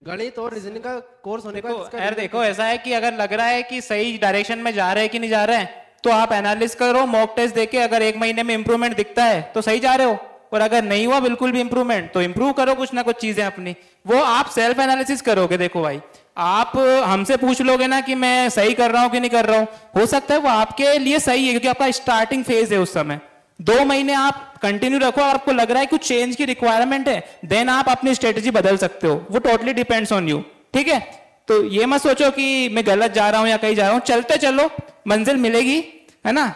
गणित और रीजनिंग का कोर्स होने के बाद इसका यार revision देखो, ऐसा है कि अगर लग रहा है कि सही डायरेक्शन में जा रहे हैं कि नहीं जा रहे हैं, तो आप एनालिसिस करो, मॉक टेस्ट देके, अगर 1 महीने में इंप्रूवमेंट दिखता है तो सही जा रहे हो, और अगर नहीं हुआ बिल्कुल भी इंप्रूवमेंट तो इंप्रूव करो कुछ ना कुछ चीजें अपनी। वो आप सेल्फ एनालिसिस करोगे। देखो भाई, आप हमसे पूछ लोगे ना कि मैं सही कर रहा हूं कि नहीं कर रहा हूं, हो सकता है वो आपके लिए सही है क्योंकि आपका स्टार्टिंग फेज है उस समय। 2 महीने आप कंटिन्यू रखो और आपको लग रहा है कुछ चेंज की रिक्वायरमेंट है, देन आप अपनी स्ट्रेटेजी बदल सकते हो। वो टोटली डिपेंड्स ऑन यू, ठीक है? तो ये मत सोचो कि मैं गलत जा रहा हूं या कहीं जा रहा हूं, चलते चलो, मंजिल मिलेगी, है ना?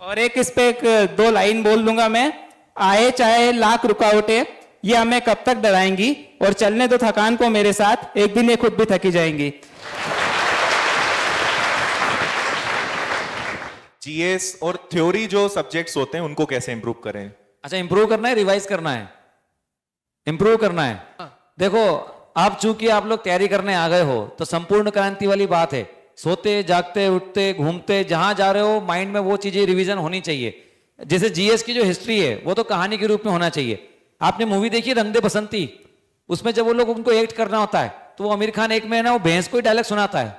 और इस पे 2 लाइन बोल दूंगा मैं, आए चाहे लाख रुकावटें, ये हमें कब तक डराएंगी, और चलने दो थकान को मेरे साथ, एक दिन ये खुद भी थकी जाएंगी। जीएस और थ्योरी जो सब्जेक्ट्स होते हैं उनको कैसे इंप्रूव करें? अच्छा, इंप्रूव करना है, रिवाइज करना है, इंप्रूव करना है। देखो, आप चूंकि आप लोग तैयारी करने आ गए हो तो संपूर्ण क्रांति वाली बात है। सोते जागते उठते घूमते जहां जा रहे हो, माइंड में वो चीजें रिवीजन होनी चाहिए। जैसे जीएस की जो हिस्ट्री है वो तो कहानी के रूप में होना चाहिए। आपने मूवी देखी रंग दे बसंती, उसमें जब वो लोग उनको एक्ट करना होता है तो वो आमिर खान एक में है ना, वो भैंस को ही डायलॉग सुनाता है।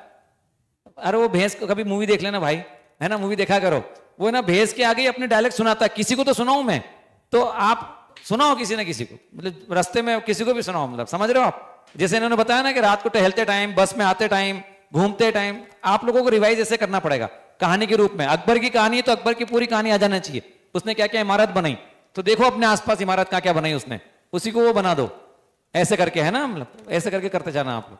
अरे वो भैंस को कभी मूवी देख लेना भाई, है ना, मूवी देखा करो। वो है ना भैंस के आगे ही अपने डायलॉग सुनाता है। किसी को तो सुनाऊं मैं, तो आप सुनाओ किसी ना किसी को, मतलब रास्ते में किसी को भी सुनाओ, मतलब समझ रहे हो आप? जैसे इन्होंने बताया ना कि रात को टहलते टाइम, बस में आते टाइम, घूमते टाइम, आप लोगों को रिवाइज ऐसे करना पड़ेगा कहानी के रूप में। अकबर की कहानी है तो अकबर की पूरी कहानी आ जाना चाहिए। उसने क्या क्या इमारत बनाई, तो देखो अपने आसपास इमारत क्या क्या बनाई उसने, उसी को वो बना दो, ऐसे करके, है ना, मतलब ऐसे करके करते जाना आप लोग।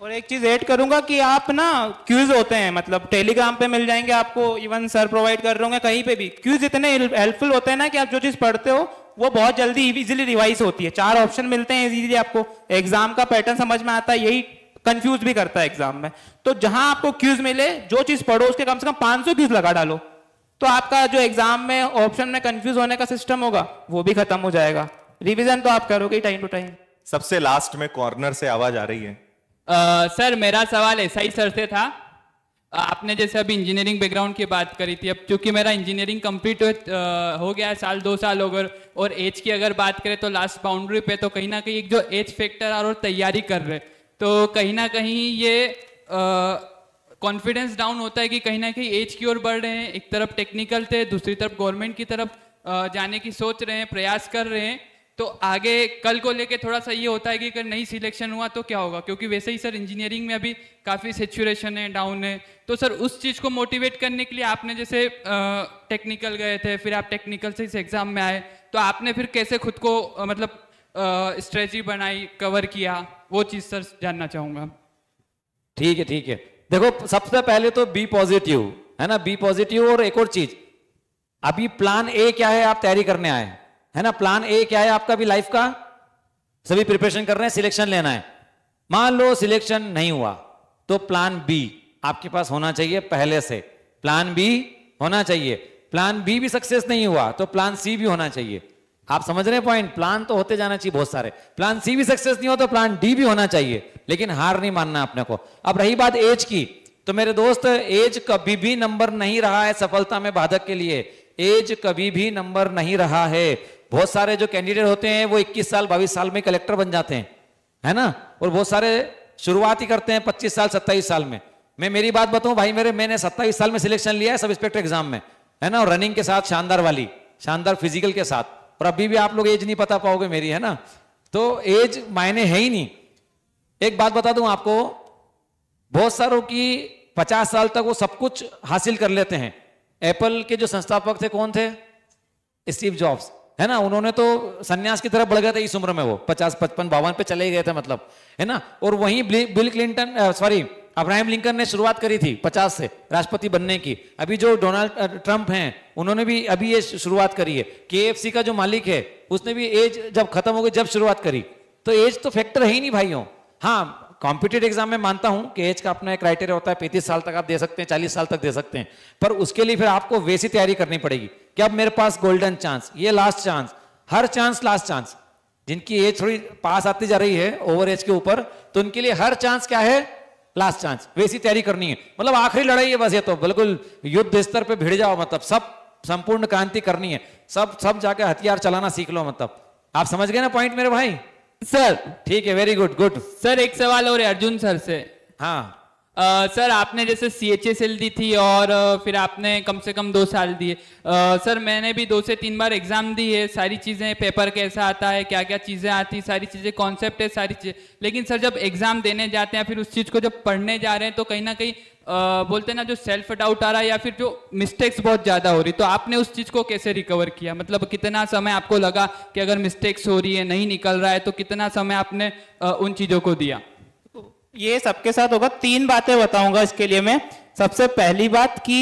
और एक चीज ऐड करूंगा कि आप ना क्यूज होते हैं, मतलब टेलीग्राम पे मिल जाएंगे आपको, इवन सर प्रोवाइड कर रहे होंगे कहीं पे भी। क्यूज इतने हेल्पफुल होते हैं ना कि आप जो चीज पढ़ते हो वो बहुत जल्दी इजीली रिवाइज होती है। 4 ऑप्शन मिलते हैं इजीली आपको, एग्जाम का पैटर्न समझ में आता है, यही कंफ्यूज भी करता है एग्जाम में। तो जहां आपको क्यूज मिले, जो चीज पढ़ो उसके कम से कम 500 क्यूज लगा डालो, तो आपका जो एग्जाम में ऑप्शन में कंफ्यूज होने का सिस्टम होगा वो भी खत्म हो जाएगा। रिवीजन तो आप करोगे टाइम टू टाइम। सबसे लास्ट में कॉर्नर से आवाज आ रही है। सर मेरा सवाल ऐसा ही सर से था। आपने जैसे अभी इंजीनियरिंग बैकग्राउंड की बात करी थी, अब चूंकि मेरा इंजीनियरिंग कंप्लीट हो गया है, 1-2 साल हो गए, और एज की अगर बात करें तो लास्ट बाउंड्री पे, तो कहीं ना कहीं एक जो एज फैक्टर और तैयारी कर रहे, तो कहीं ना कहीं ये कॉन्फिडेंस डाउन होता है कि कहीं ना कहीं एज की ओर बढ़ रहे हैं। एक तरफ टेक्निकल थे, दूसरी तरफ गवर्नमेंट की तरफ जाने की सोच रहे हैं, प्रयास कर रहे हैं, तो आगे कल को लेके थोड़ा सा ये होता है कि अगर नहीं सिलेक्शन हुआ तो क्या होगा, क्योंकि वैसे ही सर इंजीनियरिंग में अभी काफ़ी सिचुएशन है, डाउन है। तो सर उस चीज़ को मोटिवेट करने के लिए आपने जैसे टेक्निकल गए थे, फिर आप टेक्निकल से इस एग्ज़ाम में आए, तो आपने फिर कैसे खुद को मतलब स्ट्रेटजी बनाई, कवर किया, वो चीज़ सर जानना चाहूँगा। ठीक है, ठीक है। देखो, सबसे पहले तो बी पॉजिटिव, है ना, बी पॉजिटिव। और एक और चीज, अभी प्लान ए क्या है, आप तैयारी करने आए, है ना, प्लान ए क्या है आपका भी लाइफ का, सभी प्रिपरेशन कर रहे हैं, सिलेक्शन लेना है। मान लो सिलेक्शन नहीं हुआ तो प्लान बी आपके पास होना चाहिए पहले से, प्लान बी होना चाहिए। प्लान बी भी सक्सेस नहीं हुआ तो प्लान सी भी होना चाहिए। आप समझ रहे हैं पॉइंट? प्लान तो होते जाना चाहिए बहुत सारे। प्लान सी भी सक्सेस नहीं हो तो प्लान डी भी होना चाहिए, लेकिन हार नहीं मानना अपने को। अब रही बात एज की, तो मेरे दोस्त एज कभी भी नंबर नहीं रहा है सफलता में बाधक के लिए। एज कभी भी नंबर नहीं रहा है। बहुत सारे जो कैंडिडेट होते हैं वो 21 साल 22 साल में कलेक्टर बन जाते हैं, है ना, और बहुत सारे शुरुआत ही करते हैं 25 साल 27 साल में। मैं मेरी बात बताऊं भाई, मैंने 27 साल में सिलेक्शन लिया है सब इंस्पेक्टर एग्जाम में, है ना, और रनिंग के साथ शानदार वाली, शानदार फिजिकल के साथ, और अभी भी आप लोग एज नहीं पता पाओगे मेरी, है ना, तो एज मायने है ही नहीं। एक बात बता दूं आपको, बहुत सारों की 50 साल तक वो सब कुछ हासिल कर लेते हैं। एप्पल के जो संस्थापक थे कौन थे? स्टीव जॉब्स, है ना, उन्होंने तो सन्यास की तरफ बढ़ गए थे इस उम्र में, वो 50 55 52 पे चले गए थे, मतलब, है ना। और वहीं bill Clinton, sorry, Abraham Lincoln ने शुरुआत करी थी 50 से राष्ट्रपति बनने की। अभी जो डोनाल्ड ट्रंप हैं उन्होंने भी अभी ये शुरुआत करी है। KFC का जो मालिक है उसने भी एज जब खत्म हो गई जब शुरुआत करी। तो एज तो फैक्टर है ही नहीं भाइयों। हाँ, कॉम्पिटेटिव एग्जाम में मानता हूं कि एज का अपना एक क्राइटेरिया होता है, 35 साल तक आप दे सकते हैं, 40 साल तक दे सकते हैं, पर उसके लिए फिर आपको वैसी तैयारी करनी पड़ेगी कि अब मेरे पास गोल्डन चांस, ये लास्ट चांस, हर चांस लास्ट चांस। जिनकी एज थोड़ी पास आती जा रही है ओवर एज के ऊपर, तो उनके लिए हर चांस क्या है, लास्ट चांस, वैसी तैयारी करनी है। मतलब आखिरी लड़ाई है बस, ये तो बिल्कुल युद्ध स्तर पे भिड़ जाओ, मतलब सब संपूर्ण क्रांति करनी है, सब जाके हथियार चलाना सीख लो। मतलब आप समझ गए ना पॉइंट मेरे भाई? सर ठीक है, वेरी गुड गुड। सर एक सवाल और है अर्जुन सर से। हाँ सर आपने जैसे CHSL दी थी और फिर आपने कम से कम 2 साल दिए। सर मैंने भी 2 से 3 बार एग्जाम दी है, सारी चीज़ें, पेपर कैसा आता है, क्या क्या चीज़ें आती, सारी चीज़ें, कॉन्सेप्ट है, सारी चीज़ें, लेकिन सर जब एग्जाम देने जाते हैं फिर उस चीज़ को जब पढ़ने जा रहे हैं तो कहीं ना कहीं बोलते हैं ना, जो सेल्फ डाउट आ रहा है या फिर जो मिस्टेक्स बहुत ज़्यादा हो रही, तो आपने उस चीज़ को कैसे रिकवर किया? मतलब कितना समय आपको लगा कि अगर मिस्टेक्स हो रही है, नहीं निकल रहा है, तो कितना समय आपने उन चीज़ों को दिया? ये सबके साथ होगा। 3 बातें बताऊंगा इसके लिए मैं। सबसे पहली बात कि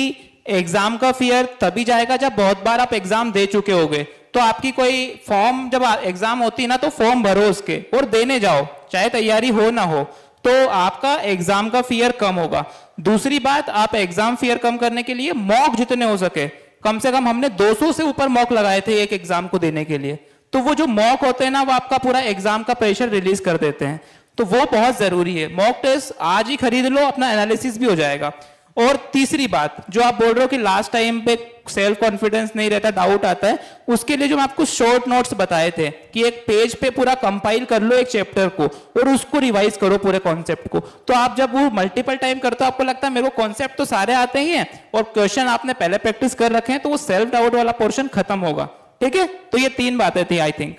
एग्जाम का फियर तभी जाएगा जब बहुत बार आप एग्जाम दे चुके होगे। तो आपकी कोई फॉर्म, जब एग्जाम होती है ना, तो फॉर्म भरो उसके और देने जाओ, चाहे तैयारी हो ना हो, तो आपका एग्जाम का फियर कम होगा। दूसरी बात, आप एग्जाम फियर कम करने के लिए मॉक जितने हो सके, कम से कम हमने 200 से ऊपर मॉक लगाए थे एक एग्जाम को देने के लिए। तो वो जो मॉक होते हैं ना, वो आपका पूरा एग्जाम का प्रेशर रिलीज कर देते हैं, तो वो बहुत जरूरी है। मॉक टेस्ट आज ही खरीद लो, अपना एनालिसिस भी हो जाएगा। और तीसरी बात, जो आप बोल रहे हो कि लास्ट टाइम पे सेल्फ कॉन्फिडेंस नहीं रहता, डाउट आता है, उसके लिए जो मैं आपको शॉर्ट नोट्स बताए थे कि एक पेज पे पूरा कंपाइल कर लो एक चैप्टर को और उसको रिवाइज करो पूरे कॉन्सेप्ट को। तो आप जब वो मल्टीपल टाइम करते हो, आपको लगता है मेरे को कॉन्सेप्ट तो सारे आते ही हैं और क्वेश्चन आपने पहले प्रैक्टिस कर रखे हैं, तो वो सेल्फ डाउट वाला पोर्शन खत्म होगा। ठीक है, तो ये 3 बातें थी आई थिंक।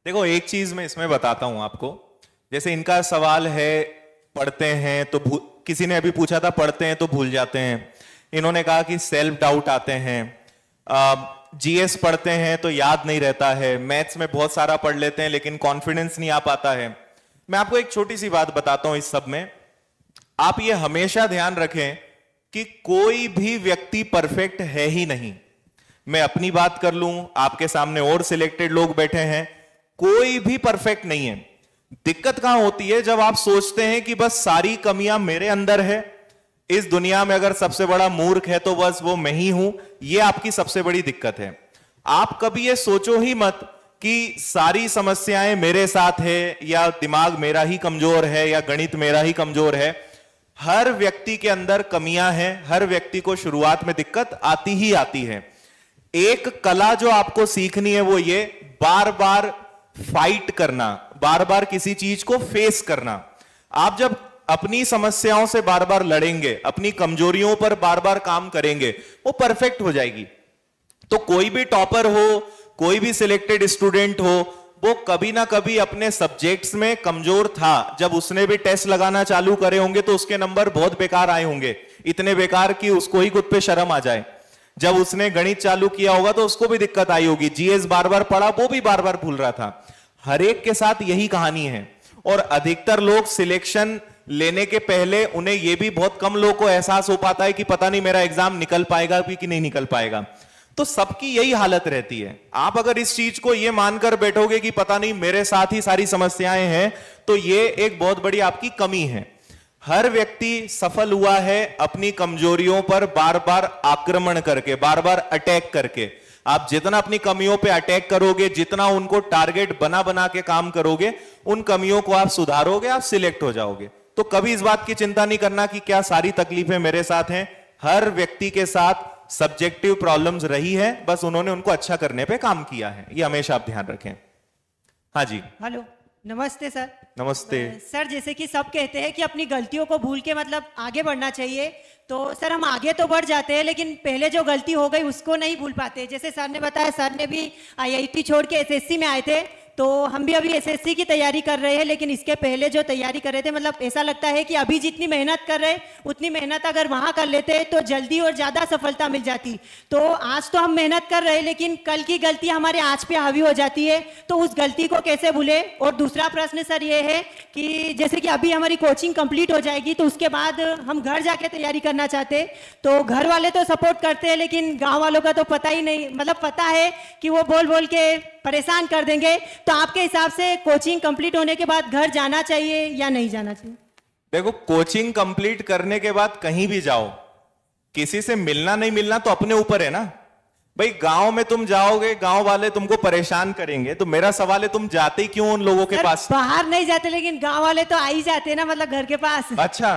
देखो, एक चीज मैं इसमें बताता हूं आपको। जैसे इनका सवाल है पढ़ते हैं तो किसी ने अभी पूछा था पढ़ते हैं तो भूल जाते हैं, इन्होंने कहा कि सेल्फ डाउट आते हैं, GS पढ़ते हैं तो याद नहीं रहता है, मैथ्स में बहुत सारा पढ़ लेते हैं लेकिन कॉन्फिडेंस नहीं आ पाता है। मैं आपको एक छोटी सी बात बताता हूं इस सब में। आप ये हमेशा ध्यान रखें कि कोई भी व्यक्ति परफेक्ट है ही नहीं। मैं अपनी बात कर लूं, आपके सामने और सिलेक्टेड लोग बैठे हैं, कोई भी परफेक्ट नहीं है। दिक्कत कहां होती है? जब आप सोचते हैं कि बस सारी कमियां मेरे अंदर है, इस दुनिया में अगर सबसे बड़ा मूर्ख है तो बस वो मैं ही हूं। ये आपकी सबसे बड़ी दिक्कत है। आप कभी ये सोचो ही मत कि सारी समस्याएं मेरे साथ है या दिमाग मेरा ही कमजोर है या गणित मेरा ही कमजोर है। हर व्यक्ति के अंदर कमियां हैं, हर व्यक्ति को शुरुआत में दिक्कत आती ही आती है। एक कला जो आपको सीखनी है वो ये बार बार फाइट करना, बार बार किसी चीज को फेस करना। आप जब अपनी समस्याओं से बार बार लड़ेंगे, अपनी कमजोरियों पर बार बार काम करेंगे, वो परफेक्ट हो जाएगी। तो कोई भी टॉपर हो, कोई भी सिलेक्टेड स्टूडेंट हो, वो कभी ना कभी अपने सब्जेक्ट्स में कमजोर था। जब उसने भी टेस्ट लगाना चालू करे होंगे तो उसके नंबर बहुत बेकार आए होंगे, इतने बेकार कि उसको ही खुद पे शर्म आ जाए। जब उसने गणित चालू किया होगा तो उसको भी दिक्कत आई होगी, GS बार बार पढ़ा, वो भी बार बार भूल रहा था। हर एक के साथ यही कहानी है। और अधिकतर लोग सिलेक्शन लेने के पहले उन्हें यह भी बहुत कम लोगों को एहसास हो पाता है कि पता नहीं मेरा एग्जाम निकल पाएगा कि नहीं निकल पाएगा। तो सबकी यही हालत रहती है। आप अगर इस चीज को यह मानकर बैठोगे कि पता नहीं मेरे साथ ही सारी समस्याएं हैं, तो यह एक बहुत बड़ी आपकी कमी है। हर व्यक्ति सफल हुआ है अपनी कमजोरियों पर बार बार आक्रमण करके, बार बार अटैक करके। आप जितना अपनी कमियों पे अटैक करोगे, जितना उनको टारगेट बना बना के काम करोगे, उन कमियों को आप सुधारोगे, आप सिलेक्ट हो जाओगे। तो कभी इस बात की चिंता नहीं करना कि क्या सारी तकलीफें मेरे साथ हैं। हर व्यक्ति के साथ सब्जेक्टिव प्रॉब्लम्स रही है, बस उन्होंने उनको अच्छा करने पे काम किया है। ये हमेशा आप ध्यान रखें। हाँ जी, हेलो, नमस्ते सर। नमस्ते सर, जैसे कि सब कहते हैं कि अपनी गलतियों को भूल के मतलब आगे बढ़ना चाहिए, तो सर हम आगे तो बढ़ जाते हैं लेकिन पहले जो गलती हो गई उसको नहीं भूल पाते। जैसे सर ने बताया, सर ने भी IIT छोड़ के SSC में आए थे, तो हम भी अभी SSC की तैयारी कर रहे हैं, लेकिन इसके पहले जो तैयारी कर रहे थे, मतलब ऐसा लगता है कि अभी जितनी मेहनत कर रहे उतनी मेहनत अगर वहाँ कर लेते तो जल्दी और ज़्यादा सफलता मिल जाती। तो आज तो हम मेहनत कर रहे हैं लेकिन कल की गलती हमारे आज पे हावी हो जाती है, तो उस गलती को कैसे भूले। और दूसरा प्रश्न सर ये है कि जैसे कि अभी हमारी कोचिंग कंप्लीट हो जाएगी तो उसके बाद हम घर जाके तैयारी करना चाहते, तो घर वाले तो सपोर्ट करते हैं लेकिन गाँव वालों का तो पता ही नहीं, मतलब पता है कि वो बोल बोल के परेशान कर देंगे, तो आपके हिसाब से कोचिंग कंप्लीट होने के बाद घर जाना चाहिए या नहीं जाना चाहिए? देखो, कोचिंग कंप्लीट करने के बाद कहीं भी जाओ, किसी से मिलना नहीं मिलना तो अपने ऊपर है ना भाई। गांव में तुम जाओगे, गांव वाले तुमको परेशान करेंगे, तो मेरा सवाल है तुम जाते क्यों उन लोगों के सर, पास? बाहर नहीं जाते, लेकिन गांव वाले तो आ ही जाते हैं ना, मतलब घर के पास। अच्छा,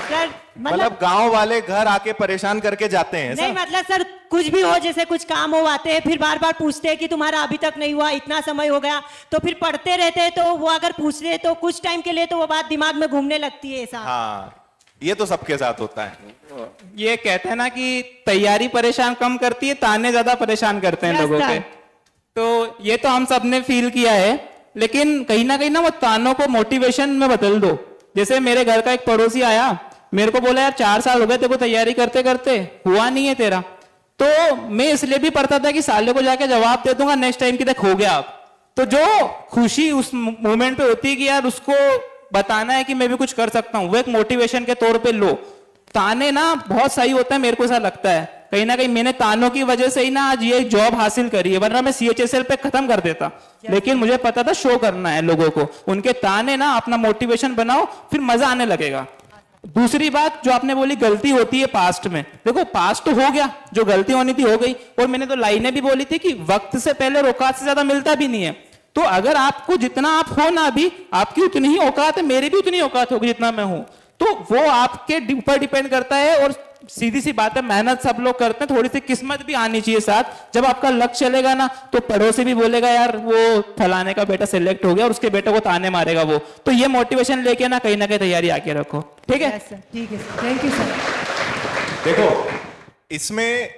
सर मतलब गांव वाले घर आके परेशान करके जाते हैं नहीं, ऐसा? मतलब सर कुछ भी हो, जैसे कुछ काम हो आते हैं, फिर बार बार पूछते हैं कि तुम्हारा अभी तक नहीं हुआ, इतना समय हो गया, तो फिर पढ़ते रहते हैं, तो वो अगर पूछते हैं तो कुछ टाइम के लिए तो वो बात दिमाग में घूमने लगती है ऐसा। हाँ, ये तो सबके साथ होता है। ये कहते हैं ना कि तैयारी परेशान कम करती है, ताने ज्यादा परेशान करते हैं Yes, लोगों sir. के। तो ये तो हम सब ने फील किया है, लेकिन कहीं ना वो तानों को मोटिवेशन में बदल दो। जैसे मेरे घर का एक पड़ोसी आया, मेरे को बोला यार 4 साल हो गए तेरे को तैयारी करते करते, हुआ नहीं है तेरा। तो मैं इसलिए भी पढ़ता था कि साले को जाके जवाब दे दूंगा नेक्स्ट टाइम की, देख हो गया अब। तो जो खुशी उस मोमेंट पे होती है कि यार उसको बताना है कि मैं भी कुछ कर सकता हूँ, वो एक मोटिवेशन के तौर पे लो। ताने ना बहुत सही होता है, मेरे को ऐसा लगता है। कहीं ना कहीं मैंने तानों की वजह से ही ना आज ये जॉब हासिल करी है, वरना मैं CHSL पे खत्म कर देता। लेकिन मुझे पता था शो करना है लोगों को, उनके ताने ना अपना मोटिवेशन बनाओ, फिर मजा आने लगेगा। दूसरी बात जो आपने बोली, गलती होती है पास्ट में। देखो पास्ट तो हो गया, जो गलती होनी थी हो गई। और मैंने तो लाइनें भी बोली थी कि वक्त से पहले औकात से ज्यादा मिलता भी नहीं है। तो अगर आपको जितना आप हो ना, अभी आपकी उतनी ही औकात है, मेरी भी उतनी औकात होगी जितना मैं हूं, तो वो आपके ऊपर डिपेंड करता है। और सीधी सी बात है, मेहनत सब लोग करते हैं, थोड़ी सी किस्मत भी आनी चाहिए साथ। जब आपका लक चलेगा ना, तो पड़ोसी भी बोलेगा यार वो फलाने का बेटा सिलेक्ट हो गया, और उसके बेटे को ताने मारेगा वो। तो ये मोटिवेशन लेके ना कहीं तैयारी आके रखो, ठीक है? Yes, sir. ठीक है सर, थैंक यू सर। देखो, इसमें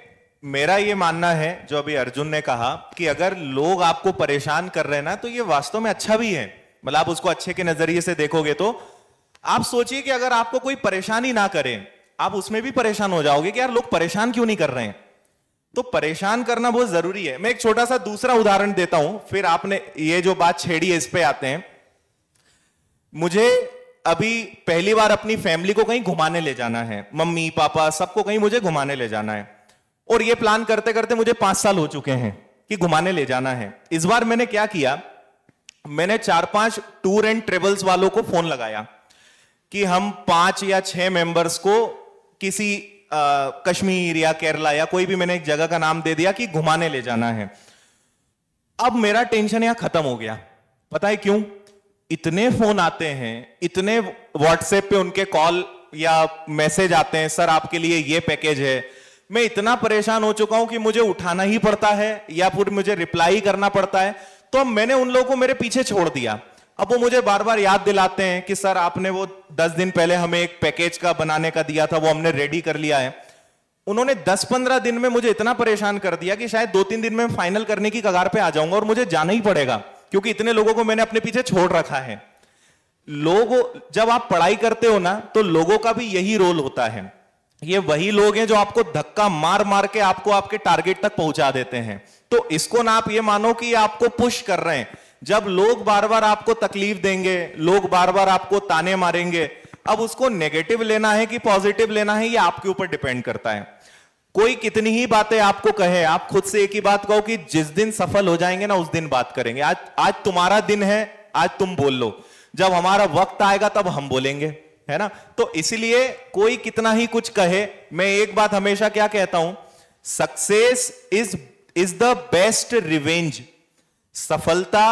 मेरा ये मानना है, जो अभी अर्जुन ने कहा कि अगर लोग आपको परेशान कर रहे हैं ना, तो ये वास्तव में अच्छा भी है। मतलब आप उसको अच्छे के नजरिए से देखोगे तो आप सोचिए कि अगर आपको कोई परेशानी ना करे, आप उसमें भी परेशान हो जाओगे कि यार लोग परेशान क्यों नहीं कर रहे हैं। तो परेशान करना बहुत जरूरी है। मैं एक छोटा सा दूसरा उदाहरण देता हूं, फिर आपने ये जो बात छेड़ी है इस पे आते हैं। मुझे अभी पहली बार अपनी फैमिली को कहीं घुमाने ले जाना है, मम्मी पापा सबको कहीं मुझे घुमाने ले जाना है। और ये प्लान करते करते मुझे 5 साल हो चुके हैं कि घुमाने ले जाना है। इस बार मैंने क्या किया, मैंने 4-5 टूर एंड ट्रेवल्स वालों को फोन लगाया कि हम 5 या 6 मेंबर्स को किसी कश्मीर या केरला या कोई भी, मैंने एक जगह का नाम दे दिया कि घुमाने ले जाना है। अब मेरा टेंशन यहां खत्म हो गया। पता है क्यों? इतने फोन आते हैं, इतने व्हाट्सएप पे उनके कॉल या मैसेज आते हैं, सर आपके लिए ये पैकेज है। मैं इतना परेशान हो चुका हूं कि मुझे उठाना ही पड़ता है या फिर मुझे रिप्लाई करना पड़ता है। तो अब मैंने उन लोगों को मेरे पीछे छोड़ दिया। अब वो मुझे बार बार याद दिलाते हैं कि सर आपने वो 10 दिन पहले हमें एक पैकेज का बनाने का दिया था, वो हमने रेडी कर लिया है। उन्होंने 10-15 दिन में मुझे इतना परेशान कर दिया कि शायद 2-3 दिन में फाइनल करने की कगार पे आ जाऊंगा और मुझे जाना ही पड़ेगा, क्योंकि इतने लोगों को मैंने अपने पीछे छोड़ रखा है। लोगों, जब आप पढ़ाई करते हो ना, तो लोगों का भी यही रोल होता है। ये वही लोग हैं जो आपको धक्का मार मार के आपको आपके टारगेट तक पहुंचा देते हैं। तो इसको ना आप ये मानो कि आपको पुश कर रहे हैं। जब लोग बार बार आपको तकलीफ देंगे, लोग बार बार आपको ताने मारेंगे, अब उसको नेगेटिव लेना है कि पॉजिटिव लेना है, ये आपके ऊपर डिपेंड करता है। कोई कितनी ही बातें आपको कहे, आप खुद से एक ही बात कहो कि जिस दिन सफल हो जाएंगे ना, उस दिन बात करेंगे। आज तुम्हारा दिन है, आज तुम बोल लो, जब हमारा वक्त आएगा तब हम बोलेंगे, है ना? तो इसलिए कोई कितना ही कुछ कहे, मैं एक बात हमेशा क्या कहता हूं, success is the best revenge. सफलता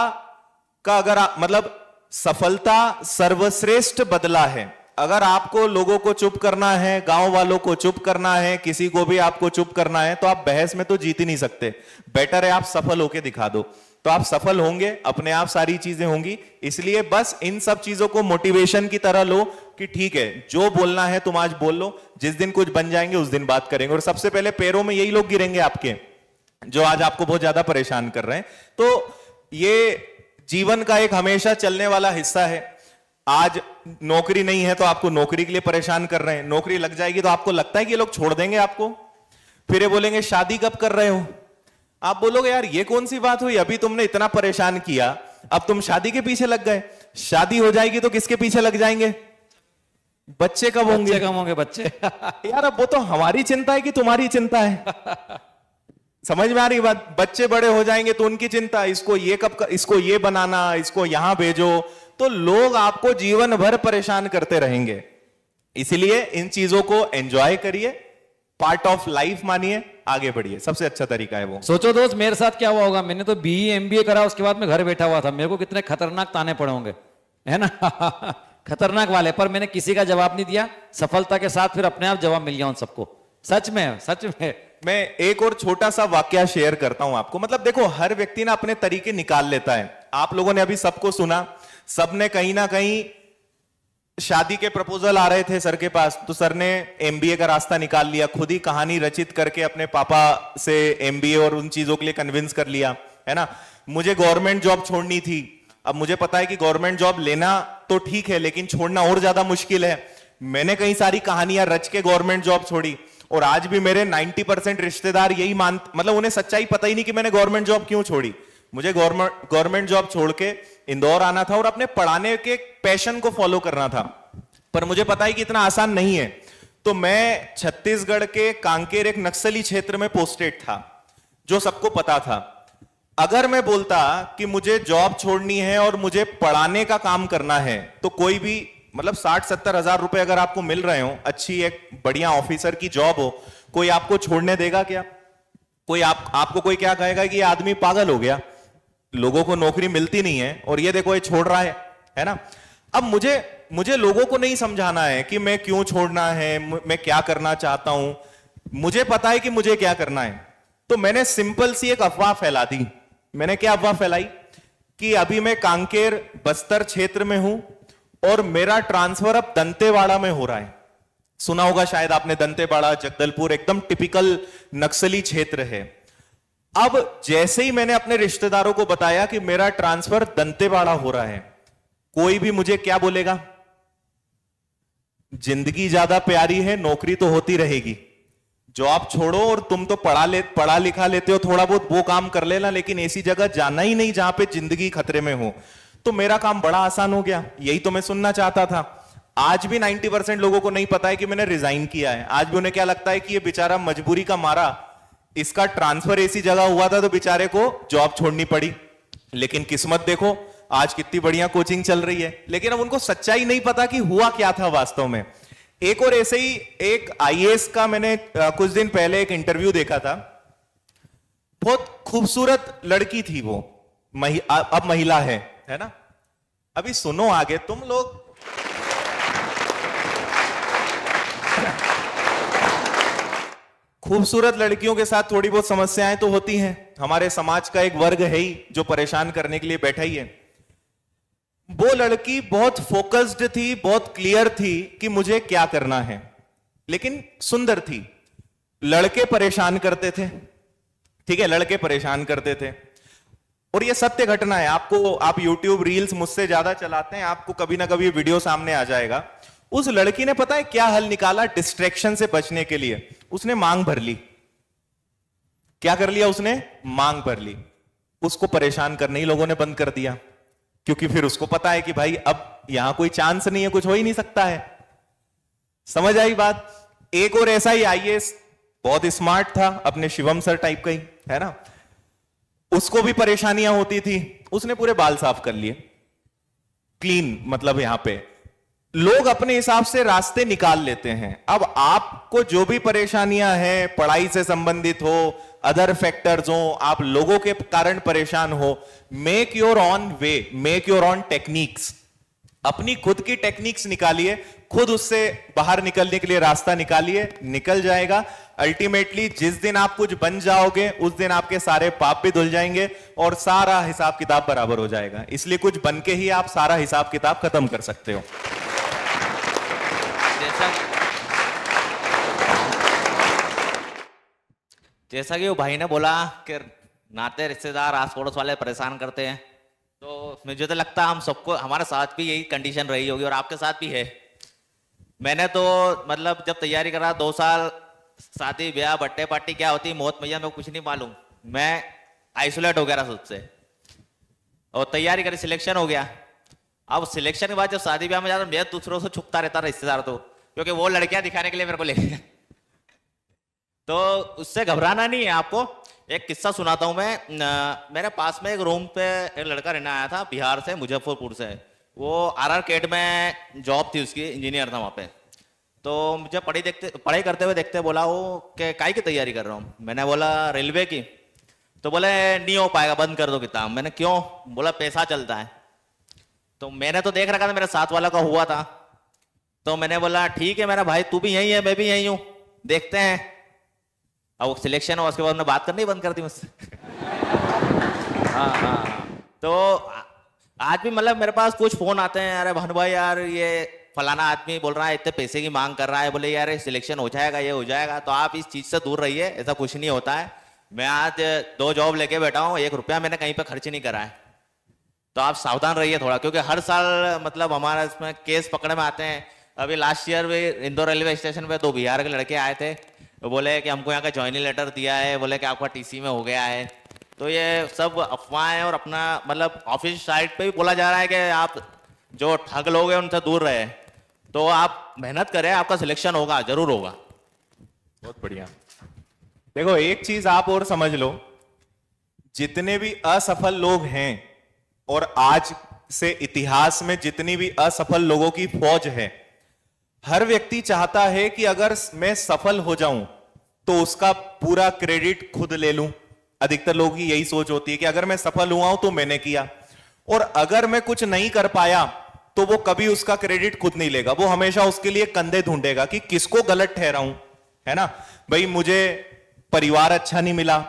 का अगर मतलब सफलता सर्वश्रेष्ठ बदला है। अगर आपको लोगों को चुप करना है, गांव वालों को चुप करना है, किसी को भी आपको चुप करना है, तो आप बहस में तो जीत ही नहीं सकते। बेटर है आप सफल होके दिखा दो, तो आप सफल होंगे, अपने आप सारी चीजें होंगी। इसलिए बस इन सब चीजों को मोटिवेशन की तरह लो कि ठीक है, जो बोलना है तुम आज बोल लो, जिस दिन कुछ बन जाएंगे उस दिन बात करेंगे। और सबसे पहले पैरों में यही लोग गिरेंगे आपके, जो आज आपको बहुत ज्यादा परेशान कर रहे हैं। तो ये जीवन का एक हमेशा चलने वाला हिस्सा है। आज नौकरी नहीं है तो आपको नौकरी के लिए परेशान कर रहे हैं, नौकरी लग जाएगी तो आपको लगता है कि ये लोग छोड़ देंगे आपको। फिर ये बोलेंगे शादी कब कर रहे हो, आप बोलोगे यार ये कौन सी बात हुई, अभी तुमने इतना परेशान किया, अब तुम शादी के पीछे लग गए। शादी हो जाएगी तो किसके पीछे लग जाएंगे, बच्चे कब होंगे, बच्चे कब होंगे बच्चे यार अब वो तो हमारी चिंता है कि तुम्हारी चिंता है। समझ में आ रही बात? बच्चे बड़े हो जाएंगे तो उनकी चिंता, इसको ये इसको ये बनाना, इसको यहां भेजो, तो लोग आपको जीवन भर परेशान करते रहेंगे। इसीलिए इन चीजों को एंजॉय करिए, पार्ट ऑफ लाइफ मानिए, आगे बढ़िए, सबसे अच्छा तरीका है वो। सोचो दोस्त मेरे साथ क्या हुआ होगा, मैंने तो बीई एमबीए करा, उसके बाद मैं घर बैठा हुआ था, मेरे को कितने खतरनाक ताने पड़े होंगे, है ना? खतरनाक वाले, पर मैंने किसी का जवाब नहीं दिया, सफलता के साथ फिर अपने आप जवाब मिल गया उन सबको। सच में, सच में। मैं एक और छोटा सा वाकया शेयर करता हूं आपको। मतलब देखो, हर व्यक्ति ना अपने तरीके निकाल लेता है। आप लोगों ने अभी सबको सुना, सबने कहीं ना कहीं शादी के प्रपोजल आ रहे थे सर के पास, तो सर ने एमबीए का रास्ता निकाल लिया, खुद ही कहानी रचित करके अपने पापा से एमबीए और उन चीजों के लिए कन्विंस कर लिया, है ना। मुझे गवर्नमेंट जॉब छोड़नी थी, अब मुझे पता है कि गवर्नमेंट जॉब लेना तो ठीक है, लेकिन छोड़ना और ज्यादा मुश्किल है। मैंने कई सारी कहानियां रच के गवर्नमेंट जॉब छोड़ी, और आज भी मेरे 90% रिश्तेदार यही मतलब उन्हें सच्चाई पता ही नहीं कि मैंने गवर्नमेंट जॉब क्यों छोड़ी। मुझे गवर्नमेंट जॉब छोड़ के इंदौर आना था और अपने पढ़ाने के पैशन को फॉलो करना था, पर मुझे पता है कि इतना आसान नहीं है। तो मैं छत्तीसगढ़ के कांकेर एक नक्सली क्षेत्र में पोस्टेड था, जो सबको पता था। अगर मैं बोलता कि मुझे जॉब छोड़नी है और मुझे पढ़ाने का काम करना है, तो कोई भी मतलब 60-70 हजार रुपए अगर आपको मिल रहे हो, अच्छी एक बढ़िया ऑफिसर की जॉब हो, कोई आपको छोड़ने देगा क्या? कोई आपको कोई क्या कहेगा कि ये आदमी पागल हो गया, लोगों को नौकरी मिलती नहीं है और ये देखो ये छोड़ रहा है ना। अब मुझे लोगों को नहीं समझाना है कि मैं क्यों छोड़ना है, मैं क्या करना चाहता हूं, मुझे पता है कि मुझे क्या करना है। तो मैंने सिंपल सी एक अफवाह फैला दी। मैंने क्या अफवाह फैलाई कि अभी मैं कांकेर बस्तर क्षेत्र में हूं और मेरा ट्रांसफर अब दंतेवाड़ा में हो रहा है। सुना होगा शायद आपने, दंतेवाड़ा, जगदलपुर एकदम टिपिकल नक्सली क्षेत्र है। अब जैसे ही मैंने अपने रिश्तेदारों को बताया कि मेरा ट्रांसफर दंतेवाड़ा हो रहा है, कोई भी मुझे क्या बोलेगा? जिंदगी ज्यादा प्यारी है, नौकरी तो होती रहेगी, जॉब छोड़ो और तुम तो पढ़ा लिखा लेते हो, थोड़ा बहुत वो काम कर लेना, लेकिन ऐसी जगह जाना ही नहीं जहां पे जिंदगी खतरे में हो। तो मेरा काम बड़ा आसान हो गया, यही तो मैं सुनना चाहता था। आज भी 90% लोगों को नहीं पता है कि मैंने रिजाइन किया है। आज भी उन्हें क्या लगता है कि ये बेचारा मजबूरी का मारा, इसका ट्रांसफर ऐसी जगह हुआ था तो बेचारे को जॉब छोड़नी पड़ी। लेकिन किस्मत देखो, आज कितनी बढ़िया कोचिंग चल रही है। लेकिन अब उनको सच्चाई नहीं पता कि हुआ क्या था वास्तव में। एक और ऐसे ही एक आईएएस का मैंने कुछ दिन पहले एक इंटरव्यू देखा था। बहुत खूबसूरत लड़की थी वो, अब महिला है ना। अभी सुनो आगे तुम लोग। खूबसूरत लड़कियों के साथ थोड़ी बहुत समस्याएं तो होती हैं। हमारे समाज का एक वर्ग है ही जो परेशान करने के लिए बैठा ही है। वो लड़की बहुत फोकस्ड थी, बहुत क्लियर थी कि मुझे क्या करना है, लेकिन सुंदर थी। लड़के परेशान करते थे, ठीक है, लड़के परेशान करते थे। और ये सत्य घटना है। आप YouTube रील्स मुझसे ज्यादा चलाते हैं, आपको कभी ना कभी वीडियो सामने आ जाएगा। उस लड़की ने पता है क्या हल निकाला डिस्ट्रैक्शन से बचने के लिए? उसने मांग भर ली। क्या कर लिया उसने? मांग भर ली। उसको परेशान करने ही लोगों ने बंद कर दिया, क्योंकि फिर उसको पता है कि भाई अब यहां कोई चांस नहीं है, कुछ हो ही नहीं सकता है। समझ आई बात? एक और ऐसा ही आईएएस बहुत स्मार्ट था, अपने शिवम सर टाइप का ही, है ना। उसको भी परेशानियां होती थी, उसने पूरे बाल साफ कर लिए, क्लीन। मतलब यहां पे लोग अपने हिसाब से रास्ते निकाल लेते हैं। अब आपको जो भी परेशानियां हैं, पढ़ाई से संबंधित हो, अदर फैक्टर्स हो, आप लोगों के कारण परेशान हो, make your on way, make your on techniques. अपनी खुद की टेक्निक्स निकालिए, खुद उससे बाहर निकलने के लिए रास्ता निकालिए, निकल जाएगा। अल्टीमेटली जिस दिन आप कुछ बन जाओगे, उस दिन आपके सारे पाप भी धुल जाएंगे और सारा हिसाब किताब बराबर हो जाएगा। इसलिए कुछ बन के ही आप सारा हिसाब किताब खत्म कर सकते हो। जैसा कि वो भाई ने बोला कि नाते रिश्तेदार आस पड़ोस वाले परेशान करते हैं, तो मुझे तो लगता है हम सबको, हमारे साथ भी यही कंडीशन रही होगी और आपके साथ भी है। मैंने तो मतलब जब तैयारी करा 2 साल, शादी ब्याह बर्थडे पार्टी क्या होती, मौत मैया, मेरे को कुछ नहीं मालूम। मैं आइसोलेट हो गया था सबसे, और तैयारी करी, सिलेक्शन हो गया। अब सिलेक्शन के बाद जब शादी ब्याह में जाता, मैं दूसरों से छुपता रहता रिश्तेदार, तो क्योंकि वो लड़कियां दिखाने के लिए मेरे को ले गए। तो उससे घबराना नहीं है आपको। एक किस्सा सुनाता हूँ मैं। मेरे पास में एक रूम पे एक लड़का रहने आया था बिहार से, मुजफ्फरपुर से। वो RR कैट में जॉब थी उसकी, इंजीनियर था वहाँ पे। तो मुझे पढ़ाई करते हुए देखते बोला वो कि काहे की तैयारी कर रहा हूँ। मैंने बोला रेलवे की। तो बोले नहीं हो पाएगा, बंद कर दो किताब। मैंने क्यों? बोला पैसा चलता है। तो मैंने तो देख रखा था, मेरे साथ वाला का हुआ था। तो मैंने बोला ठीक है मेरा भाई, तू भी यही है मैं भी यही हूँ, देखते हैं। अब वो सिलेक्शन हुआ, उसके बाद मैंने बात करनी बंद कर दी मुझसे। हाँ। तो आज भी मतलब मेरे पास कुछ फोन आते हैं, अरे भानु भाई यार ये फलाना आदमी बोल रहा है इतने पैसे की मांग कर रहा है, बोले यार सिलेक्शन हो जाएगा, ये हो जाएगा। तो आप इस चीज से दूर रहिए, ऐसा कुछ नहीं होता है। मैं आज 2 जॉब लेके बैठा हूँ, 1 रुपया मैंने कहीं पे खर्च नहीं करा है। तो आप सावधान रहिए थोड़ा, क्योंकि हर साल मतलब हमारा इसमें केस पकड़े में आते हैं। अभी लास्ट ईयर भी इंदौर रेलवे स्टेशन पे 2 बिहार के लड़के आए थे, वो बोले कि हमको यहाँ का ज्वाइनिंग लेटर दिया है, बोले कि आपका TC में हो गया है। तो ये सब अफवाहें और अपना मतलब ऑफिस साइट पे भी बोला जा रहा है कि आप जो ठग लोग हैं उनसे दूर रहे। तो आप मेहनत करें, आपका सिलेक्शन होगा, जरूर होगा। बहुत बढ़िया। देखो एक चीज आप और समझ लो, जितने भी असफल लोग हैं और आज से इतिहास में जितनी भी असफल लोगों की फौज है, हर व्यक्ति चाहता है कि अगर मैं सफल हो जाऊं तो उसका पूरा क्रेडिट खुद ले लूं। अधिकतर लोगों की यही सोच होती है कि अगर मैं सफल हुआ हूं तो मैंने किया, और अगर मैं कुछ नहीं कर पाया तो वो कभी उसका क्रेडिट खुद नहीं लेगा। वो हमेशा उसके लिए कंधे ढूंढेगा कि किसको गलत ठहराऊं, है ना भाई। मुझे परिवार अच्छा नहीं मिला,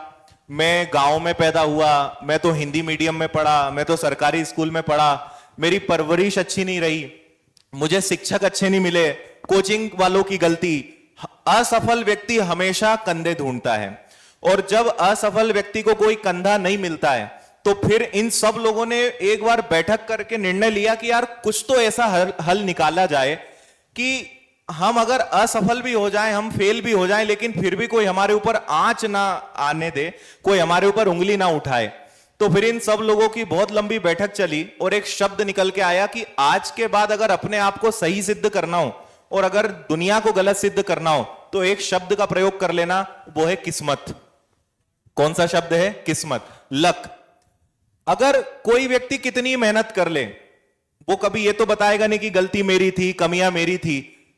मैं गांव में पैदा हुआ, मैं तो हिंदी मीडियम में पढ़ा, मैं तो सरकारी स्कूल में पढ़ा, मेरी परवरिश अच्छी नहीं रही, मुझे शिक्षक अच्छे नहीं मिले, कोचिंग वालों की गलती। असफल व्यक्ति हमेशा कंधे ढूंढता है, और जब असफल व्यक्ति को कोई कंधा नहीं मिलता है तो फिर इन सब लोगों ने एक बार बैठक करके निर्णय लिया कि यार कुछ तो ऐसा हल निकाला जाए कि हम अगर असफल भी हो जाएं, हम फेल भी हो जाएं, लेकिन फिर भी कोई हमारे ऊपर आंच ना आने दे, कोई हमारे ऊपर उंगली ना उठाए। तो फिर इन सब लोगों की बहुत लंबी बैठक चली और एक शब्द निकल के आया कि आज के बाद अगर अपने आप को सही सिद्ध करना हो और अगर दुनिया को गलत सिद्ध करना हो तो एक शब्द का प्रयोग कर लेना, वो है किस्मत। कौन सा शब्द है? किस्मत, लक। अगर कोई व्यक्ति कितनी मेहनत कर ले, वो कभी ये तो बताएगा नहीं कि गलती मेरी थी, कमियां मेरी थी।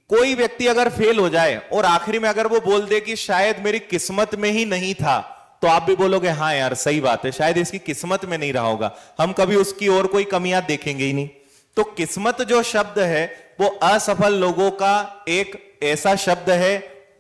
कोई व्यक्ति अगर फेल हो जाए और आखिरी में अगर वो बोल दे कि शायद मेरी किस्मत में ही नहीं था, तो आप भी बोलोगे हाँ यार सही बात है, शायद इसकी किस्मत में नहीं रहा होगा, हम कभी उसकी और कोई कमियां देखेंगे ही नहीं। तो किस्मत जो शब्द है वो असफल लोगों का एक ऐसा शब्द है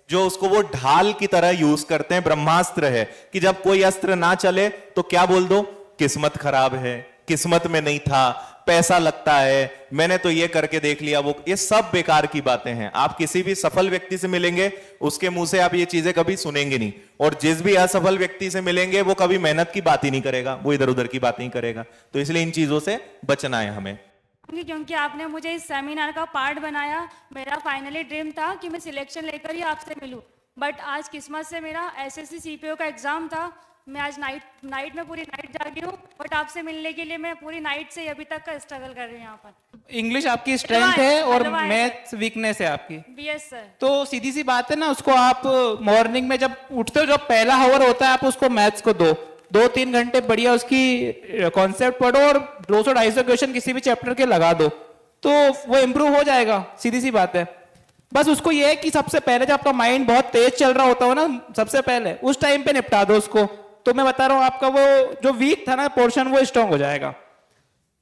जो उसको वो ढाल की तरह यूज करते हैं, ब्रह्मास्त्र है कि जब कोई अस्त्र ना चले तो क्या बोल दो? किस्मत खराब है, किस्मत में नहीं था, पैसा लगता है, मैंने तो ये करके देख लिया। वो ये सब बेकार की बातें हैं। आप किसी भी सफल व्यक्ति से मिलेंगे उसके मुंह से आप ये चीजें कभी सुनेंगे नहीं, और जिस भी असफल व्यक्ति से मिलेंगे वो कभी मेहनत की बात ही नहीं करेगा, वो इधर उधर की बात नहीं करेगा। तो इसलिए इन चीजों से बचना है हमें। क्योंकि आपने मुझे इस सेमिनार का पार्ट बनाया। मेरा फाइनली ड्रीम था कि मैं सिलेक्शन लेकर ही आपसे मिलूं, बट आज किस्मत से मेरा SSC CPO का एग्जाम था। मैं आज नाइट में पूरी नाइट जागी हूँ, बट आपसे मिलने के लिए मैं पूरी नाइट से अभी तक का स्ट्रगल कर रही हूँ यहाँ पर। इंग्लिश आपकी स्ट्रेंथ है और मैथ्स वीकनेस है आपकी। BS sir. तो सीधी सी बात है ना, उसको आप मॉर्निंग में जब उठते हो, जब पहला हावर होता है, आप उसको मैथ्स को 2-3 घंटे बढ़िया उसकी कॉन्सेप्ट पढ़ो और 200-250 क्वेश्चन किसी भी चैप्टर के लगा दो, तो वो इम्प्रूव हो जाएगा। सीधी सी बात है। बस उसको ये है कि सबसे पहले जब आपका माइंड बहुत तेज चल रहा होता हो ना, सबसे पहले उस टाइम पे निपटा दो उसको, तो मैं बता रहा हूँ आपका वो जो वीक था ना पोर्शन, वो स्ट्रांग हो जाएगा।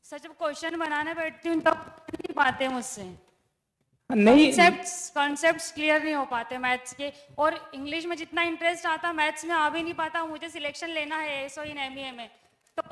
सर जब क्वेश्चन बनाने बैठती हूँ तब नहीं पाते मुझसे, नहीं कॉन्सेप्ट्स क्लियर नहीं हो पाते मैथ्स के, और इंग्लिश में जितना इंटरेस्ट आता मैथ्स में आ भी नहीं पाता। मुझे सिलेक्शन लेना है ASO इन MEA में, तो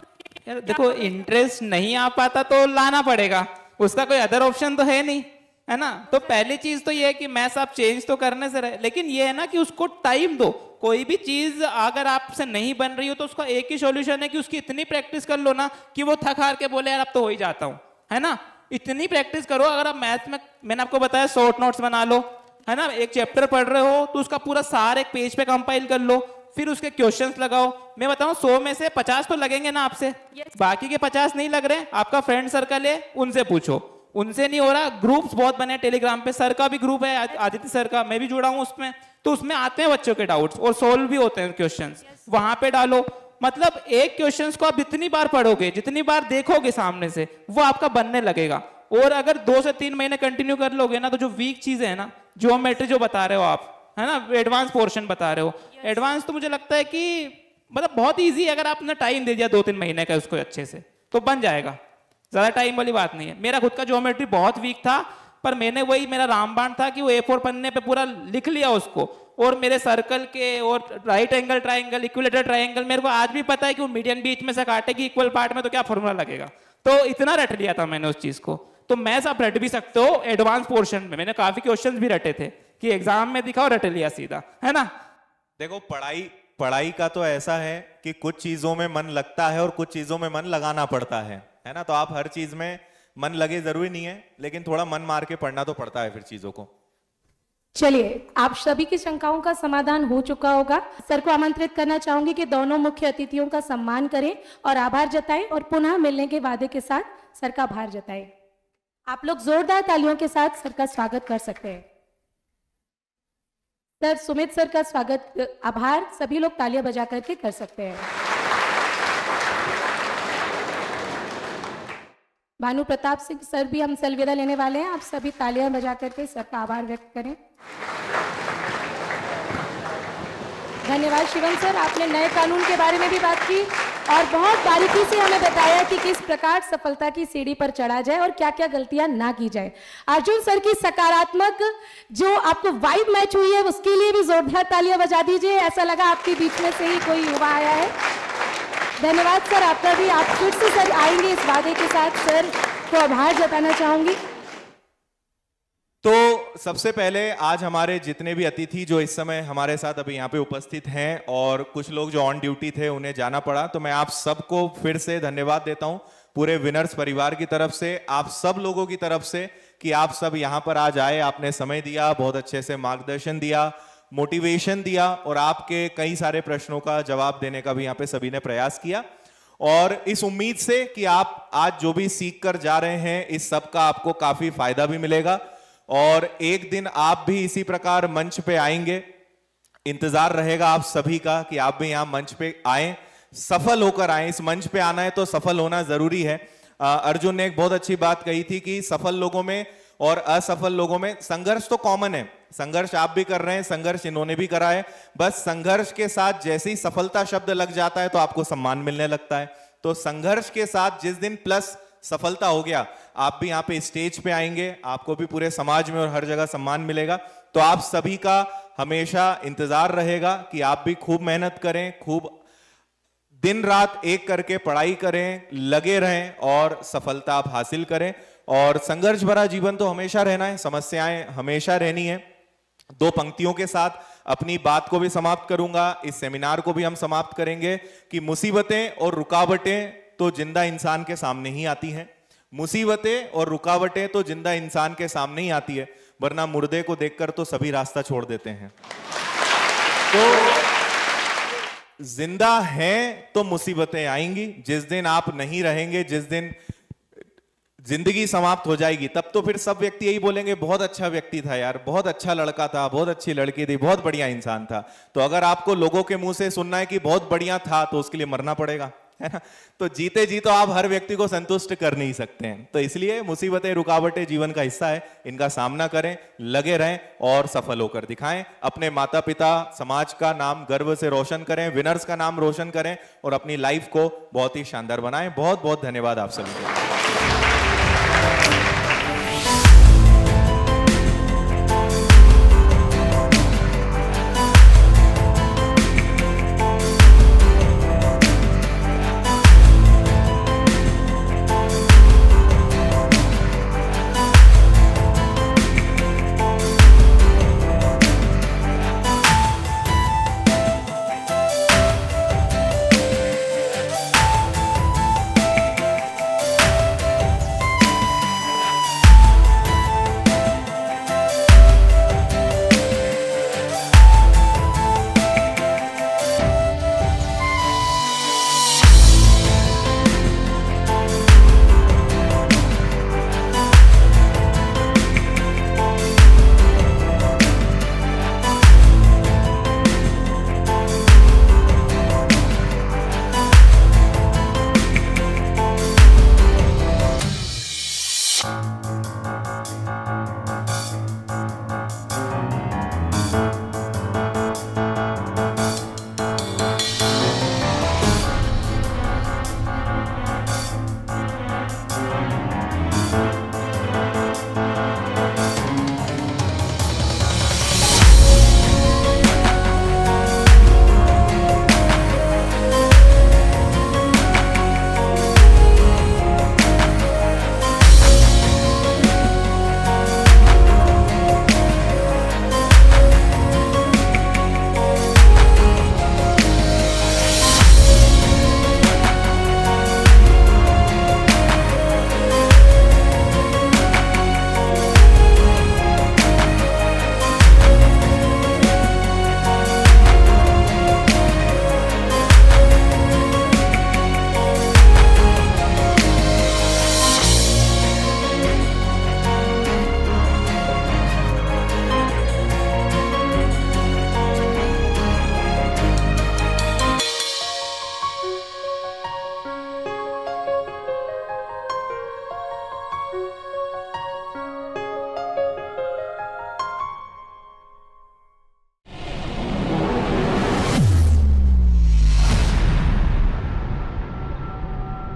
यार देखो इंटरेस्ट नहीं आ पाता तो लाना पड़ेगा, उसका कोई अदर ऑप्शन तो है नहीं, है ना। तो पहली चीज तो ये है कि मैथ्स आप चेंज तो करने से रहे, लेकिन ये है ना कि उसको टाइम दो। कोई भी चीज अगर आपसे नहीं बन रही हो तो उसका एक ही सॉल्यूशन है कि उसकी इतनी प्रैक्टिस कर लो ना कि वो थक हार के बोले यार अब तो हो ही जाता हूँ, है ना। इतनी प्रैक्टिस करो। अगर आप मैथ्स में, मैंने आपको बताया, शॉर्ट नोट्स बना लो, है ना। एक चैप्टर पढ़ रहे हो तो उसका पूरा सार एक पेज पे कंपाइल कर लो, फिर उसके क्वेश्चंस लगाओ। मैं बताऊं 100 में से 50 तो लगेंगे ना आपसे, बाकी के 50 नहीं लग रहे, आपका फ्रेंड सर्कल है उनसे पूछो, उनसे नहीं हो रहा। ग्रुप्स बहुत बने टेलीग्राम पे, सर का भी ग्रुप है आदित्य सर का, मैं भी जुड़ा हूं उसमें। तो उसमें आते हैं बच्चों के डाउट्स और सोल्व भी होते हैं क्वेश्चंस, वहां पे डालो। मतलब एक क्वेश्चंस को आप जितनी बार पढ़ोगे, जितनी बार देखोगे सामने से, वो आपका बनने लगेगा। और अगर 2 से 3 महीने कंटिन्यू कर लोगे ना, तो जो वीक चीजें है ना, ज्योमेट्री जो बता रहे हो आप, है ना, एडवांस पोर्शन बता रहे हो, एडवांस तो मुझे लगता है कि मतलब बहुत इजी है। अगर आपने टाइम दे दिया 2-3 महीने का उसको अच्छे से, तो बन जाएगा। ज्यादा टाइम वाली बात नहीं है। मेरा खुद का ज्योमेट्री बहुत वीक था, पर मैंने वही, मेरा रामबाण था कि वो A4 पन्ने पे पूरा लिख लिया उसको, और मेरे सर्कल के और right angle triangle, equilateral triangle, मेरे को आज भी पता है कि वो मीडियन बीच में से काटेगी इक्वल पार्ट में तो क्या फॉर्मूला लगेगा। तो इतना रट लिया था मैंने उस चीज को। तो मैथ्स आप रट भी सकते हो एडवांस पोर्शन में। मैंने काफी क्वेश्चंस भी रटे थे कि एग्जाम में दिखाओ, रट लिया सीधा, है ना। देखो, पढ़ाई का तो ऐसा है कि कुछ चीजों में मन लगता है और कुछ चीजों में मन लगाना पड़ता है ना। तो आप हर चीज में मन लगे जरूरी नहीं है, लेकिन थोड़ा मन मार के पढ़ना तो पड़ता है फिर चीजों को। चलिए, आप सभी की शंकाओं का समाधान हो चुका होगा। सर को आमंत्रित करना चाहूंगी कि दोनों मुख्य अतिथियों का सम्मान करें और आभार जताएं, और पुनः मिलने के वादे के साथ सर का आभार जताएं। आप लोग जोरदार तालियों के साथ सर का स्वागत कर सकते हैं। सर सुमित सर का स्वागत, आभार सभी लोग तालियां बजा करके कर सकते हैं। भानु प्रताप सिंह सर भी हमसे अलविदा लेने वाले हैं। आप सभी तालियां बजा करके सर का आभार व्यक्त करें। धन्यवाद शिवम सर, आपने नए कानून के बारे में भी बात की और बहुत बारीकी से हमें बताया कि किस प्रकार सफलता की सीढ़ी पर चढ़ा जाए और क्या क्या गलतियां ना की जाए। अर्जुन सर की सकारात्मक जो आपको वाइब मैच हुई है, उसके लिए भी जोरदार तालियां बजा दीजिए। ऐसा लगा आपके बीच में से ही कोई युवा आया है। धन्यवाद सर आपका भी। आप फिर से सर आएंगे इस वादे के साथ। सर को आभार जताना चाहूंगी। तो सबसे पहले आज हमारे जितने भी अतिथि जो इस समय हमारे साथ अभी यहाँ पे उपस्थित हैं, और कुछ लोग जो ऑन ड्यूटी थे उन्हें जाना पड़ा, तो मैं आप सबको फिर से धन्यवाद देता हूँ पूरे विनर्स परिवार की तरफ से, आप सब लोगों की तरफ से, कि आप सब यहाँ पर आज आए, आपने समय दिया, बहुत अच्छे से मार्गदर्शन दिया, मोटिवेशन दिया, और आपके कई सारे प्रश्नों का जवाब देने का भी यहाँ पे सभी ने प्रयास किया। और इस उम्मीद से कि आप आज जो भी सीख कर जा रहे हैं, इस सब का आपको काफी फायदा भी मिलेगा, और एक दिन आप भी इसी प्रकार मंच पे आएंगे। इंतजार रहेगा आप सभी का कि आप भी यहाँ मंच पे आए, सफल होकर आए। इस मंच पे आना है तो सफल होना जरूरी है। अर्जुन ने एक बहुत अच्छी बात कही थी कि सफल लोगों में और असफल लोगों में संघर्ष तो कॉमन है। संघर्ष आप भी कर रहे हैं, संघर्ष इन्होंने भी करा है, बस संघर्ष के साथ जैसे ही सफलता शब्द लग जाता है तो आपको सम्मान मिलने लगता है। तो संघर्ष के साथ जिस दिन प्लस सफलता हो गया, आप भी यहाँ पे स्टेज पे आएंगे, आपको भी पूरे समाज में और हर जगह सम्मान मिलेगा। तो आप सभी का हमेशा इंतजार रहेगा कि आप भी खूब मेहनत करें, खूब दिन रात एक करके पढ़ाई करें, लगे रहें और सफलता आप हासिल करें। और संघर्ष भरा जीवन तो हमेशा रहना है, समस्याएं हमेशा रहनी है। 2 पंक्तियों के साथ अपनी बात को भी समाप्त करूंगा, इस सेमिनार को भी हम समाप्त करेंगे कि मुसीबतें और रुकावटें तो जिंदा इंसान के सामने ही आती हैं। मुसीबतें और रुकावटें तो जिंदा इंसान के सामने ही आती है, वरना मुर्दे को देखकर तो सभी रास्ता छोड़ देते हैं। तो जिंदा हैं तो मुसीबतें आएंगी, जिस दिन आप नहीं रहेंगे, जिस दिन जिंदगी समाप्त हो जाएगी, तब तो फिर सब व्यक्ति यही बोलेंगे बहुत अच्छा व्यक्ति था यार, बहुत अच्छा लड़का था, बहुत अच्छी लड़की थी, बहुत बढ़िया इंसान था। तो अगर आपको लोगों के मुंह से सुनना है कि बहुत बढ़िया था, तो उसके लिए मरना पड़ेगा, है ना। तो जीते जी तो आप हर व्यक्ति को संतुष्ट कर नहीं सकते हैं। तो इसलिए मुसीबतें रुकावटें जीवन का हिस्सा है, इनका सामना करें, लगे रहें और सफल होकर दिखाएं। अपने माता पिता समाज का नाम गर्व से रोशन करें, विनर्स का नाम रोशन करें और अपनी लाइफ को बहुत ही शानदार बनाएं। बहुत बहुत धन्यवाद आप सभी को।